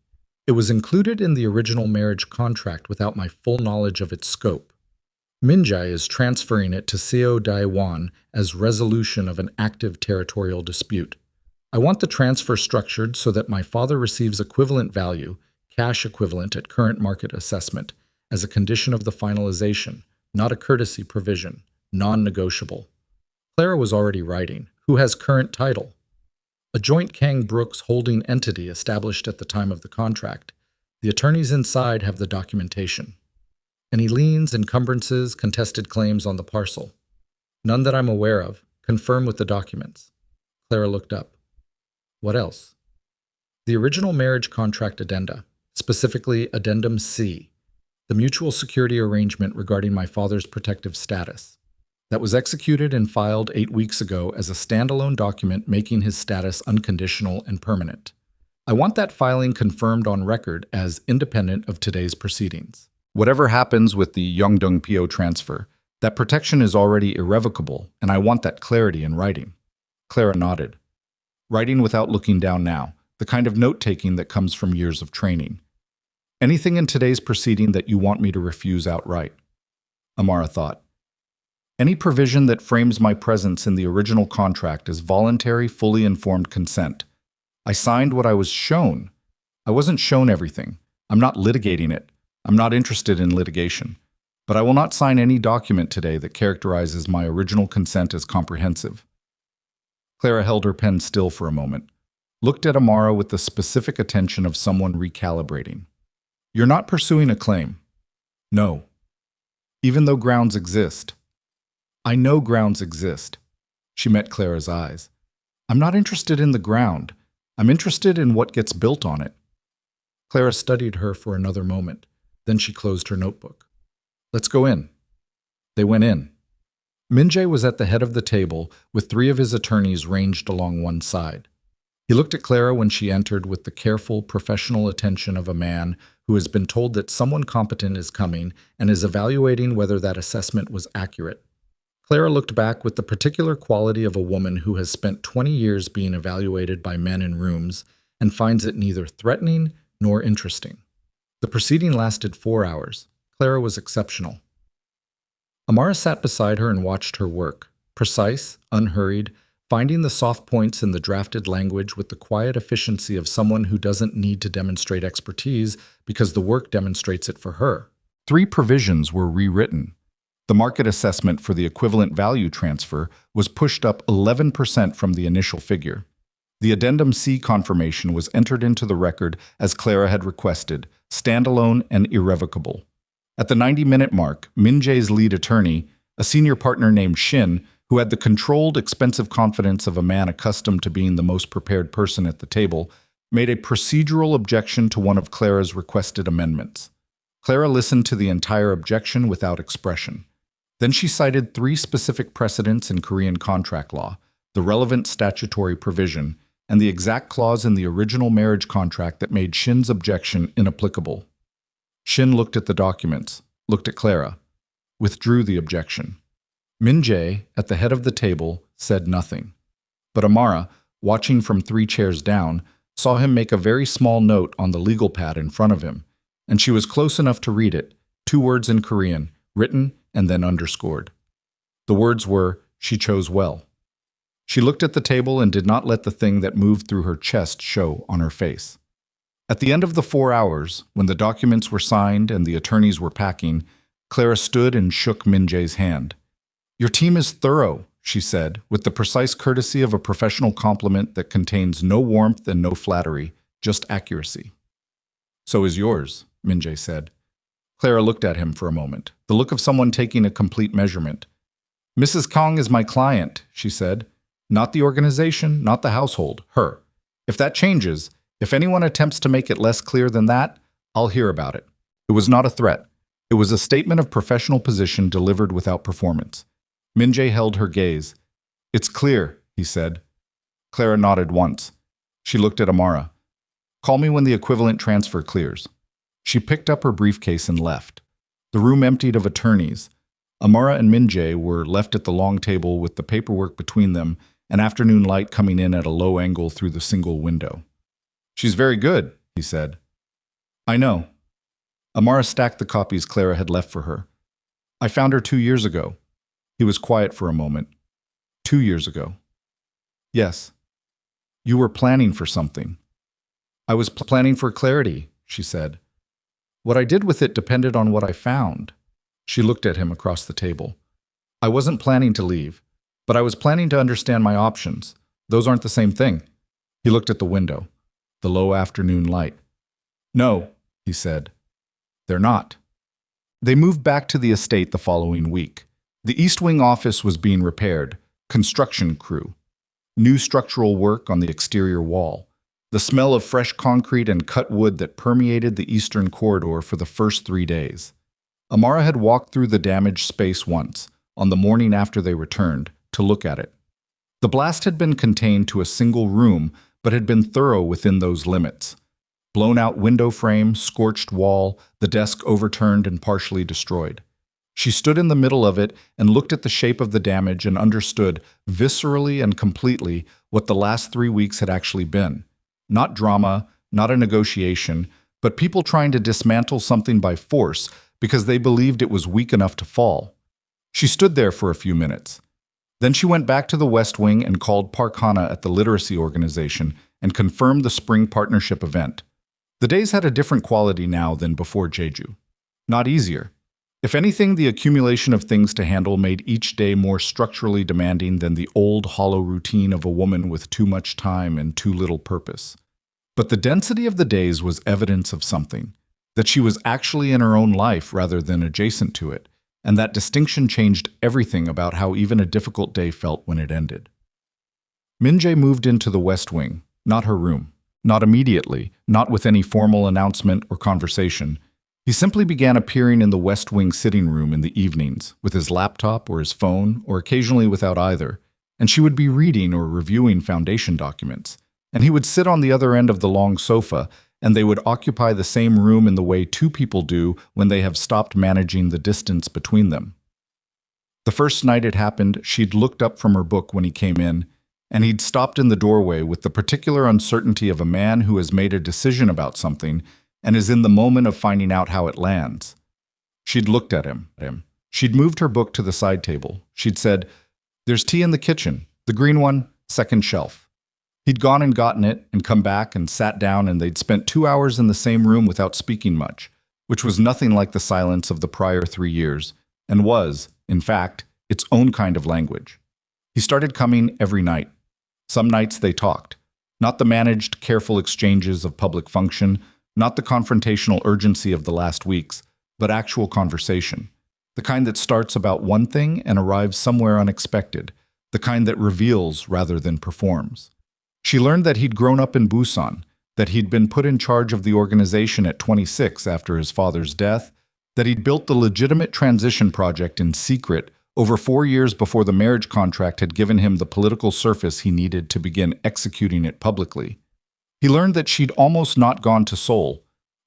It was included in the original marriage contract without my full knowledge of its scope. Minjae is transferring it to Seo Daiwan as resolution of an active territorial dispute. I want the transfer structured so that my father receives equivalent value, cash equivalent at current market assessment, as a condition of the finalization, not a courtesy provision, non-negotiable. Clara was already writing. Who has current title? A joint Kang Brooks holding entity established at the time of the contract. The attorneys inside have the documentation. Any liens, encumbrances, contested claims on the parcel? None that I'm aware of. Confirm with the documents. Clara looked up. What else? The original marriage contract addenda, specifically Addendum C, the mutual security arrangement regarding my father's protective status. That was executed and filed 8 weeks ago as a standalone document making his status unconditional and permanent. I want that filing confirmed on record as independent of today's proceedings. Whatever happens with the Yongdongpyo transfer, that protection is already irrevocable, and I want that clarity in writing. Clara nodded. Writing without looking down now, the kind of note-taking that comes from years of training. Anything in today's proceeding that you want me to refuse outright? Amara thought. Any provision that frames my presence in the original contract as voluntary, fully informed consent. I signed what I was shown. I wasn't shown everything. I'm not litigating it. I'm not interested in litigation. But I will not sign any document today that characterizes my original consent as comprehensive. Clara held her pen still for a moment, looked at Amara with the specific attention of someone recalibrating. You're not pursuing a claim. No. Even though grounds exist. I know grounds exist. She met Clara's eyes. I'm not interested in the ground. I'm interested in what gets built on it. Clara studied her for another moment. Then she closed her notebook. Let's go in. They went in. Minjae was at the head of the table with 3 of his attorneys ranged along one side. He looked at Clara when she entered with the careful, professional attention of a man who has been told that someone competent is coming and is evaluating whether that assessment was accurate. Clara looked back with the particular quality of a woman who has spent 20 years being evaluated by men in rooms and finds it neither threatening nor interesting. The proceeding lasted 4 hours. Clara was exceptional. Amara sat beside her and watched her work, precise, unhurried, finding the soft points in the drafted language with the quiet efficiency of someone who doesn't need to demonstrate expertise because the work demonstrates it for her. 3 provisions were rewritten. The market assessment for the equivalent value transfer was pushed up 11% from the initial figure. The Addendum C confirmation was entered into the record as Clara had requested, standalone and irrevocable. At the 90-minute mark, Minjae's lead attorney, a senior partner named Shin, who had the controlled, expensive confidence of a man accustomed to being the most prepared person at the table, made a procedural objection to one of Clara's requested amendments. Clara listened to the entire objection without expression. Then she cited 3 specific precedents in Korean contract law, the relevant statutory provision, and the exact clause in the original marriage contract that made Shin's objection inapplicable. Shin looked at the documents, looked at Clara, withdrew the objection. Minjae, at the head of the table, said nothing. But Amara, watching from 3 chairs down, saw him make a very small note on the legal pad in front of him, and she was close enough to read it, 2 words in Korean, written and then underscored. The words were, "She chose well." She looked at the table and did not let the thing that moved through her chest show on her face. At the end of the 4 hours, when the documents were signed and the attorneys were packing, Clara stood and shook Minjae's hand. "Your team is thorough," she said, with the precise courtesy of a professional compliment that contains no warmth and no flattery, just accuracy. "So is yours," Minjae said. Clara looked at him for a moment, the look of someone taking a complete measurement. "Mrs. Kong is my client," she said. "Not the organization, not the household, her. If that changes, if anyone attempts to make it less clear than that, I'll hear about it." It was not a threat. It was a statement of professional position delivered without performance. Minjae held her gaze. "It's clear," he said. Clara nodded once. She looked at Amara. "Call me when the equivalent transfer clears." She picked up her briefcase and left. The room emptied of attorneys. Amara and Minjae were left at the long table with the paperwork between them and afternoon light coming in at a low angle through the single window. "She's very good," he said. "I know." Amara stacked the copies Clara had left for her. "I found her 2 years ago." He was quiet for a moment. 2 years ago. "Yes. You were planning for something." "I was planning for clarity," she said. "What I did with it depended on what I found." She looked at him across the table. "I wasn't planning to leave, but I was planning to understand my options. Those aren't the same thing." He looked at the window, the low afternoon light. "No," he said. "They're not." They moved back to the estate the following week. The East Wing office was being repaired, construction crew, new structural work on the exterior wall, the smell of fresh concrete and cut wood that permeated the eastern corridor for the first 3 days. Amara had walked through the damaged space once, on the morning after they returned, to look at it. The blast had been contained to a single room, but had been thorough within those limits. Blown-out window frame, scorched wall, the desk overturned and partially destroyed. She stood in the middle of it and looked at the shape of the damage and understood, viscerally and completely, what the last 3 weeks had actually been. Not drama, not a negotiation, but people trying to dismantle something by force because they believed it was weak enough to fall. She stood there for a few minutes. Then she went back to the West Wing and called Park Hana at the literacy organization and confirm the spring partnership event. The days had a different quality now than before Jeju. Not easier. If anything, the accumulation of things to handle made each day more structurally demanding than the old, hollow routine of a woman with too much time and too little purpose. But the density of the days was evidence of something, that she was actually in her own life rather than adjacent to it, and that distinction changed everything about how even a difficult day felt when it ended. Min-jae moved into the West Wing, not her room, not immediately, not with any formal announcement or conversation. He simply began appearing in the West Wing sitting room in the evenings, with his laptop or his phone, or occasionally without either, and she would be reading or reviewing foundation documents, and he would sit on the other end of the long sofa, and they would occupy the same room in the way two people do when they have stopped managing the distance between them. The first night it happened, she'd looked up from her book when he came in, and he'd stopped in the doorway with the particular uncertainty of a man who has made a decision about something and is in the moment of finding out how it lands. She'd looked at him. She'd moved her book to the side table. She'd said, "There's tea in the kitchen, the green one, second shelf." He'd gone and gotten it and come back and sat down, and they'd spent 2 hours in the same room without speaking much, which was nothing like the silence of the prior 3 years, and was, in fact, its own kind of language. He started coming every night. Some nights they talked, not the managed, careful exchanges of public function, not the confrontational urgency of the last weeks, but actual conversation, the kind that starts about one thing and arrives somewhere unexpected, the kind that reveals rather than performs. She learned that he'd grown up in Busan, that he'd been put in charge of the organization at 26 after his father's death, that he'd built the legitimate transition project in secret over 4 years before the marriage contract had given him the political surface he needed to begin executing it publicly. He learned that she'd almost not gone to Seoul.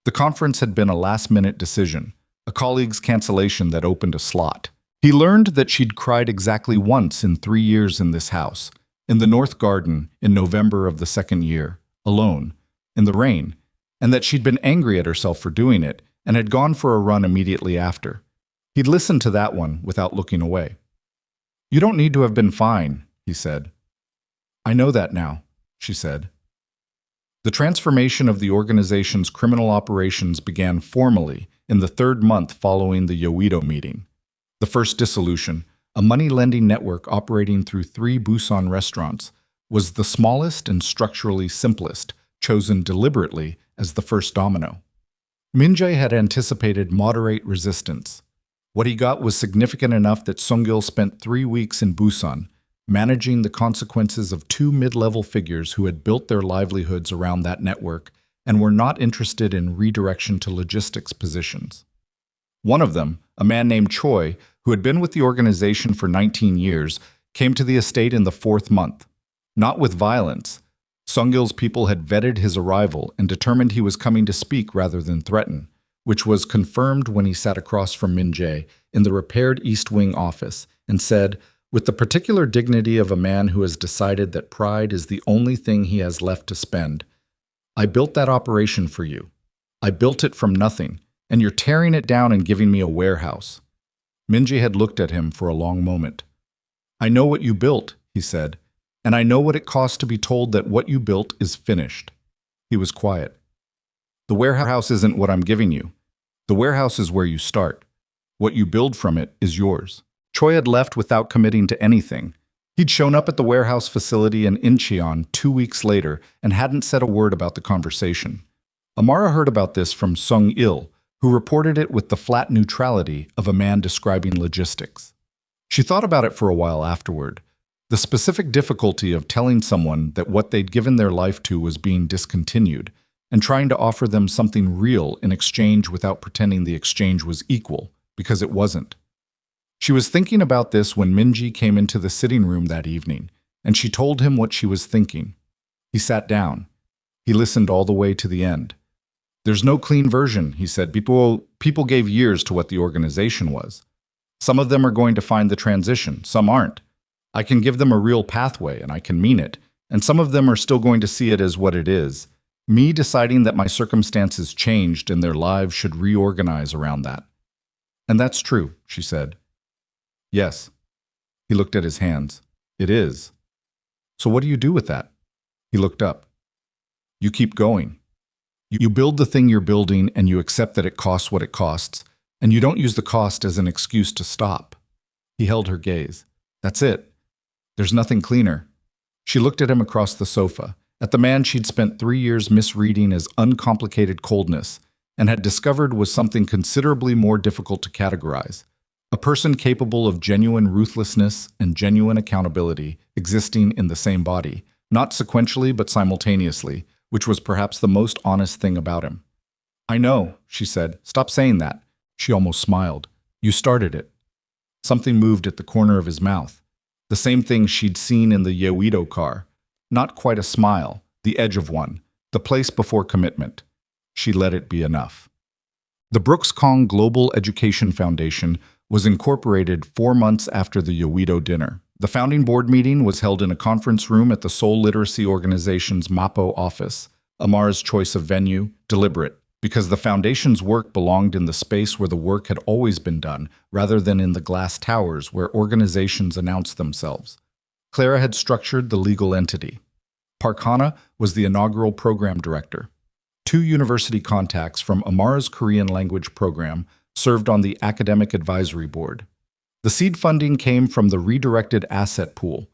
The conference had been a last-minute decision, a colleague's cancellation that opened a slot. He learned that she'd cried exactly once in 3 years in this house, in the North Garden in November of the second year, alone, in the rain, and that she'd been angry at herself for doing it and had gone for a run immediately after. He'd listened to that one without looking away. "You don't need to have been fine," he said. "I know that now," she said. The transformation of the organization's criminal operations began formally in the 3rd month following the Yoido meeting. The first dissolution, a money-lending network operating through 3 Busan restaurants, was the smallest and structurally simplest, chosen deliberately as the first domino. Min-jae had anticipated moderate resistance. What he got was significant enough that Sung-gil spent 3 weeks in Busan, managing the consequences of 2 mid-level figures who had built their livelihoods around that network and were not interested in redirection to logistics positions. One of them, a man named Choi, who had been with the organization for 19 years, came to the estate in the 4th month. Not with violence. Sung-gil's people had vetted his arrival and determined he was coming to speak rather than threaten, which was confirmed when he sat across from Min-jae in the repaired East Wing office and said, with the particular dignity of a man who has decided that pride is the only thing he has left to spend, "I built that operation for you. I built it from nothing, and you're tearing it down and giving me a warehouse." Min-jae had looked at him for a long moment. "I know what you built," he said, "and I know what it costs to be told that what you built is finished." He was quiet. "The warehouse isn't what I'm giving you. The warehouse is where you start. What you build from it is yours." Choi had left without committing to anything. He'd shown up at the warehouse facility in Incheon 2 weeks later and hadn't said a word about the conversation. Amara heard about this from Sung-il, who reported it with the flat neutrality of a man describing logistics. She thought about it for a while afterward. The specific difficulty of telling someone that what they'd given their life to was being discontinued, and trying to offer them something real in exchange without pretending the exchange was equal, because it wasn't. She was thinking about this when Min-jae came into the sitting room that evening, and she told him what she was thinking. He sat down. He listened all the way to the end. "There's no clean version," he said. People gave years to what the organization was. Some of them are going to find the transition, some aren't. I can give them a real pathway, and I can mean it, and some of them are still going to see it as what it is. Me deciding that my circumstances changed and their lives should reorganize around that. "And that's true," she said. "Yes." He looked at his hands. "It is." "So what do you do with that?" He looked up. You keep going. You build the thing you're building and you accept that it costs what it costs, and you don't use the cost as an excuse to stop. He held her gaze. That's it. There's nothing cleaner. She looked at him across the sofa, at the man she'd spent 3 years misreading as uncomplicated coldness, and had discovered was something considerably more difficult to categorize. A person capable of genuine ruthlessness and genuine accountability existing in the same body, not sequentially but simultaneously, which was perhaps the most honest thing about him. I know, she said. Stop saying that. She almost smiled. You started it. Something moved at the corner of his mouth. The same thing she'd seen in the Yewido car. Not quite a smile, the edge of one, the place before commitment. She let it be enough. The Brooks Kong Global Education Foundation was incorporated 4 months after the Yewido dinner. The founding board meeting was held in a conference room at the Seoul Literacy Organization's MAPO office. Amara's choice of venue, deliberate, because the foundation's work belonged in the space where the work had always been done, rather than in the glass towers where organizations announced themselves. Clara had structured the legal entity. Park Hana was the inaugural program director. 2 university contacts from Amara's Korean language program served on the academic advisory board. The seed funding came from the redirected asset pool,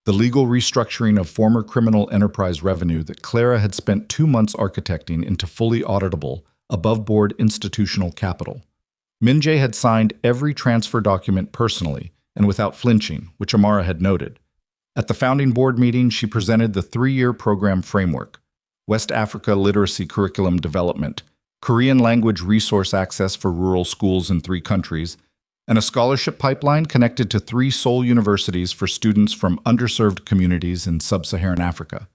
the legal restructuring of former criminal enterprise revenue that Clara had spent 2 months architecting into fully auditable, above-board institutional capital. Min Jae had signed every transfer document personally and without flinching, which Amara had noted. At the founding board meeting, she presented the 3-year program framework: West Africa Literacy Curriculum Development, Korean language resource access for rural schools in 3 countries, and a scholarship pipeline connected to 3 Seoul universities for students from underserved communities in sub-Saharan Africa.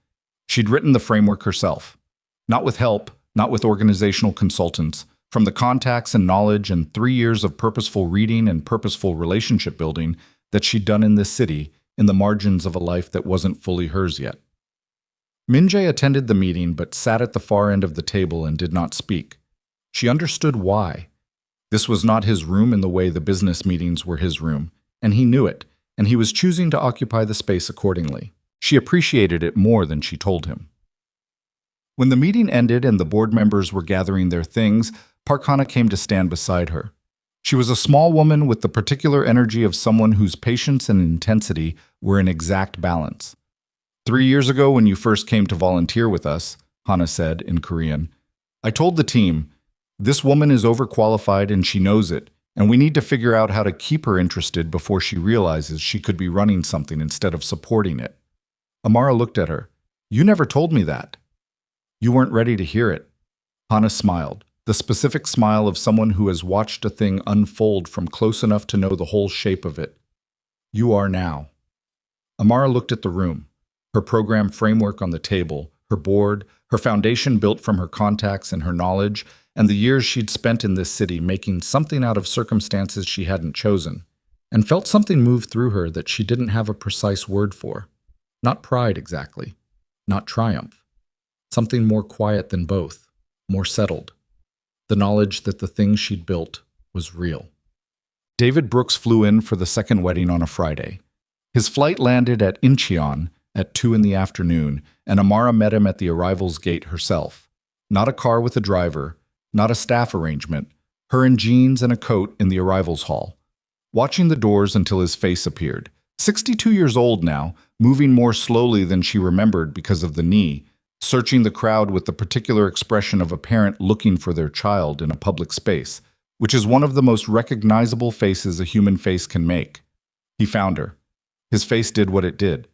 She'd written the framework herself. Not with help, not with organizational consultants, from the contacts and knowledge and 3 years of purposeful reading and purposeful relationship building that she'd done in this city, in the margins of a life that wasn't fully hers yet. Min Jae attended the meeting but sat at the far end of the table and did not speak. She understood why. This was not his room in the way the business meetings were his room, and he knew it, and he was choosing to occupy the space accordingly. She appreciated it more than she told him. When the meeting ended and the board members were gathering their things, Park Hana came to stand beside her. She was a small woman with the particular energy of someone whose patience and intensity were in exact balance. 3 years ago, when you first came to volunteer with us, Hana said in Korean, I told the team, this woman is overqualified and she knows it, and we need to figure out how to keep her interested before she realizes she could be running something instead of supporting it. Amara looked at her. You never told me that. You weren't ready to hear it. Hana smiled, the specific smile of someone who has watched a thing unfold from close enough to know the whole shape of it. You are now. Amara looked at the room, her program framework on the table, her board, her foundation built from her contacts and her knowledge, and the years she'd spent in this city making something out of circumstances she hadn't chosen, and felt something move through her that she didn't have a precise word for. Not pride exactly, not triumph. Something more quiet than both, more settled. The knowledge that the thing she'd built was real. David Brooks flew in for the second wedding on a Friday. His flight landed at Incheon at 2 in the afternoon, and Amara met him at the arrivals gate herself. Not a car with a driver, not a staff arrangement, her in jeans and a coat in the arrivals hall. Watching the doors until his face appeared. 62 years old now, moving more slowly than she remembered because of the knee, searching the crowd with the particular expression of a parent looking for their child in a public space, which is one of the most recognizable faces a human face can make. He found her. His face did what it did.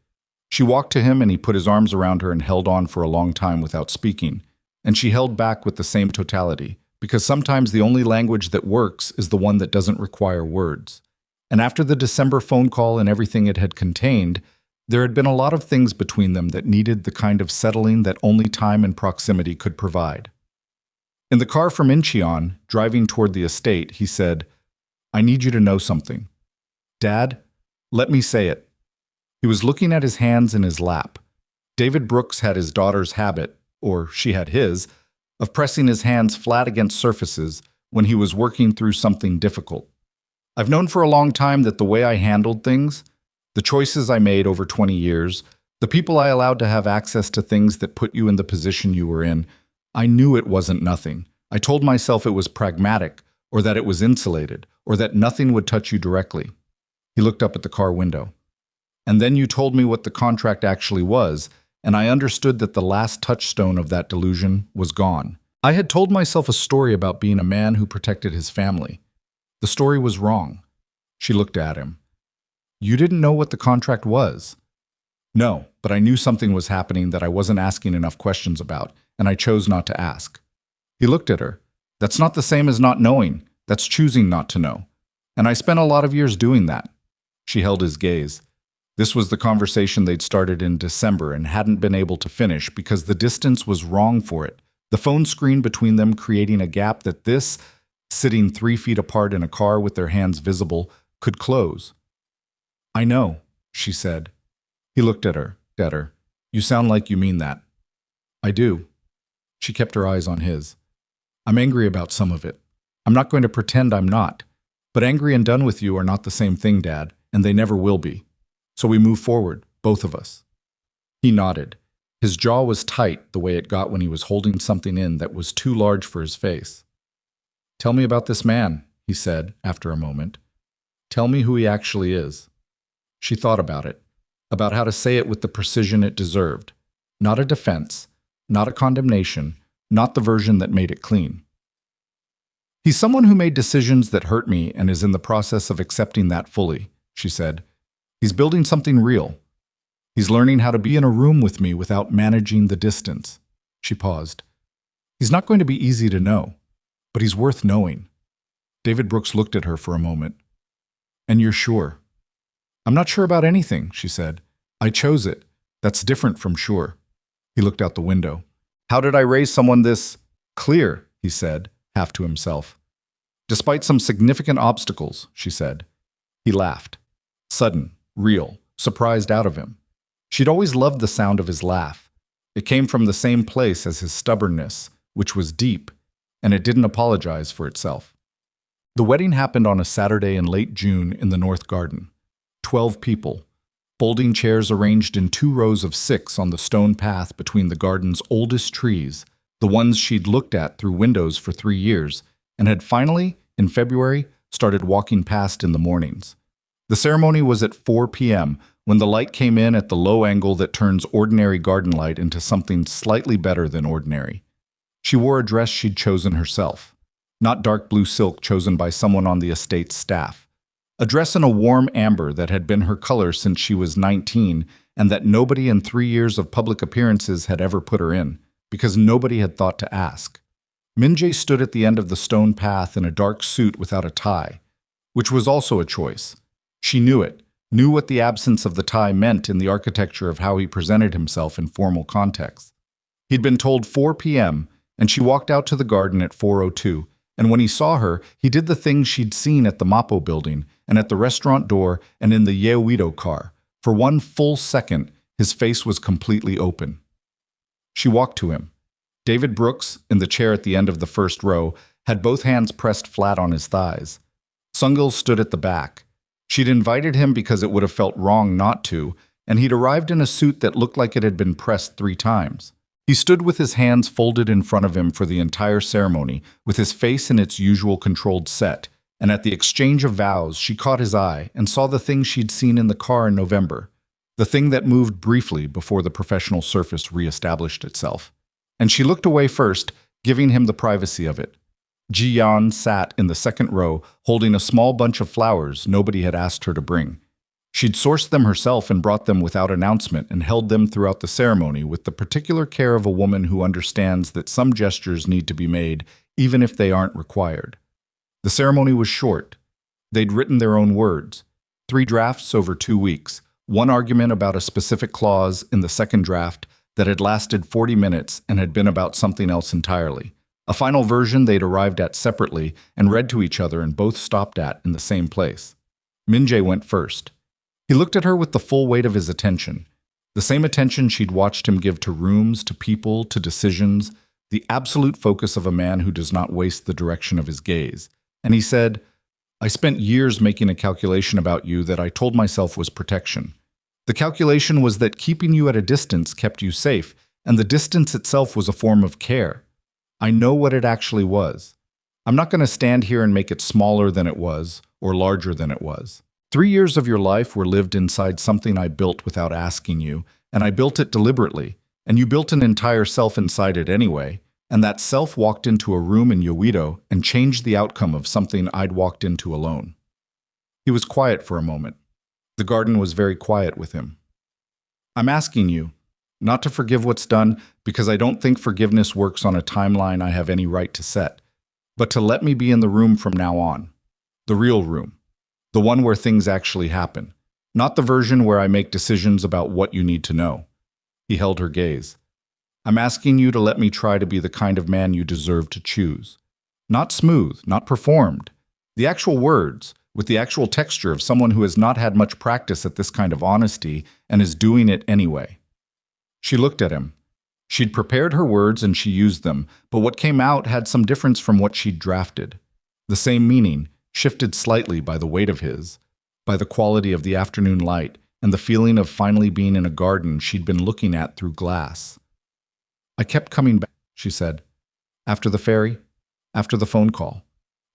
She walked to him and he put his arms around her and held on for a long time without speaking, and she held back with the same totality, because sometimes the only language that works is the one that doesn't require words. And after the December phone call and everything it had contained, there had been a lot of things between them that needed the kind of settling that only time and proximity could provide. In the car from Incheon, driving toward the estate, he said, I need you to know something. Dad, let me say it. He was looking at his hands in his lap. David Brooks had his daughter's habit, or she had his, of pressing his hands flat against surfaces when he was working through something difficult. I've known for a long time that the way I handled things, the choices I made over 20 years, The people I allowed to have access to things that put you in the position you were in, I knew it wasn't nothing. I told myself it was pragmatic, or that it was insulated, or that nothing would touch you directly. He looked up at the car window. And then you told me what the contract actually was, and I understood that the last touchstone of that delusion was gone. I had told myself a story about being a man who protected his family. The story was wrong. She looked at him. You didn't know what the contract was. No, but I knew something was happening that I wasn't asking enough questions about, and I chose not to ask. He looked at her. That's not the same as not knowing. That's choosing not to know. And I spent a lot of years doing that. She held his gaze. This was the conversation they'd started in December and hadn't been able to finish because the distance was wrong for it. The phone screen between them creating a gap that this, sitting 3 feet apart in a car with their hands visible, could close. I know, she said. He looked at her. You sound like you mean that. I do. She kept her eyes on his. I'm angry about some of it. I'm not going to pretend I'm not. But angry and done with you are not the same thing, Dad, and they never will be. So we move forward, both of us. He nodded. His jaw was tight the way it got when he was holding something in that was too large for his face. Tell me about this man, he said after a moment. Tell me who he actually is. She thought about how to say it with the precision it deserved. Not a defense, not a condemnation, not the version that made it clean. He's someone who made decisions that hurt me and is in the process of accepting that fully, she said. He's building something real. He's learning how to be in a room with me without managing the distance. She paused. He's not going to be easy to know, but he's worth knowing. David Brooks looked at her for a moment. And you're sure? I'm not sure about anything, she said. I chose it. That's different from sure. He looked out the window. How did I raise someone this clear, he said, half to himself. Despite some significant obstacles, she said. He laughed. Sudden, real, surprised out of him. She'd always loved the sound of his laugh. It came from the same place as his stubbornness, which was deep, and it didn't apologize for itself. The wedding happened on a Saturday in late June in the North Garden. 12 people, folding chairs arranged in 2 rows of 6 on the stone path between the garden's oldest trees, the ones she'd looked at through windows for 3 years, and had finally, in February, started walking past in the mornings. The ceremony was at 4 p.m. when the light came in at the low angle that turns ordinary garden light into something slightly better than ordinary. She wore a dress she'd chosen herself, not dark blue silk chosen by someone on the estate's staff. A dress in a warm amber that had been her color since she was 19 and that nobody in 3 years of public appearances had ever put her in, because nobody had thought to ask. Minjae stood at the end of the stone path in a dark suit without a tie, which was also a choice. She knew it, knew what the absence of the tie meant in the architecture of how he presented himself in formal contexts. He'd been told 4 p.m., and she walked out to the garden at 4:02, and when he saw her, he did the things she'd seen at the Mapo building and at the restaurant door and in the Yehuido car. For 1 full second, his face was completely open. She walked to him. David Brooks, in the chair at the end of the first row, had both hands pressed flat on his thighs. Sungil stood at the back. She'd invited him because it would have felt wrong not to, and he'd arrived in a suit that looked like it had been pressed 3 times. He stood with his hands folded in front of him for the entire ceremony, with his face in its usual controlled set, and at the exchange of vows, she caught his eye and saw the thing she'd seen in the car in November, the thing that moved briefly before the professional surface reestablished itself. And she looked away first, giving him the privacy of it. Ji-Yan sat in the second row, holding a small bunch of flowers nobody had asked her to bring. She'd sourced them herself and brought them without announcement and held them throughout the ceremony with the particular care of a woman who understands that some gestures need to be made, even if they aren't required. The ceremony was short. They'd written their own words. 3 drafts over 2 weeks, 1 argument about a specific clause in the second draft that had lasted 40 minutes and had been about something else entirely. A final version they'd arrived at separately and read to each other and both stopped at in the same place. Minjae went first. He looked at her with the full weight of his attention, the same attention she'd watched him give to rooms, to people, to decisions, the absolute focus of a man who does not waste the direction of his gaze. And he said, I spent years making a calculation about you that I told myself was protection. The calculation was that keeping you at a distance kept you safe, and the distance itself was a form of care. I know what it actually was. I'm not going to stand here and make it smaller than it was, or larger than it was. 3 years of your life were lived inside something I built without asking you, and I built it deliberately, and you built an entire self inside it anyway, and that self walked into a room in Yowido and changed the outcome of something I'd walked into alone. He was quiet for a moment. The garden was very quiet with him. I'm asking you, not to forgive what's done, because I don't think forgiveness works on a timeline I have any right to set, but to let me be in the room from now on. The real room. The one where things actually happen. Not the version where I make decisions about what you need to know. He held her gaze. I'm asking you to let me try to be the kind of man you deserve to choose. Not smooth, not performed. The actual words, with the actual texture of someone who has not had much practice at this kind of honesty and is doing it anyway. She looked at him. She'd prepared her words and she used them, but what came out had some difference from what she'd drafted. The same meaning, shifted slightly by the weight of his, by the quality of the afternoon light, and the feeling of finally being in a garden she'd been looking at through glass. I kept coming back, she said. After the ferry, after the phone call,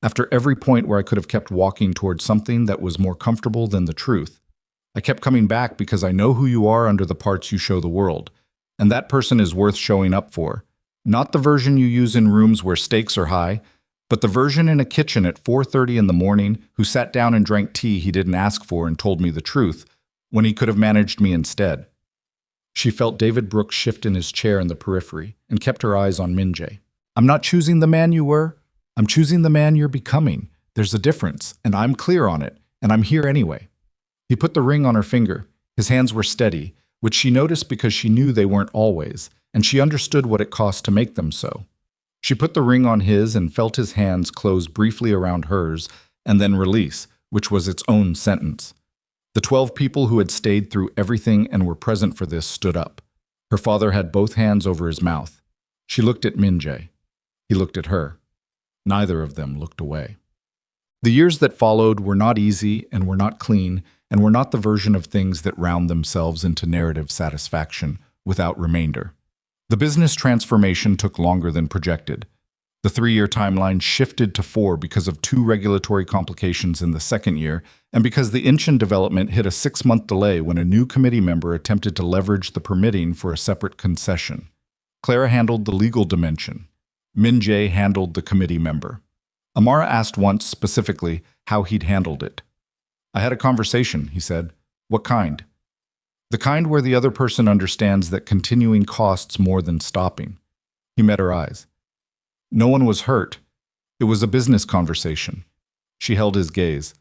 after every point where I could have kept walking towards something that was more comfortable than the truth. I kept coming back because I know who you are under the parts you show the world. And that person is worth showing up for. Not the version you use in rooms where stakes are high, but the version in a kitchen at 4:30 in the morning who sat down and drank tea he didn't ask for and told me the truth, when he could have managed me instead. She felt David Brooks shift in his chair in the periphery and kept her eyes on Min-jae. I'm not choosing the man you were. I'm choosing the man you're becoming. There's a difference, and I'm clear on it, and I'm here anyway. He put the ring on her finger. His hands were steady, which she noticed because she knew they weren't always, and she understood what it cost to make them so. She put the ring on his and felt his hands close briefly around hers and then release, which was its own sentence. The 12 people who had stayed through everything and were present for this stood up. Her father had both hands over his mouth. She looked at Min-jae. He looked at her. Neither of them looked away. The years that followed were not easy and were not clean, and were not the version of things that round themselves into narrative satisfaction without remainder. The business transformation took longer than projected. The 3-year timeline shifted to 4 because of 2 regulatory complications in the second year, and because the Inchin development hit a 6-month delay when a new committee member attempted to leverage the permitting for a separate concession. Clara handled the legal dimension. Min-jae handled the committee member. Amara asked once specifically how he'd handled it. I had a conversation, he said. What kind? The kind where the other person understands that continuing costs more than stopping. He met her eyes. No one was hurt. It was a business conversation. She held his gaze.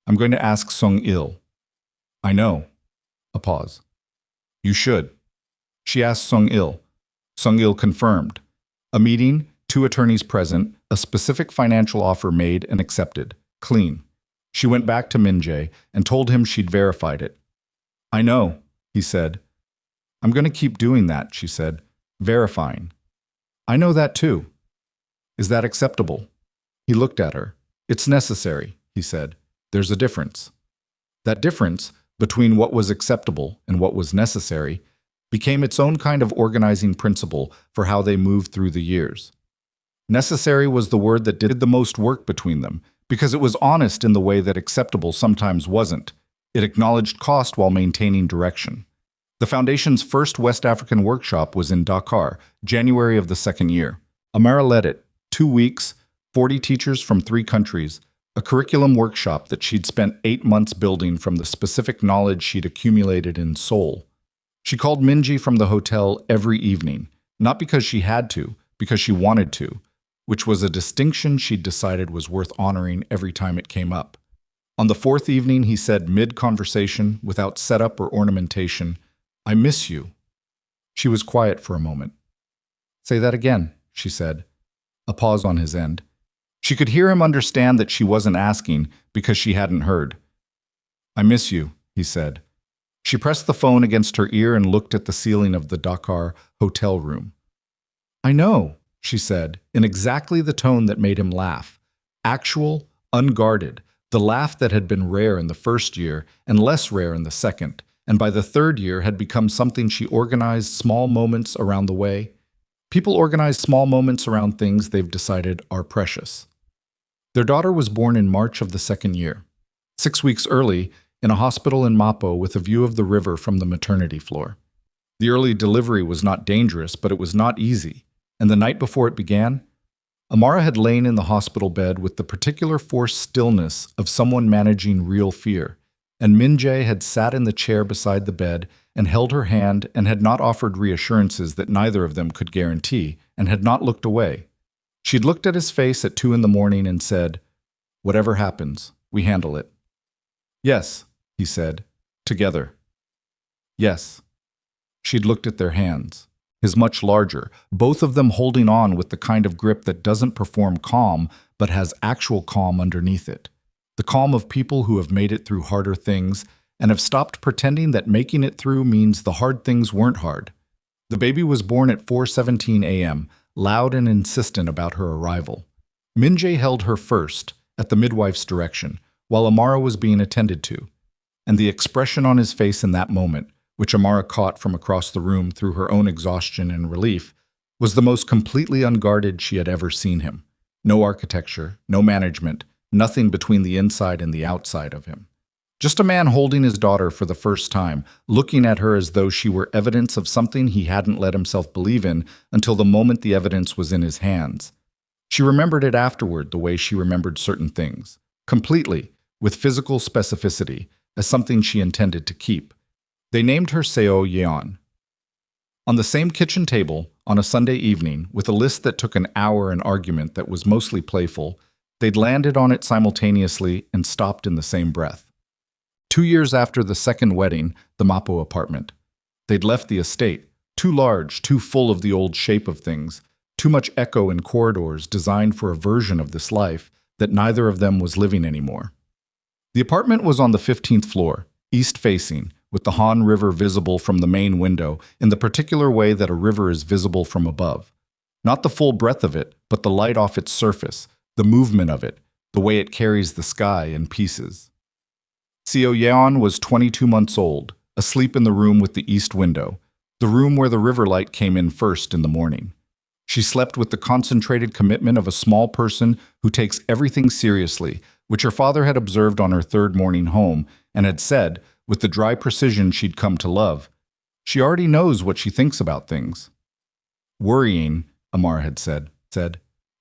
I'm going to ask Sung-il. I know. A pause. You should. She asked Sung-il. Sung-il confirmed. A meeting, 2 attorneys present, a specific financial offer made and accepted. Clean. She went back to Min-jae and told him she'd verified it. I know, he said. I'm going to keep doing that, she said. Verifying. I know that too. Is that acceptable? He looked at her. It's necessary, he said. There's a difference. That difference between what was acceptable and what was necessary became its own kind of organizing principle for how they moved through the years. Necessary was the word that did the most work between them, because it was honest in the way that acceptable sometimes wasn't. It acknowledged cost while maintaining direction. The Foundation's first West African workshop was in Dakar, January of the 2nd year. Amara led it. 2 weeks, 40 teachers from 3 countries, a curriculum workshop that she'd spent 8 months building from the specific knowledge she'd accumulated in Seoul. She called Min-jae from the hotel every evening, not because she had to, because she wanted to, which was a distinction she'd decided was worth honoring every time it came up. On the 4th evening, he said mid-conversation, without setup or ornamentation, I miss you. She was quiet for a moment. Say that again, she said. A pause on his end. She could hear him understand that she wasn't asking because she hadn't heard. I miss you, he said. She pressed the phone against her ear and looked at the ceiling of the Dakar hotel room. I know, she said, in exactly the tone that made him laugh. Actual, unguarded, the laugh that had been rare in the first year and less rare in the second, and by the third year had become something she organized small moments around the way. People organize small moments around things they've decided are precious. Their daughter was born in March of the second year, 6 weeks early, in a hospital in Mapo with a view of the river from the maternity floor. The early delivery was not dangerous, but it was not easy, and the night before it began, Amara had lain in the hospital bed with the particular forced stillness of someone managing real fear, and Minjae had sat in the chair beside the bed and held her hand and had not offered reassurances that neither of them could guarantee, and had not looked away. She'd looked at his face at 2 in the morning and said, "Whatever happens, we handle it." "Yes," he said, "together." "Yes." She'd looked at their hands, his much larger, both of them holding on with the kind of grip that doesn't perform calm but has actual calm underneath it. The calm of people who have made it through harder things and have stopped pretending that making it through means the hard things weren't hard. The baby was born at 4:17 a.m., loud and insistent about her arrival. Minjae held her first, at the midwife's direction, while Amara was being attended to, and the expression on his face in that moment, which Amara caught from across the room through her own exhaustion and relief, was the most completely unguarded she had ever seen him. No architecture, no management, nothing between the inside and the outside of him. Just a man holding his daughter for the first time, looking at her as though she were evidence of something he hadn't let himself believe in until the moment the evidence was in his hands. She remembered it afterward the way she remembered certain things, completely, with physical specificity, as something she intended to keep. They named her Seo Yeon. On the same kitchen table, on a Sunday evening, with a list that took an hour and argument that was mostly playful, they'd landed on it simultaneously and stopped in the same breath. 2 years after the second wedding, the Mapo apartment. They'd left the estate, too large, too full of the old shape of things, too much echo in corridors designed for a version of this life that neither of them was living anymore. The apartment was on the 15th floor, east-facing, with the Han River visible from the main window in the particular way that a river is visible from above. Not the full breadth of it, but the light off its surface, the movement of it, the way it carries the sky in pieces. Seo Yeon was 22 months old, asleep in the room with the east window, the room where the river light came in first in the morning. She slept with the concentrated commitment of a small person who takes everything seriously, which her father had observed on her third morning home and had said, with the dry precision she'd come to love, "She already knows what she thinks about things." "Worrying," Amar had said.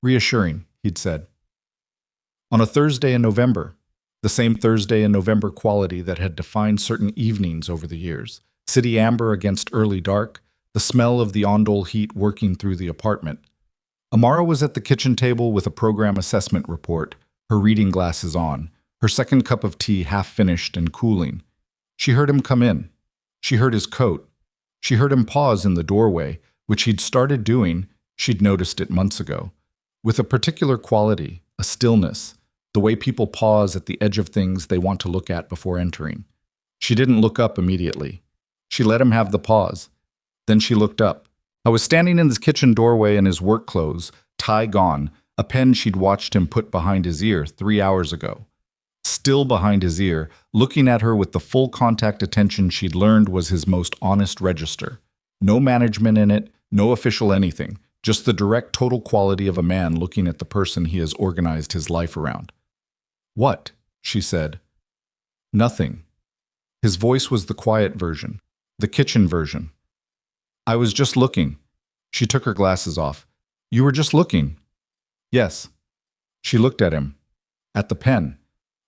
"Reassuring," he'd said. On a Thursday in November, the same Thursday in November quality that had defined certain evenings over the years, city amber against early dark, the smell of the ondol heat working through the apartment. Amara was at the kitchen table with a program assessment report, her reading glasses on, her second cup of tea half finished and cooling. She heard him come in. She heard his coat. She heard him pause in the doorway, which he'd started doing, she'd noticed it months ago, with a particular quality, a stillness, the way people pause at the edge of things they want to look at before entering. She didn't look up immediately. She let him have the pause. Then she looked up. I was standing in the kitchen doorway in his work clothes, tie gone, a pen she'd watched him put behind his ear 3 hours ago. Still behind his ear, looking at her with the full contact attention she'd learned was his most honest register. No management in it, no official anything, just the direct total quality of a man looking at the person he has organized his life around. "What?" she said. "Nothing." His voice was the quiet version, the kitchen version. "I was just looking." She took her glasses off. "You were just looking?" "Yes." She looked at him, at the pen,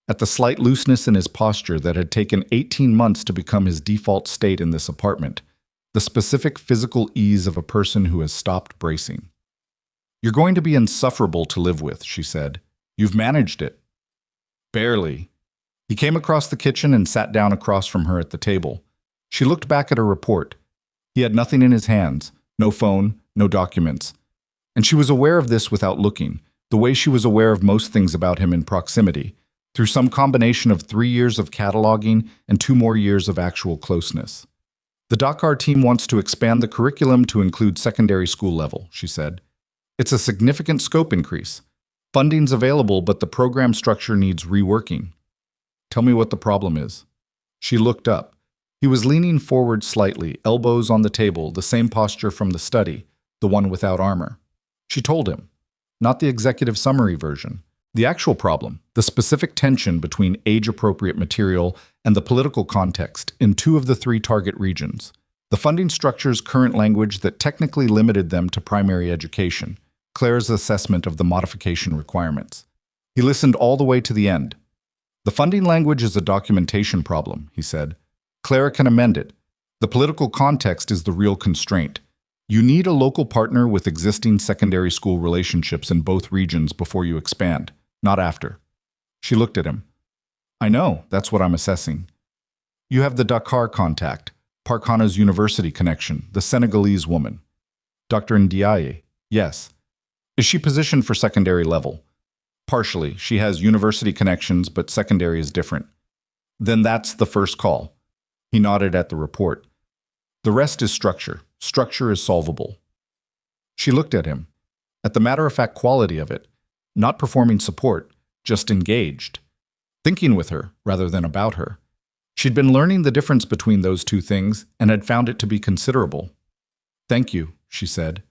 at the slight looseness in his posture that had taken 18 months to become his default state in this apartment, the specific physical ease of a person who has stopped bracing. "You're going to be insufferable to live with," she said. "You've managed it." "Barely." He came across the kitchen and sat down across from her at the table. She looked back at her report. He had nothing in his hands, no phone, no documents. And she was aware of this without looking, the way she was aware of most things about him in proximity, through some combination of 3 years of cataloging and 2 more years of actual closeness. "The Dakar team wants to expand the curriculum to include secondary school level," she said. "It's a significant scope increase. Funding's available, but the program structure needs reworking." "Tell me what the problem is." She looked up. He was leaning forward slightly, elbows on the table, the same posture from the study, the one without armor. She told him, not the executive summary version. The actual problem, the specific tension between age-appropriate material and the political context in two of the three target regions. The funding structure's current language that technically limited them to primary education. Claire's assessment of the modification requirements. He listened all the way to the end. The funding language is a documentation problem, he said. Claire can amend it. The political context is the real constraint. You need a local partner with existing secondary school relationships in both regions before you expand, not after. She looked at him. I know, that's what I'm assessing. You have the Dakar contact, Parkhana's university connection, the Senegalese woman. Dr. Ndiaye, yes. Is she positioned for secondary level? Partially. She has university connections, but secondary is different. Then that's the first call. He nodded at the report. The rest is structure. Structure is solvable. She looked at him. At the matter-of-fact quality of it. Not performing support, just engaged. Thinking with her, rather than about her. She'd been learning the difference between those two things and had found it to be considerable. Thank you, she said.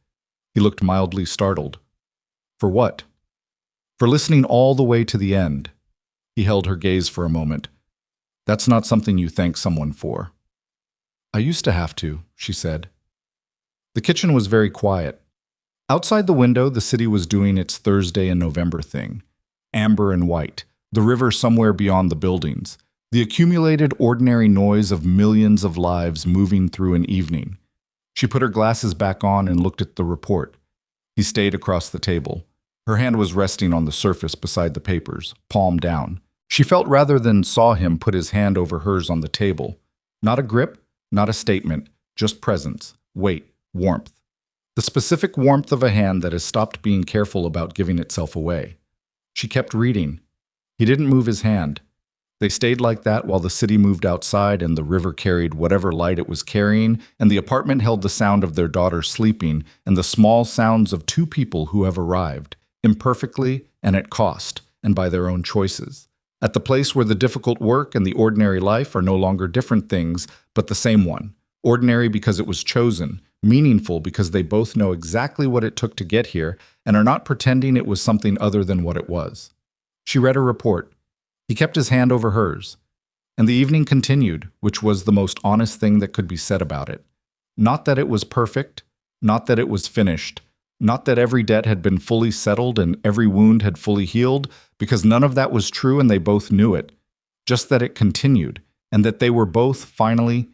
He looked mildly startled. For what? For listening all the way to the end. He held her gaze for a moment. That's not something you thank someone for. I used to have to, she said. The kitchen was very quiet. Outside the window, the city was doing its Thursday in November thing. Amber and white, the river somewhere beyond the buildings, the accumulated ordinary noise of millions of lives moving through an evening. She put her glasses back on and looked at the report. He stayed across the table. Her hand was resting on the surface beside the papers, palm down. She felt rather than saw him put his hand over hers on the table. Not a grip, not a statement, just presence, weight, warmth. The specific warmth of a hand that has stopped being careful about giving itself away. She kept reading. He didn't move his hand. They stayed like that while the city moved outside and the river carried whatever light it was carrying, and the apartment held the sound of their daughter sleeping and the small sounds of two people who have arrived, imperfectly and at cost, and by their own choices. At the place where the difficult work and the ordinary life are no longer different things, but the same one. Ordinary because it was chosen, meaningful because they both know exactly what it took to get here and are not pretending it was something other than what it was. She read her report. He kept his hand over hers. And the evening continued, which was the most honest thing that could be said about it. Not that it was perfect, not that it was finished, not that every debt had been fully settled and every wound had fully healed, because none of that was true and they both knew it. Just that it continued, and that they were both, finally,